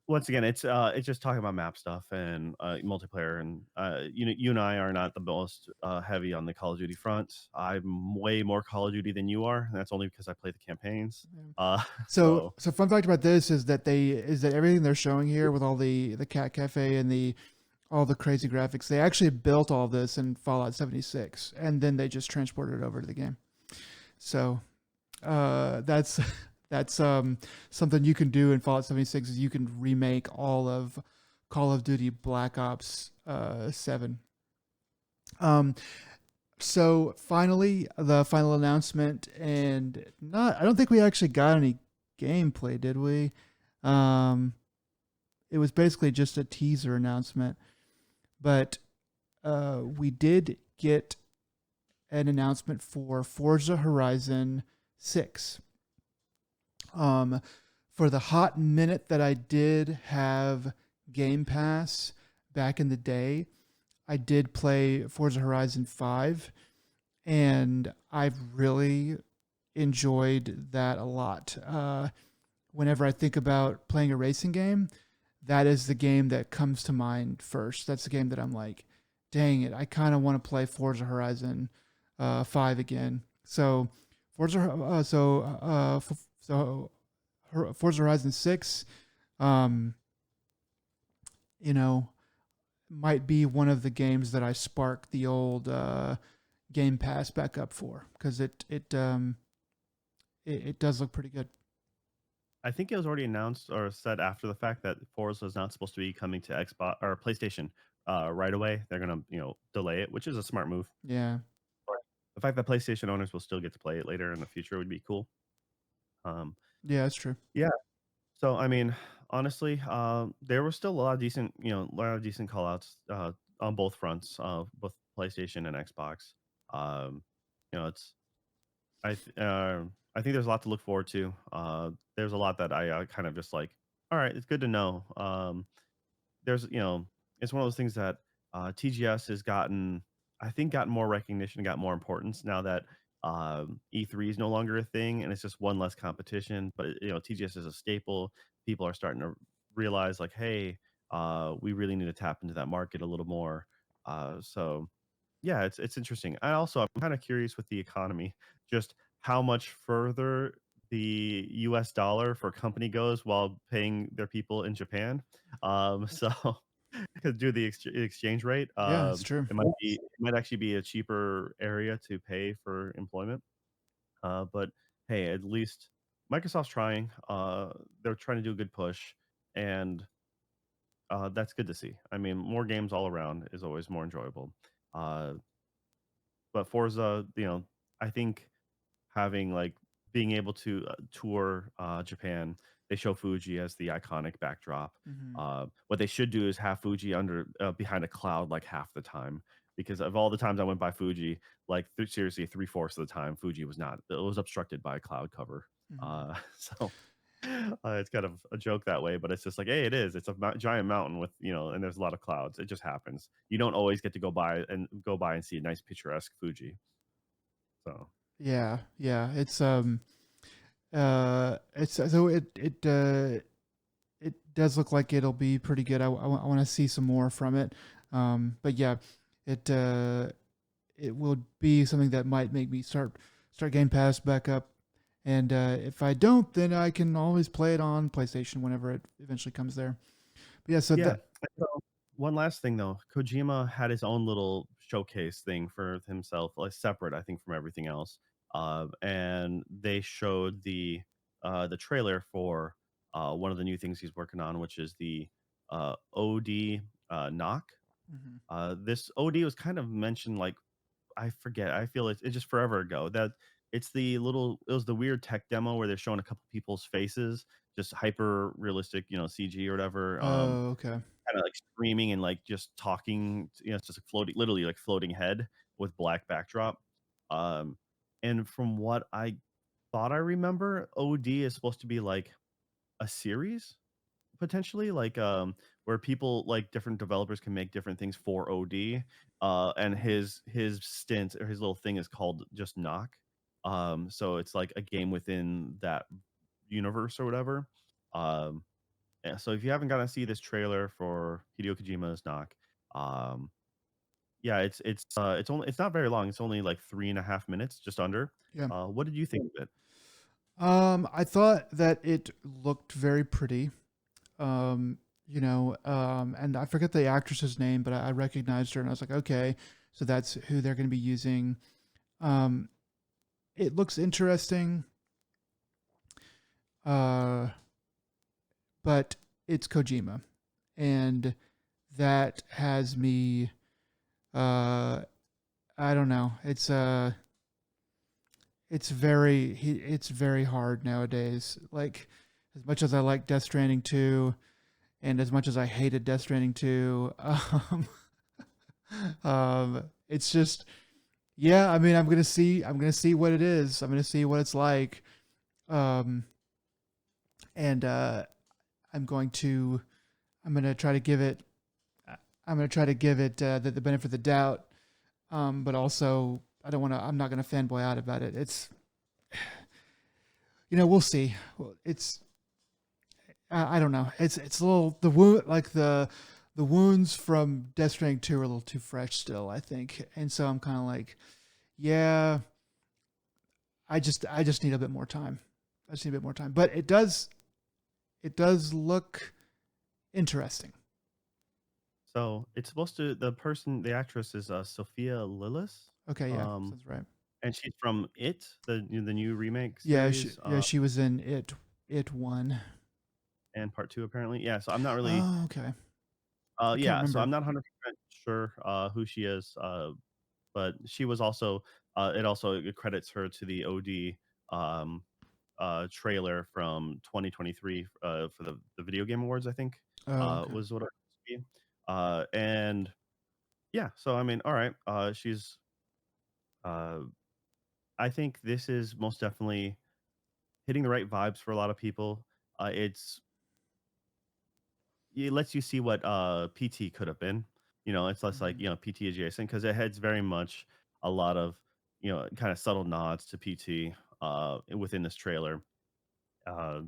Once again, it's just talking about map stuff and multiplayer, and you and I are not the most heavy on the Call of Duty front. I'm way more Call of Duty than you are, and that's only because I play the campaigns. Yeah. Uh, So, so so fun fact about this is that everything they're showing here with all the cat cafe and the all the crazy graphics, they actually built all this in Fallout 76, and then they just transported it over to the game. So, that's something you can do in Fallout 76 is you can remake all of Call of Duty Black Ops 7. Um, so finally, the final announcement, and not I don't think we actually got any gameplay, did we? Um, it was basically just a teaser announcement, but we did get an announcement for Forza Horizon 6. Um, for the hot minute that I did have Game Pass back in the day, I did play Forza Horizon 5, and I've really enjoyed that a lot. Whenever I think about playing a racing game, that is the game that comes to mind first. That's the game that I'm like, dang it, I kind of want to play Forza Horizon 5 again. So Forza, Forza Horizon 6, um, you know, might be one of the games that I spark the old Game Pass back up for, because it does look pretty good. I think it was already announced or said after the fact that Forza is not supposed to be coming to Xbox or PlayStation right away. They're gonna, delay it, which is a smart move. Yeah, But the fact that PlayStation owners will still get to play it later in the future would be cool. Um, yeah, that's true. yeah. So I mean, honestly, there were still a lot of decent, a lot of decent callouts on both fronts, both PlayStation and Xbox. Um, it's I th- I think there's a lot to look forward to. There's a lot that I kind of just like. All right, it's good to know. There's it's one of those things that TGS has gotten, I think, gotten more recognition, got more importance now that E3 is no longer a thing, and it's just one less competition. But TGS is a staple. People are starting to realize like, hey, we really need to tap into that market a little more. So yeah, it's interesting. I'm kind of curious with the economy, just how much further the US dollar for company goes while paying their people in Japan. So because due to the exchange rate, Yeah, it's true. it might actually be a cheaper area to pay for employment. But hey, at least Microsoft's trying. They're trying to do a good push, and that's good to see. I mean, more games all around is always more enjoyable. Uh, but Forza, I think having like being able to tour Japan, they show Fuji as the iconic backdrop. Hmm. What they should do is have Fuji under behind a cloud like half the time, because of all the times I went by Fuji, like seriously 3/4 of the time Fuji was not. It was obstructed by a cloud cover. Hmm. So it's kind of a joke that way, but it's just like, hey, it is. It's a giant mountain with and there's a lot of clouds. It just happens. You don't always get to go by and see a nice picturesque Fuji. So Yeah, yeah. It does look like it'll be pretty good. I want to see some more from it. But yeah, it it will be something that might make me start Game Pass back up. And if I don't, then I can always play it on PlayStation whenever it eventually comes there. But yeah, so yeah. that So, one last thing though, Kojima had his own little showcase thing for himself, like separate, I think, from everything else. And they showed the trailer for one of the new things he's working on, which is the OD knock. Mhm. This OD was kind of mentioned like I forget. I feel it's just forever ago that it was the weird tech demo where they're showing a couple people's faces, just hyper realistic, CG or whatever. Oh, okay. Kind of like screaming and like just talking. It's just like floating, literally like floating head with black backdrop. Um, and from what I thought I remember, OD is supposed to be like a series potentially, like where people like different developers can make different things for OD. And his stint or his little thing is called just Knock. So it's like a game within that universe or whatever. Um, yeah, so if you haven't gotten to see this trailer for Hideo Kojima's Knock, um, yeah, it's not very long. It's only like 3.5 minutes, just under. Yeah. What did you think of it? I thought that it looked very pretty. And I forget the actress's name, but I recognized her and I was like, okay, so that's who they're going to be using. Um, it looks interesting, uh, but it's Kojima, and that has me. Uh, I don't know. It's very hard nowadays. Like as much as I like Death Stranding 2, and as much as I hated Death Stranding 2, it's just Yeah, I mean, I'm gonna see what it is. I'm gonna see what it's like. Um, and I'm going to I'm gonna try to give it I'm gonna try to give it the benefit of the doubt. But also I don't want to. I'm not gonna fanboy out about it. It's we'll see. Well, it's I don't know. It's a little the wound like the wounds from Death Stranding 2 are a little too fresh still, I think. And so I'm kind of like, yeah, I just need a bit more time. I just need a bit more time. But it does look interesting. So it's supposed to the actress is Sophia Lillis, Okay, yeah, um, sounds right. and she's from It, the new remake Yeah, series, she was in it one. and part two apparently. Yeah, so I'm not really, Oh, okay. I can't yeah, so remember. I'm not 100% sure who she is, but she was also, it also credits her to the OD um, trailer from 2023 for the Video Game Awards, I think, Oh, okay. was what it was to be. And yeah, so I mean, all right, uh, I think this is most definitely hitting the right vibes for a lot of people. It lets you see what PT could have been. It's less like Mhm. PT adjacent because it has very much a lot of kind of subtle nods to PT within this trailer. Uh,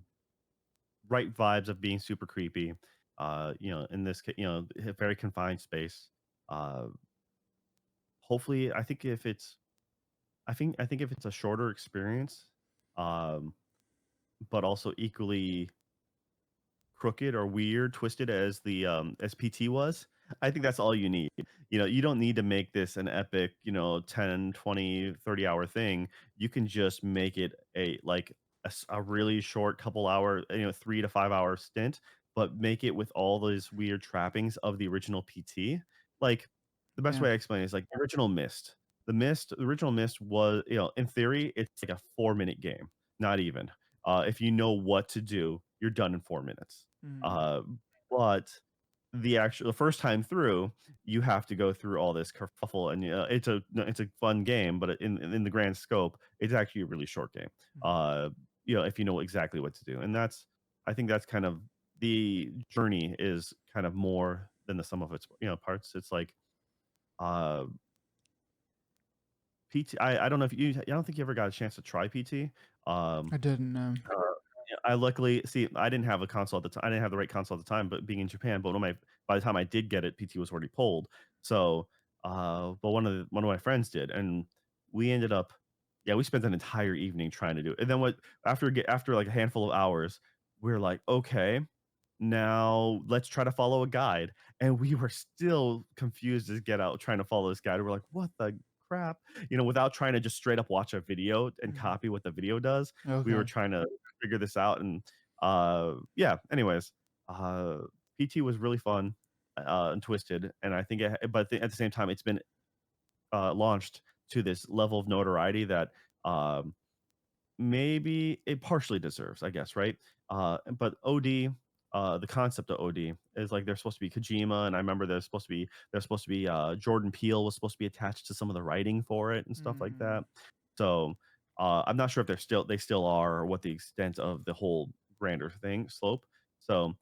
right vibes of being super creepy. In this a very confined space. Uh, hopefully, I think if it's a shorter experience, um, but also equally crooked or weird, twisted as the as PT was, I think that's all you need. You don't need to make this an epic, 10, 20, 30 hour thing. You can just make it a really short couple hour, 3 to 5 hour stint, but make it with all those weird trappings of the original PT. Like the best Yeah. way I explain it is like the original Mist. The original Mist was, in theory, it's like a 4 minute game, not even. If you know what to do, you're done in 4 minutes. Mhm. Uh, but the first time through, you have to go through all this kerfuffle, and it's a fun game, but in the grand scope, it's actually a really short game. Mhm. Uh, if you know exactly what to do, and I think that's kind of the journey is kind of more than the sum of its parts. It's like uh PT. I don't know if I don't think you ever got a chance to try PT. Um, I didn't know. uh, yeah, I luckily see, I didn't have a console at the time. I didn't have the right console at the time, but being in Japan, but by the time I did get it, PT was already pulled. So, but one of my friends did, and we ended up, yeah, we spent an entire evening trying to do it. And then after like a handful of hours, we're like, okay, now let's try to follow a guide. And we were still confused as get out trying to follow this guide. We're like, what the crap? Without trying to just straight up watch a video and Mhm. copy what the video does, we were Okay. trying to figure this out. And yeah, anyways, uh PT was really fun and twisted. And I think at the same time, it's been launched to this level of notoriety that um maybe it partially deserves, I guess, right? But OD, the concept of OD is like they're supposed to be Kojima, and I remember there's supposed to be Jordan Peele was supposed to be attached to some of the writing for it and stuff like Mhm. that. So I'm not sure if they still are, or what the extent of the whole grander thing slope. So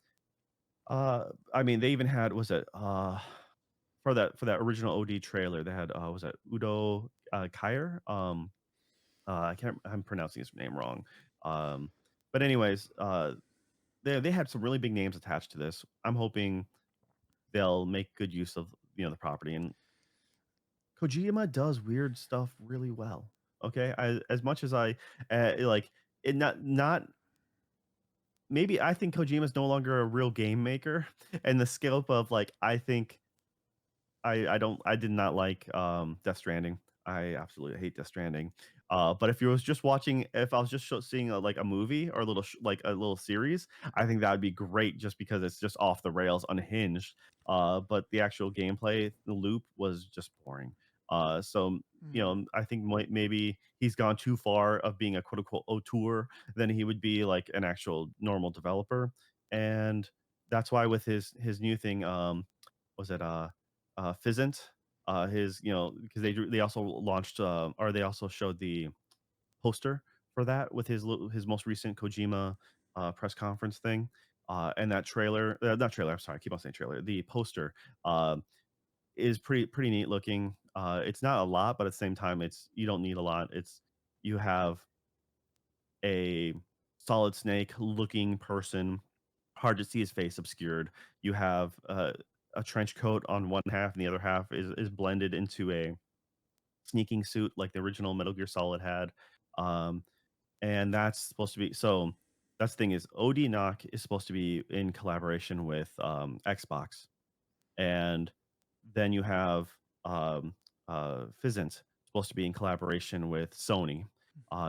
I mean, they even had, was it for that original OD trailer, they had was that Udo Kier? I'm pronouncing his name wrong. Um, but anyways, they had some really big names attached to this. I'm hoping they'll make good use of the property. And Kojima does weird stuff really well. Okay, as much as I like it, not maybe I think Kojima's no longer a real game maker, and the scope of like I think I did not like, Death Stranding. I absolutely hate Death Stranding. But if I was just seeing like a movie or a little like a little series, I think that would be great just because it's just off the rails, unhinged. But the actual gameplay, the loop was just boring. So Mhm. I think maybe he's gone too far of being a quote unquote auteur than he would be like an actual normal developer. And that's why with his new thing, was it Fizzant? his, because they also launched, or they also showed the poster for that with his most recent Kojima press conference thing. And that trailer, not trailer, I'm sorry, I keep on saying trailer. The poster uh, is pretty neat looking. It's not a lot, but at the same time, it's you don't need a lot. You have a Solid Snake looking person, hard to see his face obscured. You have a trench coat on one half, and the other half is blended into a sneaking suit like the original Metal Gear Solid had. Um, and that's supposed to be so. That's the thing is, OD Knock is supposed to be in collaboration with Xbox, and then you have um, Fizzent supposed to be in collaboration with Sony.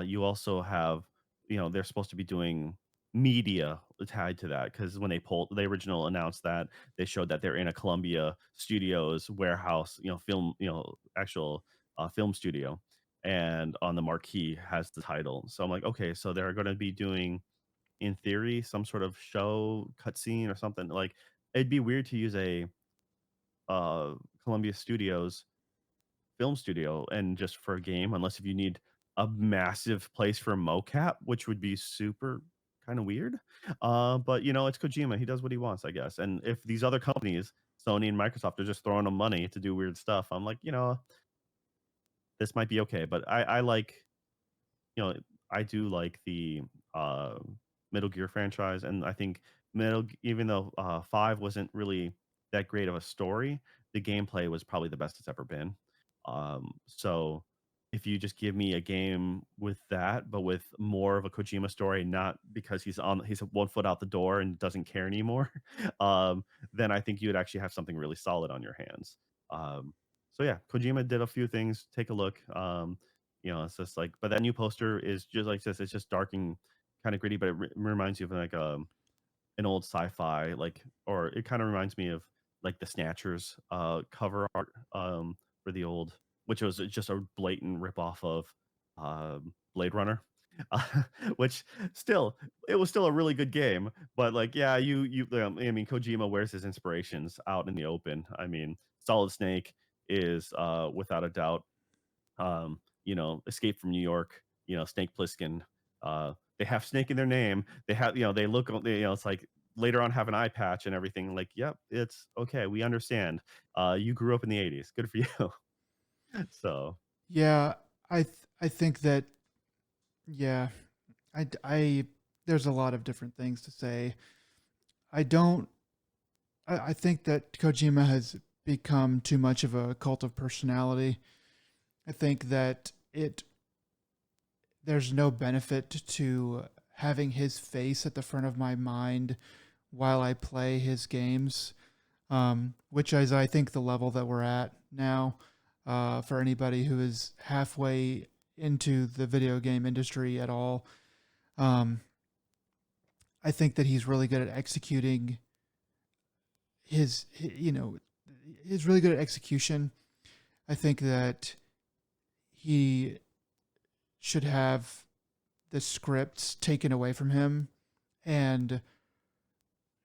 You also have, they're supposed to be doing media tied to that because when they original announced that they showed that they're in a Columbia Studios warehouse, film, actual film studio, and on the marquee has the title. So I'm like, okay, so they're going to be doing, in theory, some sort of show cutscene or something. Like, it'd be weird to use a uh Columbia Studios film studio and just for a game, unless if you need a massive place for mocap, which would be super kind of weird. But it's Kojima. He does what he wants, I guess. And if these other companies, Sony and Microsoft, are just throwing him money to do weird stuff, I'm like, this might be okay. But I like, you know, I do like the uh, Metal Gear franchise, and I think even though 5 wasn't really that great of a story, the gameplay was probably the best it's ever been. So if you just give me a game with that, but with more of a Kojima story, not because he's 1 foot out the door and doesn't care anymore, um, then I think you would actually have something really solid on your hands. Um, so yeah, Kojima did a few things. Take a look. It's just like, but that new poster is just like this. It's just dark and kind of gritty, but it reminds you of like an old sci-fi, like, or it kind of reminds me of like the Snatchers cover art for the old, which was just a blatant ripoff of Blade Runner. Uh, which still, it was still a really good game, but like, yeah, I mean, Kojima wears his inspirations out in the open. I mean, Solid Snake is without a doubt, Escape from New York, Snake Plissken. They have Snake in their name. They have, they look, it's like later on have an eye patch and everything. Like, yep, it's okay. We understand. You grew up in the '80s. Good for you. So, Yeah, I think that, yeah, I there's a lot of different things to say. I don't I think that Kojima has become too much of a cult of personality. I think that it there's no benefit to having his face at the front of my mind while I play his games, which is, I think, the level that we're at now. For anybody who is halfway into the video game industry at all, um, I think that he's really good at executing he's really good at execution. I think that he should have the scripts taken away from him and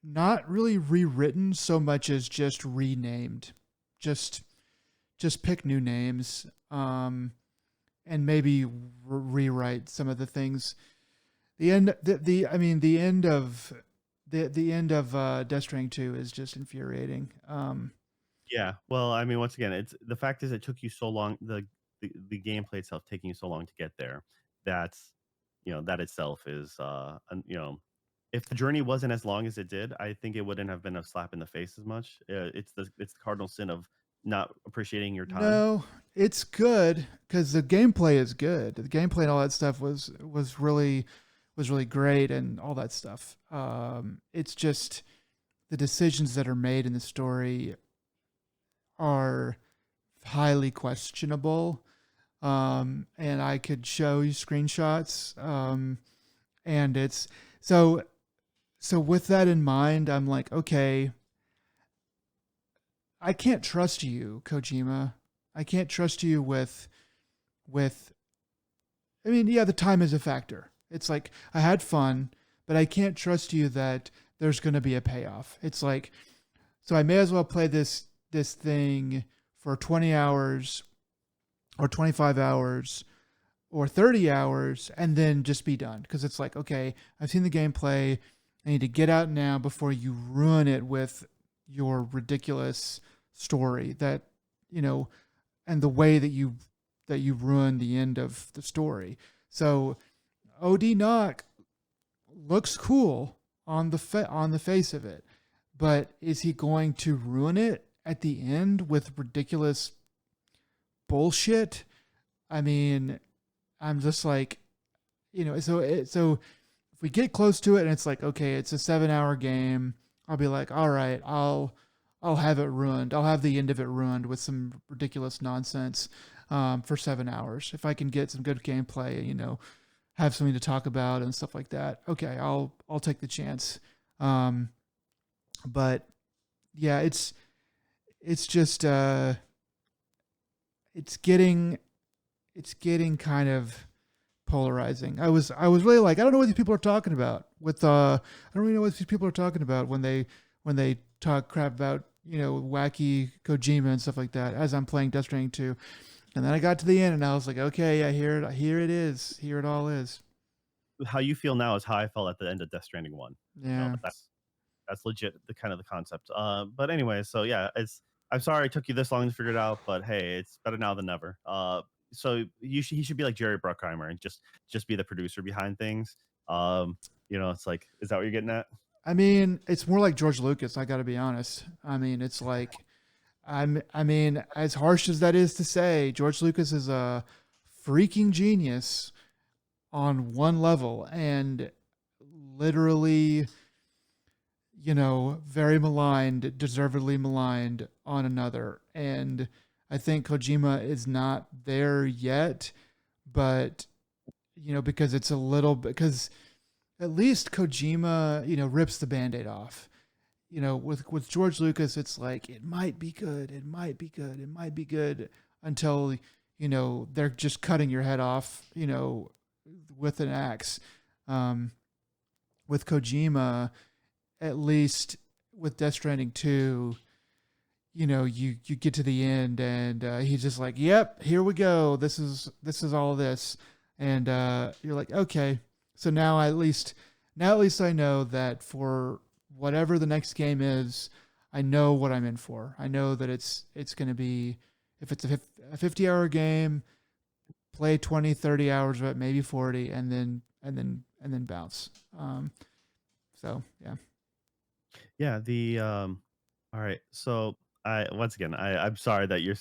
not really rewritten so much as just renamed. Just just pick new names, and maybe rewrite some of the things. The end of the end of Death Stranding 2 is just infuriating. yeah. Well, I mean, once again, it's the fact is it took you so long, the gameplay itself taking you so long to get there. That's, that itself is, if the journey wasn't as long as it did, I think it wouldn't have been a slap in the face as much. It's the cardinal sin of not appreciating your time. No, it's good because the gameplay is good. The gameplay and all that stuff was really great and all that stuff. It's just the decisions that are made in the story are highly questionable. And I could show you screenshots. And it's so with that in mind, I'm like, okay, I can't trust you, Kojima. I can't trust you with I mean, yeah, the time is a factor. It's like I had fun, but I can't trust you that there's going to be a payoff. It's like, so I may as well play this thing for 20 hours or 25 hours or 30 hours and then just be done. Because it's like, okay, I've seen the gameplay. I need to get out now before you ruin it with your ridiculous story that, you know, and the way that you ruin the end of the story. So OD Knock looks cool on on the face of it, but is he going to ruin it at the end with ridiculous bullshit? I mean, I'm just like, so if we get close to it and it's like, okay, it's a 7 hour game, I'll be like, all right, I'll have it ruined. I'll have the end of it ruined with some ridiculous nonsense for 7 hours. If I can get some good gameplay, have something to talk about and stuff like that. Okay, I'll take the chance. But yeah, it's just it's getting kind of polarizing. I was really like, I don't know what these people are talking about with I don't really know what these people are talking about when they talk crap about, wacky Kojima and stuff like that as I'm playing Death Stranding 2. And then I got to the end and I was like, okay, I hear it. Here it is. Here it all is. How you feel now is how I felt at the end of Death Stranding 1. Yeah. That's legit the kind of the concept. But anyway, so yeah, it's I'm sorry it took you this long to figure it out, but hey, it's better now than never. So he should be like Jerry Bruckheimer and just be the producer behind things. It's like, is that what you're getting at? I mean, it's more like George Lucas, I got to be honest. I mean, it's like I mean, as harsh as that is to say, George Lucas is a freaking genius on one level and literally, very maligned, deservedly maligned on another. And I think Kojima is not there yet, but because it's a little because at least Kojima, rips the band-aid off. With George Lucas, it's like it might be good, it might be good, it might be good until they're just cutting your head off, with an axe. Um, with Kojima, at least with Death Stranding 2, you get to the end and he's just like, "Yep, here we go. This is all this," and you're like, "Okay." So now at least I know that for whatever the next game is, I know what I'm in for. I know that it's going to be if it's a 50-hour game, play 20, 30 hours of it, maybe 40, and then bounce. So yeah. Yeah, all right. So I once again I'm sorry that you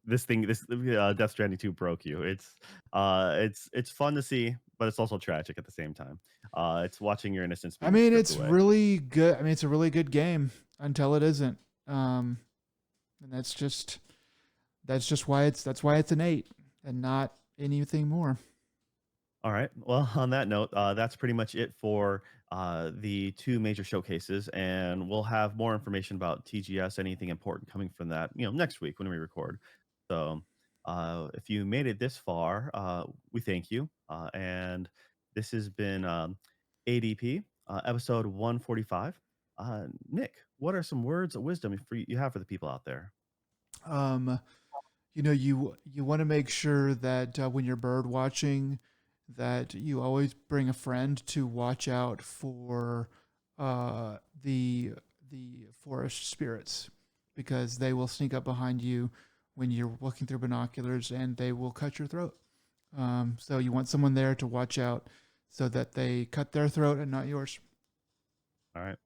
this thing this Death Stranding 2 broke you. It's fun to see, but it's also tragic at the same time. It's watching your innocence I being mean, stripped it's away. really good. I mean, it's a really good game until it isn't. Um, and that's why it's an 8 and not anything more. All right. Well, on that note, that's pretty much it for the two major showcases, and we'll have more information about TGS, anything important coming from that, next week when we record. So, if you made it this far, we thank you. And this has been ADP, episode 145. Nick, what are some words of wisdom you have for the people out there? Um, you want to make sure that when you're bird watching, that you always bring a friend to watch out for the forest spirits because they will sneak up behind you when you're looking through binoculars and they will cut your throat. So you want someone there to watch out so that they cut their throat and not yours. All right.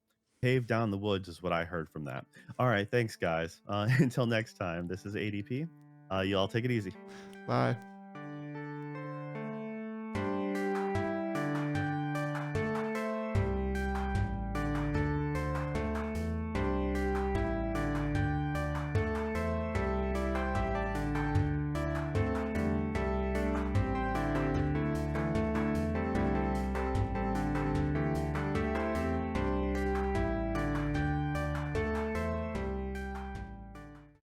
Cave down the woods is what I heard from that. All right. Thanks, guys. Until next time, this is ADP. You all take it easy. Bye.